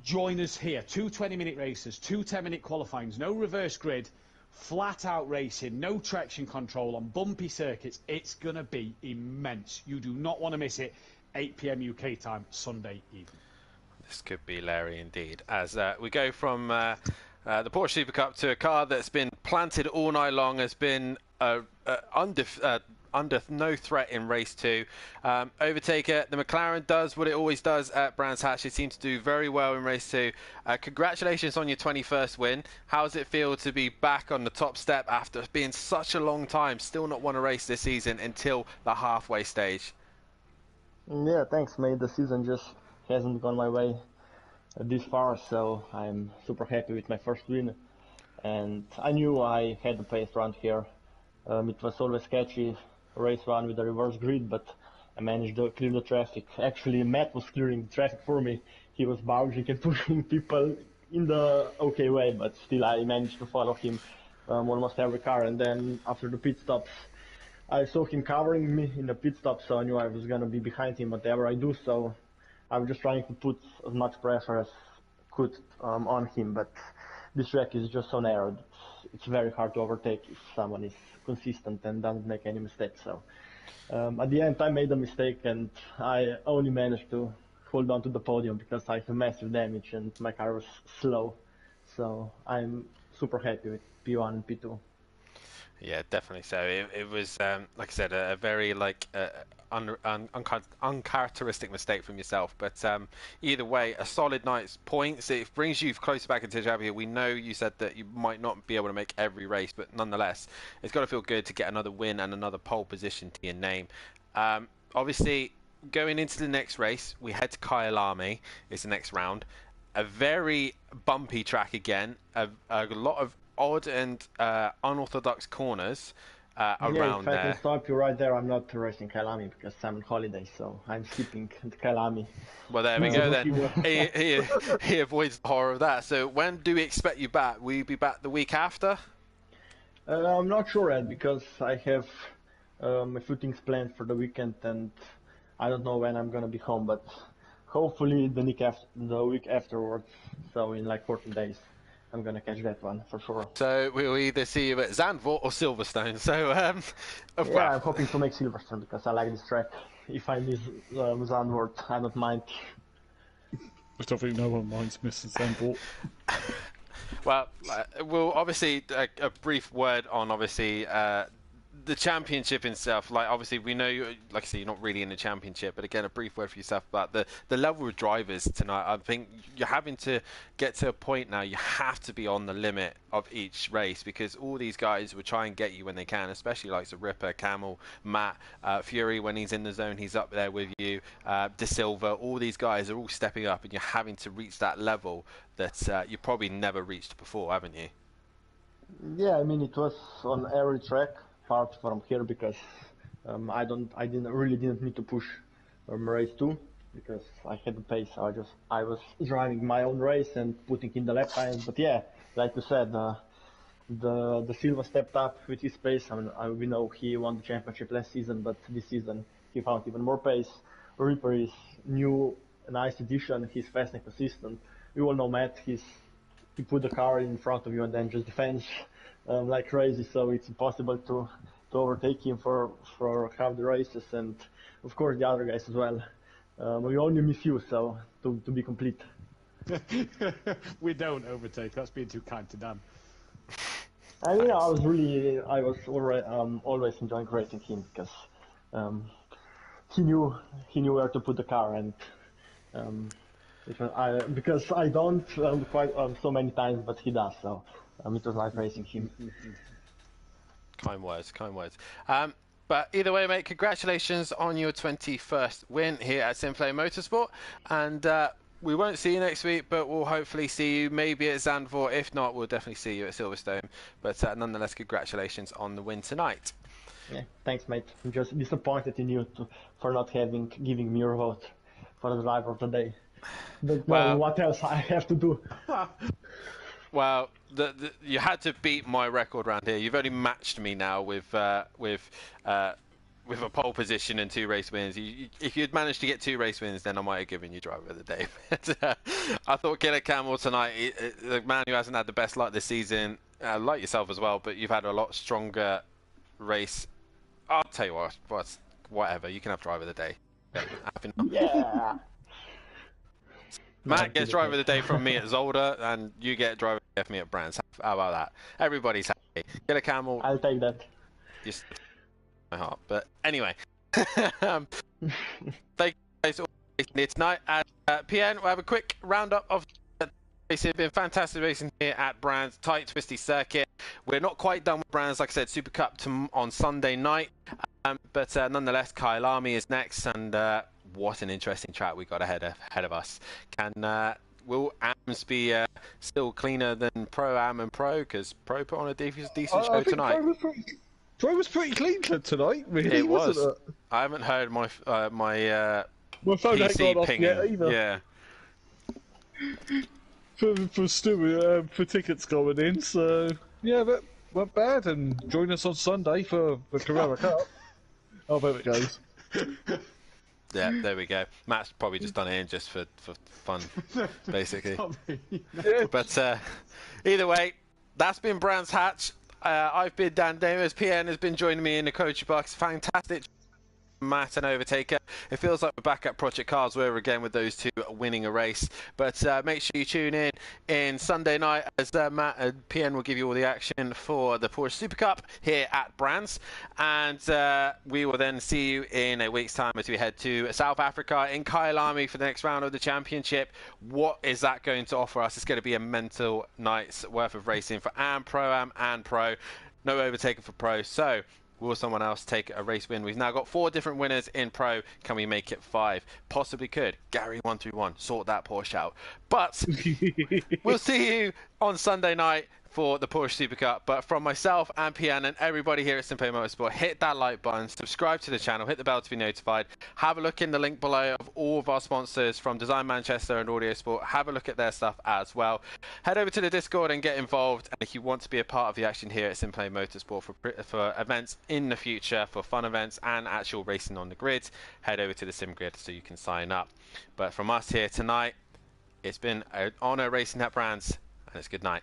join us here. 2 20-minute races, 2 10-minute qualifyings, no reverse grid, flat-out racing, no traction control on bumpy circuits. It's going to be immense. You do not want to miss it. 8 PM UK time, Sunday evening. This could be Larry indeed. As we go from the Porsche Super Cup to a car that's been planted all night long, has been under no threat in race 2. Overtaker, the McLaren does what it always does at Brands Hatch. It seems to do very well in race 2. Congratulations on your 21st win. How does it feel to be back on the top step after being such a long time, still not won a race this season until the halfway stage? Yeah, thanks, mate. The season just hasn't gone my way this far, so I'm super happy with my first win. And I knew I had the pace around here. It was always sketchy, race 1 with the reverse grid, but I managed to clear the traffic. Actually, Matt was clearing the traffic for me. He was barging and pushing people in the okay way, but still I managed to follow him almost every car. And then after the pit stops, I saw him covering me in the pit stop, so I knew I was gonna be behind him whatever I do. So I'm just trying to put as much pressure as I could on him, but this track is just so narrow. It's very hard to overtake if someone is consistent and doesn't make any mistakes. So at the end I made a mistake and I only managed to hold on to the podium because I have massive damage and my car was slow. So I'm super happy with P1 and P2. Yeah, definitely so. It was, like I said, a very uncharacteristic mistake from yourself. But either way, a solid night's points. It brings you closer back into the championship. We know you said that you might not be able to make every race, but nonetheless, it's got to feel good to get another win and another pole position to your name. Obviously, going into the next race, we head to Kyalami. It's the next round. A very bumpy track again. A lot of odd and unorthodox corners around if I there. can stop you right there, I'm not racing Kyalami because I'm on holiday, so I'm skipping Kyalami. Well, there we go then. He avoids the horror of that. So when do we expect you back? Will you be back the week after? I'm not sure yet because I have a few things planned for the weekend and I don't know when I'm gonna be home, but hopefully the week afterwards, so in like 14 days, I'm gonna catch that one for sure. So we'll either see you at Zandvoort or Silverstone. So, I'm hoping to make Silverstone because I like this track. If I miss Zandvoort, I don't mind. I don't think no one minds missing Zandvoort. Well, we'll obviously a brief word on obviously the championship itself. Like obviously we know you, like I say, you're not really in the championship, but again, a brief word for yourself about the level of drivers tonight. I think you're having to get to a point now. You have to be on the limit of each race because all these guys will try and get you when they can, especially like the Ripper, Camel, Matt, Fury. When he's in the zone, he's up there with you. De Silva. All these guys are all stepping up, and you're having to reach that level that you probably never reached before, haven't you? Yeah, I mean it was on every track apart from here because I didn't need to push race 2 because I had the pace. I was driving my own race and putting in the lap times. But yeah, like you said, the Silva stepped up with his pace. I mean, we know he won the championship last season, but this season he found even more pace. Ripper is new, nice addition. He's fast and consistent. We all know Matt. He put the car in front of you and then just defends like crazy. So it's impossible to overtake him for half the races, and of course the other guys as well. We only miss you, so to be complete. We don't overtake. That's being too kind to Dan. I mean, I was always enjoying racing him because he knew where to put the car, and because I don't quite so many times, but he does. So it was nice racing him. Kind words. But either way, mate, congratulations on your 21st win here at SimPlay Motorsport. And we won't see you next week, but we'll hopefully see you maybe at Zandvoort. If not, we'll definitely see you at Silverstone. But nonetheless, congratulations on the win tonight. Yeah, thanks, mate. I'm just disappointed in you for not giving me your vote for the driver of the day. But well, what else I have to do? Well, you had to beat my record round here. You've only matched me now with a pole position and 2 race wins. If you'd managed to get 2 race wins, then I might have given you driver of the day. But, I thought Killer Camel tonight, the man who hasn't had the best luck this season, like yourself as well, but you've had a lot stronger race. I'll tell you what, whatever. You can have driver of the day. Yeah. Matt gets driver of the day from me at Zolder, and you get driver of the day from me at Brands. How about that? Everybody's happy. Get a Camel. I'll take that. Just my heart. But anyway, thank you guys all here tonight at PN. We'll have a quick roundup of it's been fantastic racing here at Brands, tight, twisty circuit. We're not quite done with Brands, like I said, Super Cup on Sunday night. But nonetheless, Kyalami is next, and what an interesting track we got ahead of us. Will AMS be still cleaner than Pro Am and Pro? Because Pro put on a decent show tonight. Pro was pretty clean tonight, really. It was. Wasn't it? I haven't heard my My phone ain't PC gone off pinging. yet either. Yeah. For tickets going in, so yeah, that weren't bad. And join us on Sunday for the Carrera Cup. Oh, there it goes. Yeah, there we go. Matt's probably just done it in just for fun, basically. Yeah. But either way, that's been Brands Hatch. I've been Dan Davis. PN has been joining me in the coach box. Fantastic. Matt and Overtaker. It feels like we're back at Project Carswell again with those 2 winning a race. But make sure you tune in Sunday night as Matt and PN will give you all the action for the Porsche Super Cup here at Brands. And we will then see you in a week's time as we head to South Africa in Kyalami for the next round of the championship. What is that going to offer us? It's going to be a mental night's worth of racing for AM, Pro-Am and Pro. No overtaking for Pro. So Will someone else take a race win? We've now got 4 different winners in Pro. Can we make it 5? Possibly could. Gary131, sort that Porsche out. But we'll see you on Sunday night for the Porsche Super Cup. But from myself and PN and everybody here at SimPlay Motorsport, hit that like button, subscribe to the channel, hit the bell to be notified. Have a look in the link below of all of our sponsors from Design Manchester and Audio Sport. Have a look at their stuff as well. Head over to the Discord and get involved. And if you want to be a part of the action here at SimPlay Motorsport for events in the future, for fun events and actual racing on the grid, head over to the Sim Grid so you can sign up. But from us here tonight, it's been an honor racing that brands, and it's good night.